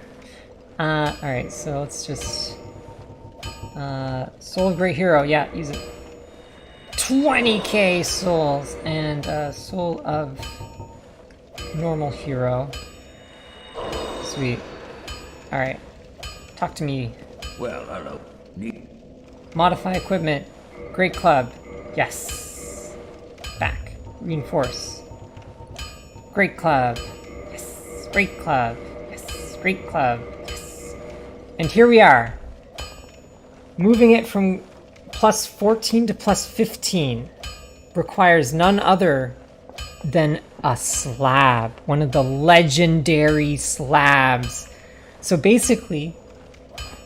Alright, so let's just Soul of Great Hero, yeah, use it. 20k souls, and Soul of Normal Hero. Sweet. Alright. Talk to me. Well, hello. Modify equipment. Great club. Yes. Back. Reinforce. Great club. Yes. Great club. Yes. Great club. Yes. And here we are. Moving it from plus 14 to plus 15 requires none other than a slab. One of the legendary slabs. So basically,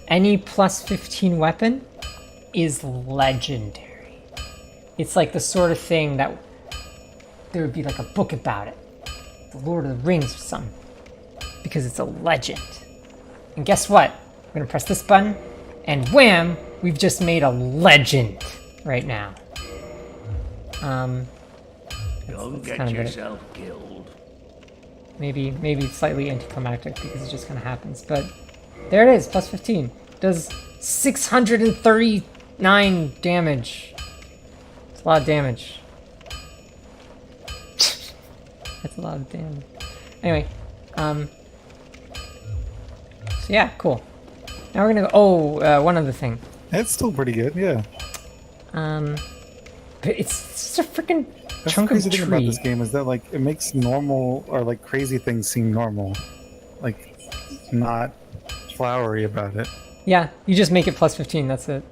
any plus 15 weapon is legendary. It's like the sort of thing that there would be like a book about it. The Lord of the Rings or something. Because it's a legend. And guess what? I'm gonna press this button, and wham! We've just made a legend right now. Don't get kind of yourself killed. Maybe slightly anticlimactic because it just kind of happens. But there it is, plus 15. Does 639 damage. It's a lot of damage. That's a lot of damage. Anyway, so yeah, cool. Now we're gonna go, one other thing. It's still pretty good, yeah. But it's just a freaking That's chunk the of crazy tree. thing about this game is that like it makes normal or like crazy things seem normal. Like not flowery about it. Yeah, you just make it plus 15, that's it.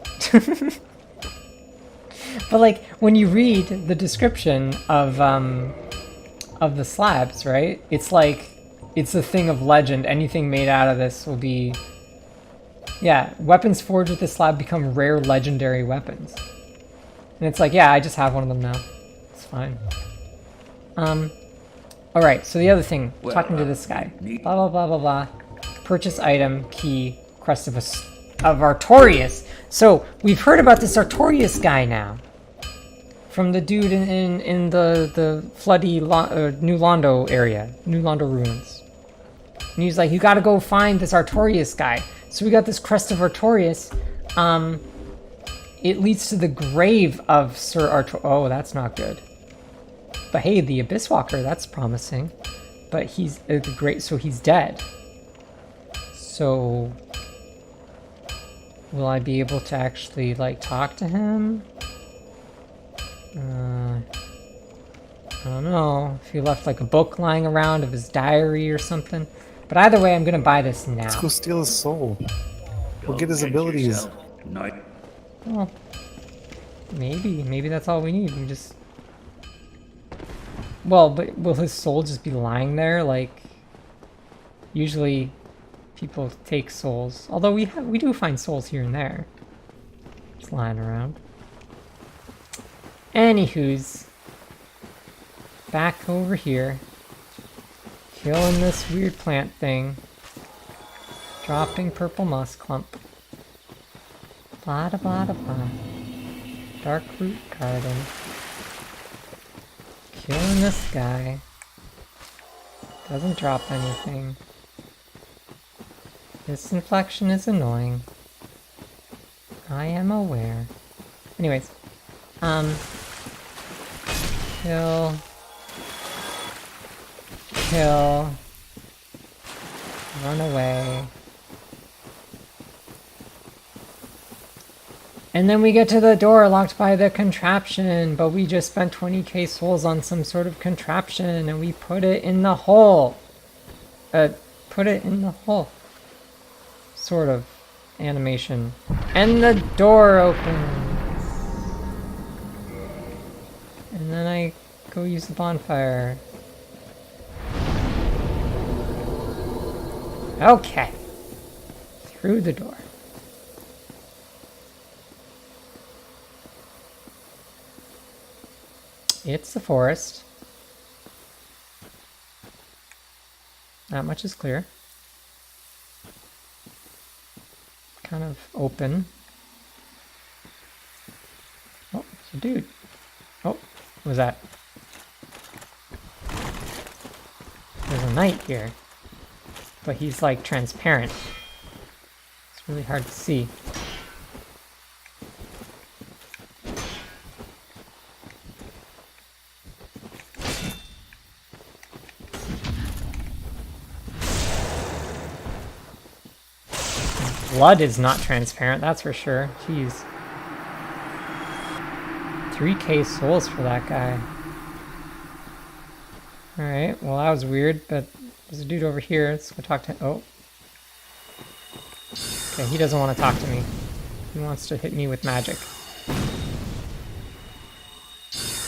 But like when you read the description of the slabs, right? It's like it's a thing of legend. Anything made out of this will be, yeah, weapons forged with this slab become rare legendary weapons. And it's like, yeah, I just have one of them now. It's fine. Alright, so the other thing, talking to this guy. Blah, blah, blah, blah, blah. Purchase item, key, crest of Artorias. So, we've heard about this Artorias guy now. From the dude in the floody New Londo area. New Londo ruins. And he's like, you gotta go find this Artorias guy. So we got this crest of Artorias. It leads to the grave of Sir Artorias. Oh, that's not good. But hey, the Abyss Walker, that's promising. But he's so he's dead. So will I be able to actually like talk to him? I don't know. If he left like a book lying around of his diary or something. But either way, I'm gonna buy this now. Let's go steal his soul. We'll get his abilities. Well, maybe that's all we need. We just... Well, but will his soul just be lying there? Like, usually people take souls. Although we do find souls here and there. Just lying around. Anywho's, back over here. Killing this weird plant thing. Dropping purple moss clump. Blah da blah da blah. Dark root garden. Killing this guy. Doesn't drop anything. This inflection is annoying. I am aware. Anyways. Kill. Run away. And then we get to the door locked by the contraption, but we just spent 20k souls on some sort of contraption and we put it in the hole. Put it in the hole. Sort of animation. And the door opens. And then I go use the bonfire. Okay. Through the door. It's the forest. Not much is clear. Kind of open. Oh, it's a dude. Oh, what was that? There's a knight here. But he's like transparent. It's really hard to see. blood is not transparent, that's for sure. Jeez. 3k souls for that guy. Alright, well that was weird, but there's a dude over here. Let's go talk to him. Oh. Okay, he doesn't want to talk to me. He wants to hit me with magic. Just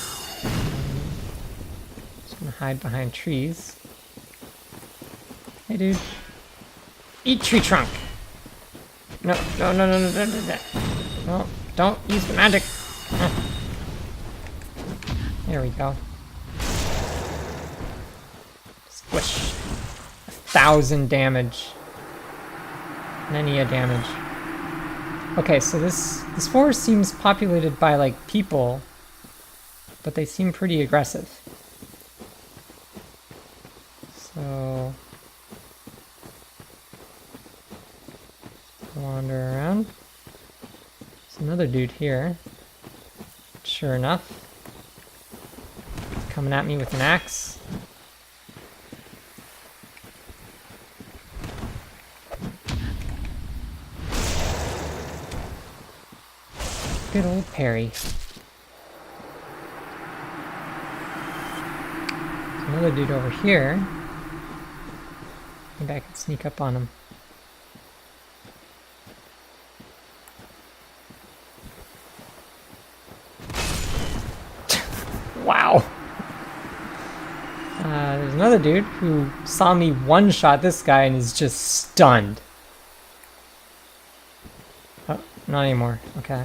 gonna hide behind trees. Hey dude. Eat tree trunk! No, no, no, no, no, no, no, no. No, don't use the magic. There we go. Squish. 1,000 damage. Many a damage. Okay, so this forest seems populated by like people, but they seem pretty aggressive. So wander around. There's another dude here. Sure enough. He's coming at me with an axe. Good old parry. There's another dude over here. Maybe I can sneak up on him. Wow. There's another dude who saw me one-shot this guy and is just stunned. Oh, not anymore. Okay.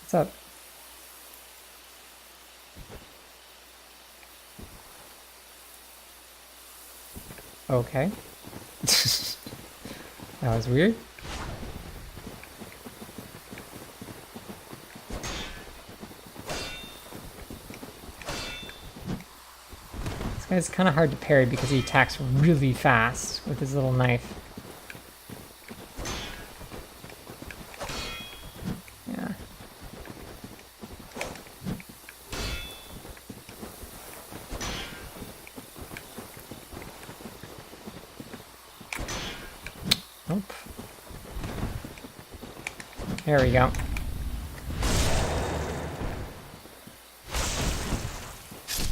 What's up? Okay. That was weird. This guy's kind of hard to parry because he attacks really fast with his little knife. Yeah. Nope. There we go.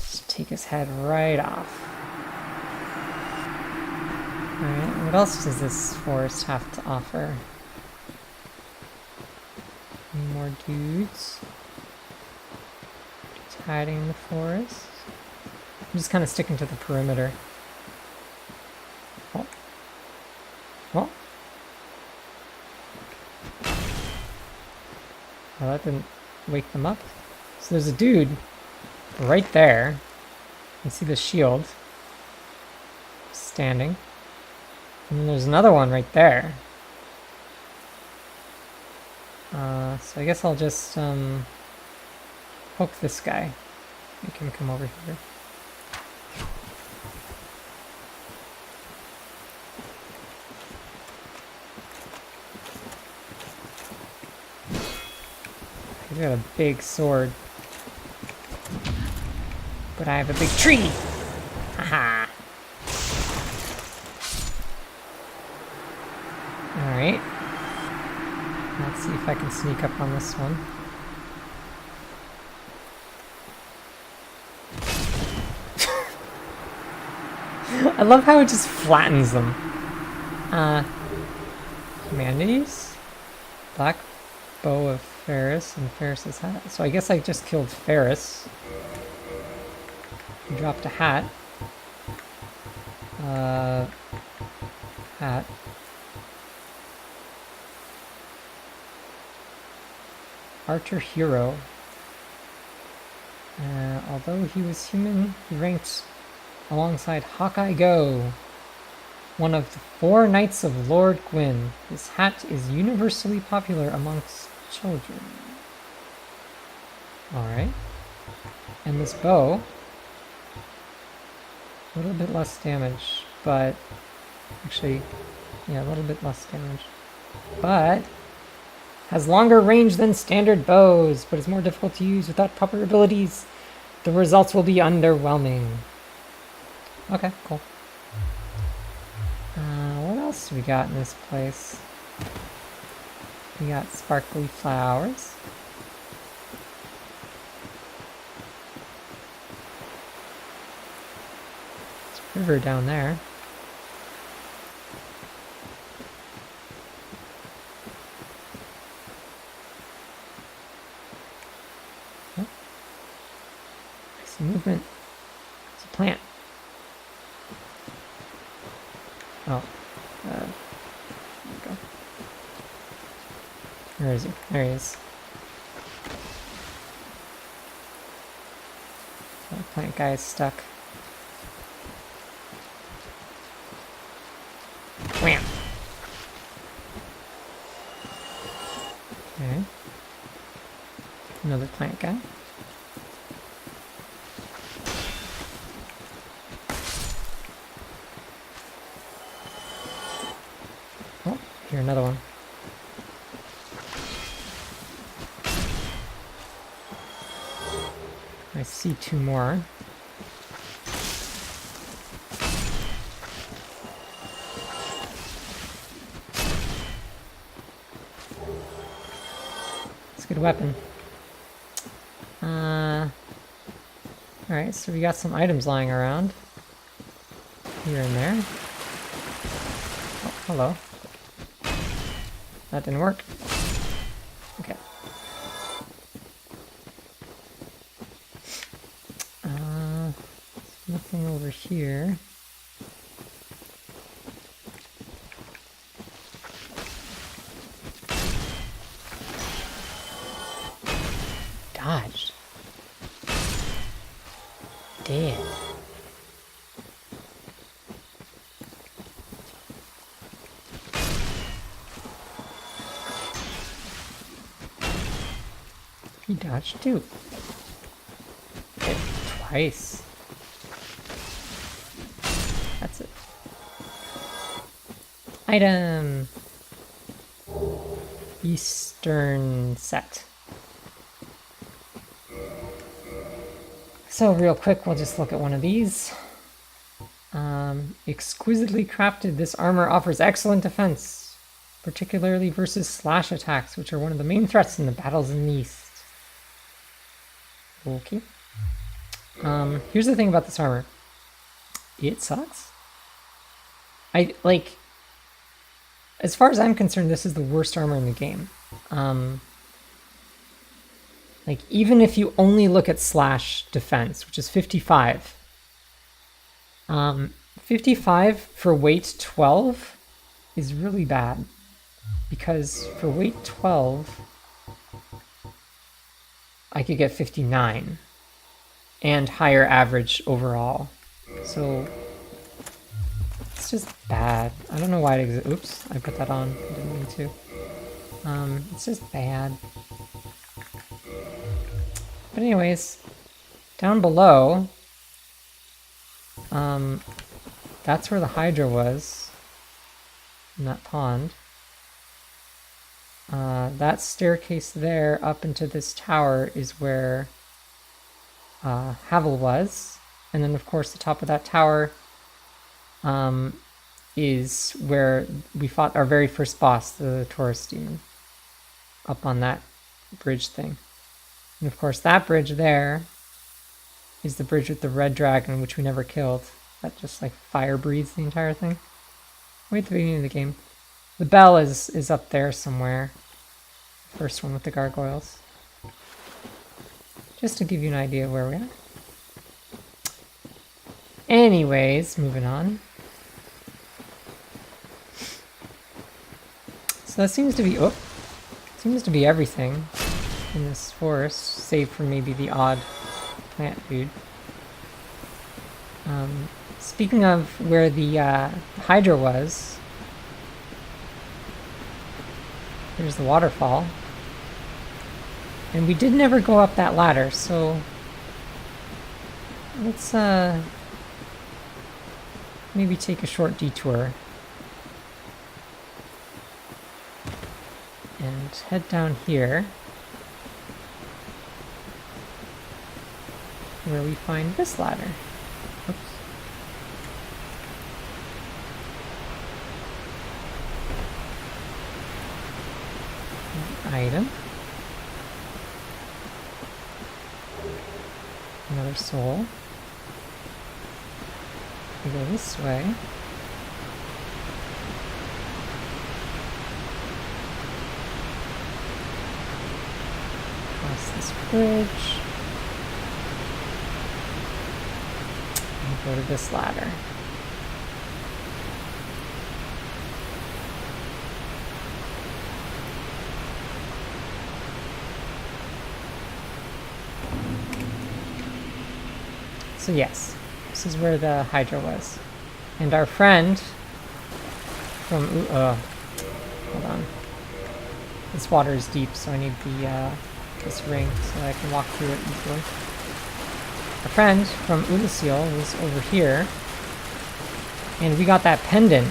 Just take his head right off. Alright, what else does this forest have to offer? Any more dudes? Just hiding in the forest. I'm just kind of sticking to the perimeter. Oh. Oh. Well, that didn't wake them up. So there's a dude right there. You can see the shield standing. And then there's another one right there. So I guess I'll just poke this guy. Make him come over here. He's got a big sword. But I have a big tree! Haha! Alright. Let's see if I can sneak up on this one. I love how it just flattens them. Humanities? Black bow of Ferris and Ferris's hat. So I guess I just killed Ferris. He dropped a hat. Hat. Archer hero. Although he was human, he ranked alongside Hawkeye Go, one of the 4 Knights of Lord Gwyn. His hat is universally popular amongst children. Alright. And this bow, a little bit less damage, but actually, yeah, a little bit less damage. But has longer range than standard bows, but is more difficult to use without proper abilities. The results will be underwhelming. Okay, cool. What else do we got in this place? We got sparkly flowers. There's a river down there. Oh. I see movement. It's a plant. Oh. There we go. Where is he? There he is. That plant guy is stuck. Wham! Okay. Another plant guy. Oh, here another one. I see two more. It's a good weapon. Alright, so we got some items lying around. Here and there. Oh, hello. That didn't work. Okay. Nothing over here. Dodged. Dead. He dodged too. Hit twice. That's it. Item. Eastern set. So real quick, we'll just look at one of these. Exquisitely crafted, this armor offers excellent defense, particularly versus slash attacks, which are one of the main threats in the battles in the East. Okay. Here's the thing about this armor. It sucks. As far as I'm concerned, this is the worst armor in the game. Even if you only look at slash defense, which is 55. 55 for weight 12 is really bad. Because for weight 12, I could get 59. And higher average overall. So it's just bad. I don't know why it exists. Oops, I put that on. I didn't mean to. It's just bad. But anyways, down below, that's where the Hydra was, in that pond. That staircase there up into this tower is where Havel was. And then of course the top of that tower is where we fought our very first boss, the Taurus Demon. Up on that bridge thing. And of course that bridge there is the bridge with the red dragon, which we never killed. That just fire breathes the entire thing. Way at the beginning of the game. The bell is up there somewhere. First one with the gargoyles. Just to give you an idea of where we are. Anyways, moving on. So that seems to be everything in this forest, save for maybe the odd plant dude. Speaking of where the Hydra was, there's the waterfall. And we did never go up that ladder, so let's maybe take a short detour and head down here where we find this ladder. Oops. item. Another soul. We go this way. Cross this bridge. And go to this ladder. So yes, this is where the Hydra was. And our friend from hold on. This water is deep, so I need the this ring so that I can walk through it easily. Our friend from Oolacile was over here, and we got that pendant,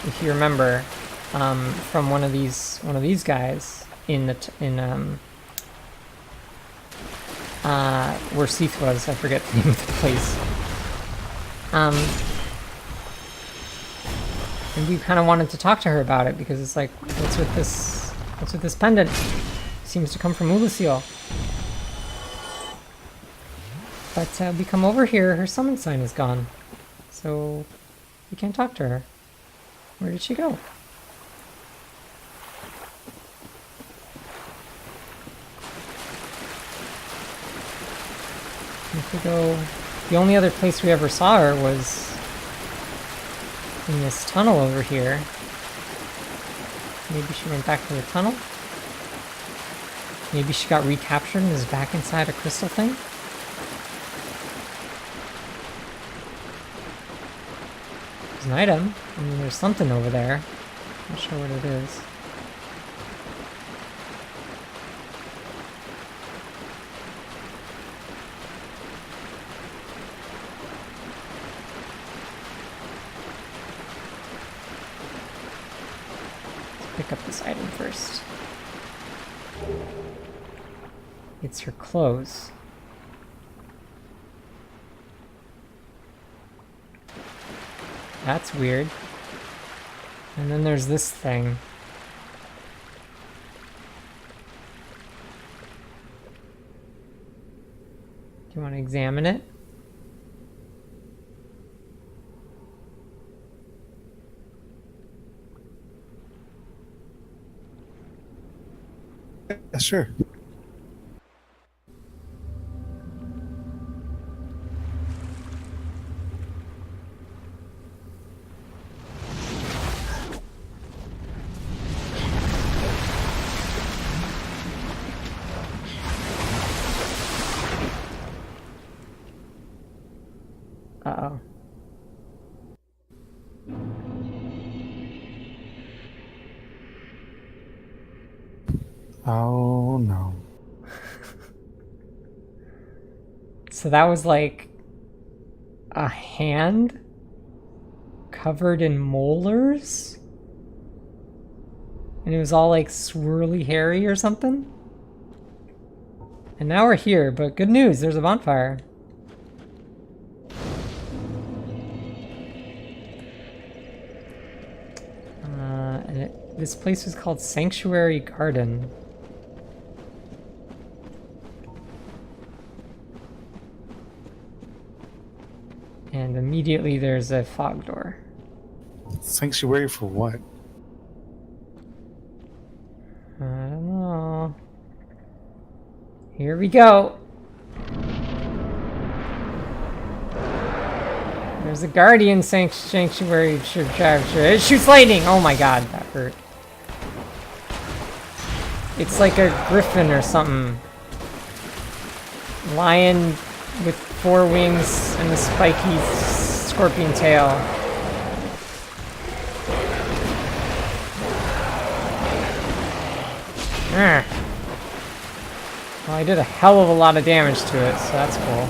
if you remember, from one of these guys in the where Seath was. I forget the name of the place. And we kind of wanted to talk to her about it because it's like, what's with this pendant? Seems to come from Oolacile. But we come over here, her summon sign is gone. So we can't talk to her. Where did she go? If we go, the only other place we ever saw her was in this tunnel over here. Maybe she went back to the tunnel? Maybe she got recaptured and is back inside a crystal thing? There's an item. I mean, there's something over there. Not sure what it is. Pick up this item first. It's her clothes. That's weird. And then there's this thing. Do you want to examine it? Yeah, sure. Uh-oh. Oh no. So that was like a hand covered in molars? And it was all like swirly hairy or something? And now we're here, but good news, there's a bonfire. And this place was called Sanctuary Garden. And immediately there's a fog door. Sanctuary for what? I don't know. Here we go. There's a guardian sanctuary. It shoots lightning. Oh my god, that hurt. It's like a griffin or something. Lion with 4 wings and a spiky scorpion tail. Well, I did a hell of a lot of damage to it, so that's cool.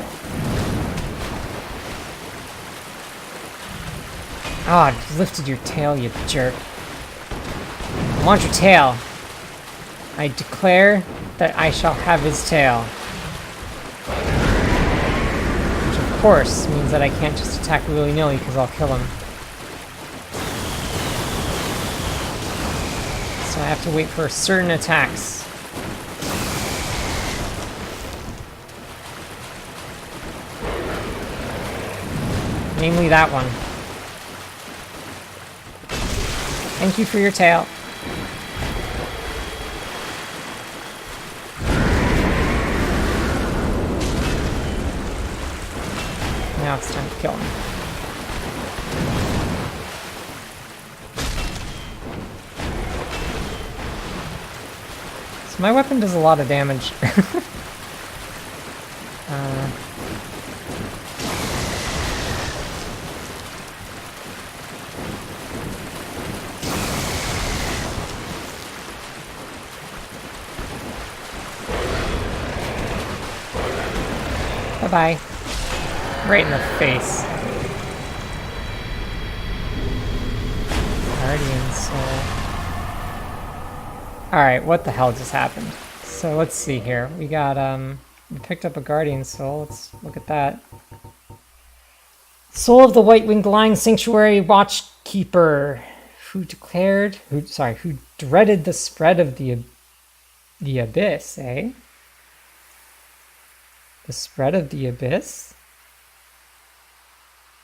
Ah, oh, you lifted your tail, you jerk. I want your tail. I declare that I shall have his tail. Which, of course, means that I can't just attack willy-nilly, because I'll kill him. So I have to wait for certain attacks. Namely that one. Thank you for your tail. Now it's time to kill him. So my weapon does a lot of damage. Bye-bye. Right in the face. Guardian Soul. Alright, what the hell just happened? So let's see here. We got, we picked up a Guardian Soul. Let's look at that. Soul of the White-Winged Lion Sanctuary Watchkeeper. Who dreaded the spread of the abyss, eh? The spread of the abyss?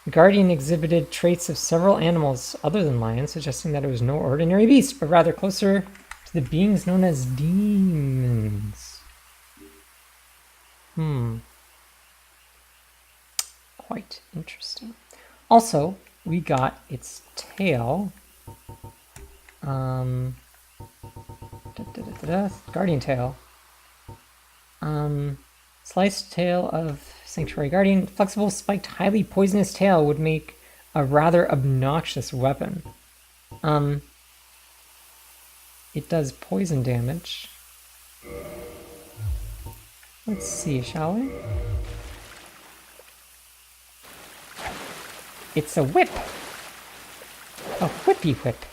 The Guardian exhibited traits of several animals other than lions, suggesting that it was no ordinary beast, but rather closer to the beings known as demons. Quite interesting. Also, we got its tail. Guardian tail. Sliced tail of Sanctuary Guardian. Flexible, spiked, highly poisonous tail would make a rather obnoxious weapon. It does poison damage. Let's see, shall we? It's a whip! A whippy whip.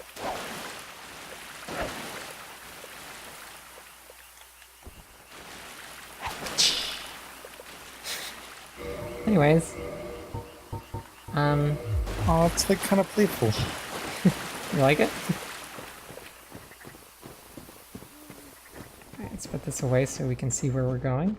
Anyways. Oh, it's like kind of playful. You like it? Alright, let's put this away so we can see where we're going.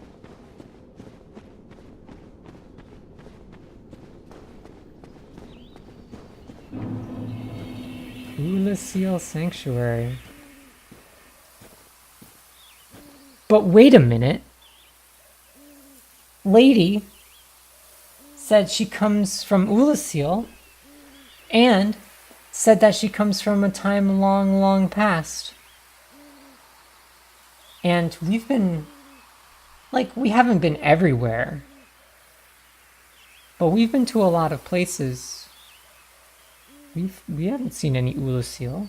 Oolacile Sanctuary. But wait a minute. Lady said she comes from Oolacile and said that she comes from a time long, long past. And we've been, like, we haven't been everywhere, but we've been to a lot of places. We haven't seen any Oolacile.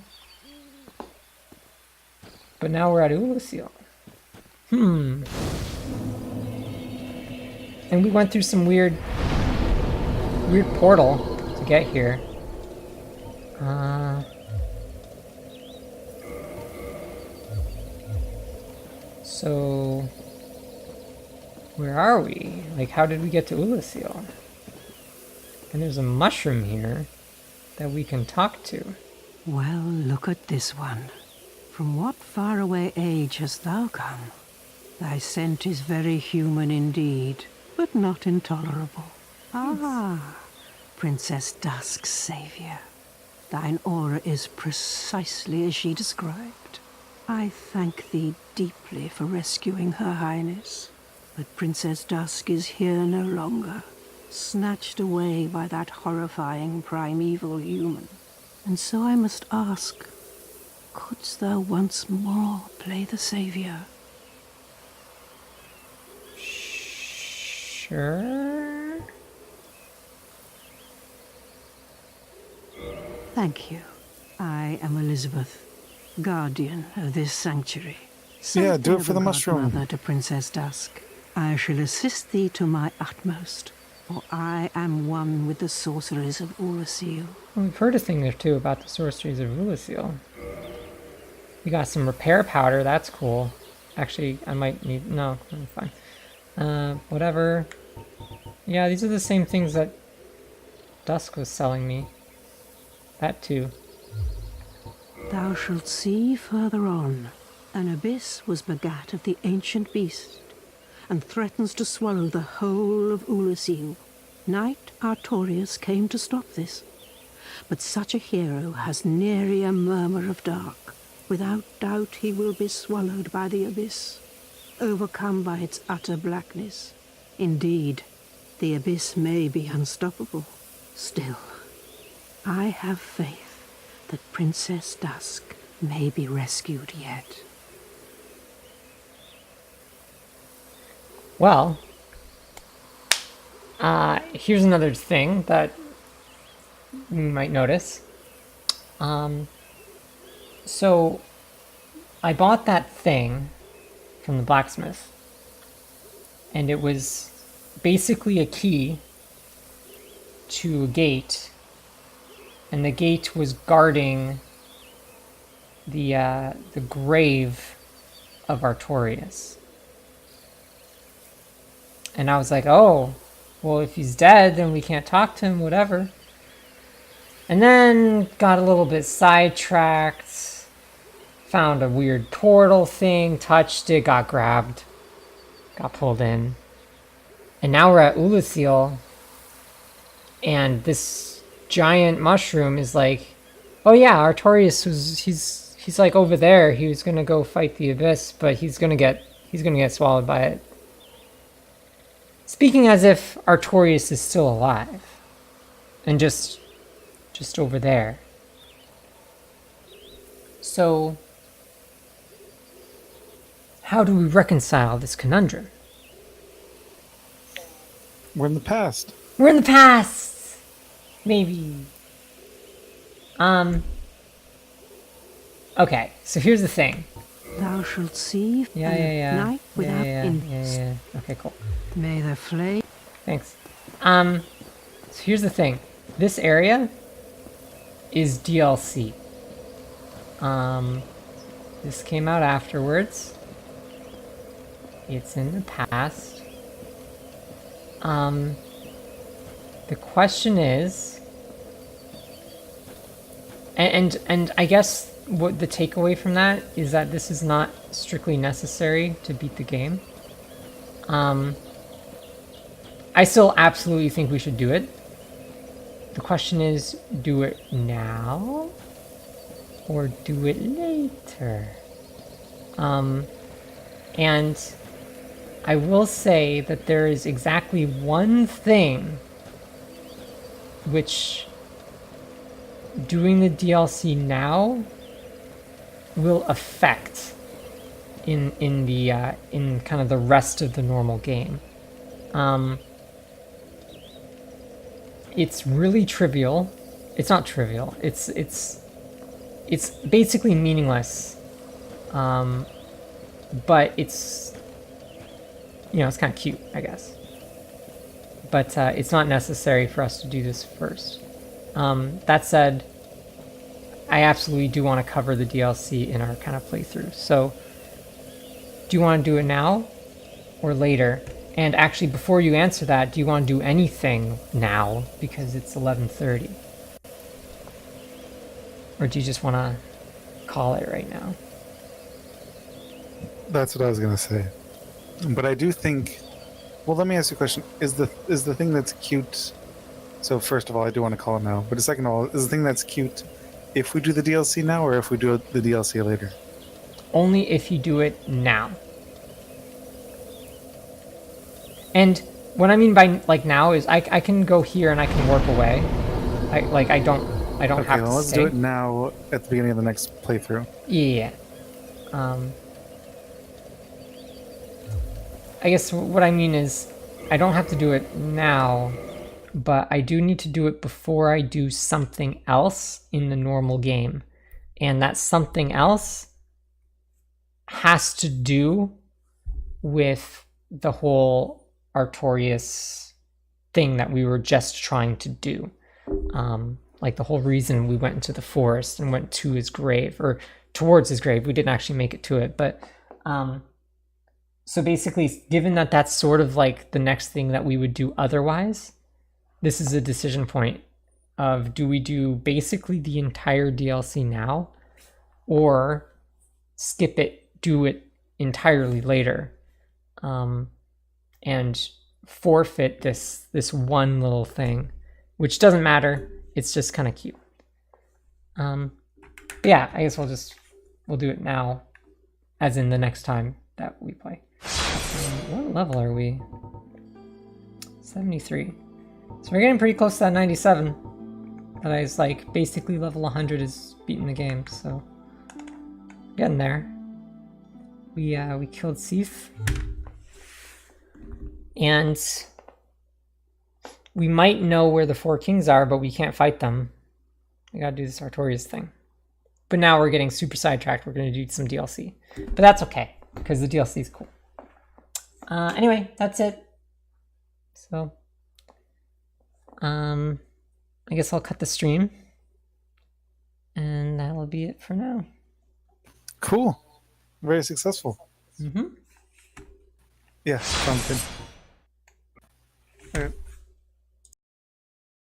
But now we're at Oolacile. And we went through some weird portal to get here. So where are we? Like, how did we get to Oolacile? And there's a mushroom here that we can talk to. Well, look at this one. From what faraway age hast thou come? Thy scent is very human indeed, but not intolerable. Ah, Princess Dusk's savior. Thine aura is precisely as she described. I thank thee deeply for rescuing Her Highness, but Princess Dusk is here no longer, snatched away by that horrifying primeval human. And so I must ask, couldst thou once more play the savior? Sure. Thank you. I am Elizabeth, guardian of this sanctuary. Yeah, do it for the mushroom. Mother to Princess Dusk. I shall assist thee to my utmost, for I am one with the sorceries of Oolacile. Well, we've heard a thing or two about the sorceries of Oolacile. We got some repair powder, that's cool. Actually, I might need... no, I'm fine. Whatever. Yeah, these are the same things that Dusk was selling me. That too. Thou shalt see further on, an abyss was begat of the ancient beast, and threatens to swallow the whole of Ulasil. Knight Artorius came to stop this, but such a hero has nary a murmur of dark. Without doubt he will be swallowed by the abyss, overcome by its utter blackness. Indeed, the abyss may be unstoppable. Still, I have faith that Princess Dusk may be rescued yet. Well, here's another thing that you might notice. So I bought that thing from the blacksmith, and it was basically a key to a gate, and the gate was guarding the grave of Artorius. And I was like, oh, well, if he's dead, then we can't talk to him, whatever. And then got a little bit sidetracked, found a weird portal thing, touched it, got grabbed, got pulled in. And now we're at Ulasil, and this giant mushroom is like, oh yeah, Artorius he's like over there. He was gonna go fight the abyss, but he's gonna get swallowed by it. Speaking as if Artorius is still alive, and just over there. So, how do we reconcile this conundrum? We're in the past. We're in the past! Maybe. Okay, so here's the thing. Thou shalt see Night without endless. Okay, cool. May the flame... Thanks. So here's the thing. This area is DLC. This came out afterwards. It's in the past. The question is, and I guess what the takeaway from that is that this is not strictly necessary to beat the game. I still absolutely think we should do it. The question is, do it now or do it later? And I will say that there is exactly one thing which doing the DLC now will affect in kind of the rest of the normal game. It's really trivial. It's not trivial. It's basically meaningless. But it's, it's kind of cute, I guess. But it's not necessary for us to do this first. That said, I absolutely do want to cover the DLC in our kind of playthrough. So, do you want to do it now or later? And actually, before you answer that, do you want to do anything now because it's 11:30? Or do you just want to call it right now? That's what I was gonna say. But I do think. Well, let me ask you a question: Is the thing that's cute? So first of all, I do want to call it now. But second of all, is the thing that's cute if we do the DLC now or if we do the DLC later? Only if you do it now. And what I mean by like now is I can go here and I can work away. I don't Okay, have well, to let's stay. do it now at the beginning of the next playthrough. Yeah. I guess what I mean is I don't have to do it now, but I do need to do it before I do something else in the normal game. And that something else has to do with the whole Artorius thing that we were just trying to do. Like the whole reason we went into the forest and went to his grave, or towards his grave. We didn't actually make it to it, but so basically, given that that's sort of like the next thing that we would do otherwise, this is a decision point of, do we do basically the entire DLC now, or skip it, do it entirely later, and forfeit this one little thing, which doesn't matter. It's just kind of cute. Yeah, I guess we'll do it now, as in the next time that we play. What level are we? 73. So we're getting pretty close to that 97. That I was like, basically level 100 is beating the game, so getting there. We killed Seath. And we might know where the 4 kings are, but we can't fight them. We gotta do this Artorias thing. But now we're getting super sidetracked. We're gonna do some DLC. But that's okay, because the DLC is cool. Anyway, that's it. So, I guess I'll cut the stream. And that'll be it for now. Cool. Very successful. Mm-hmm. Yeah, sounds good.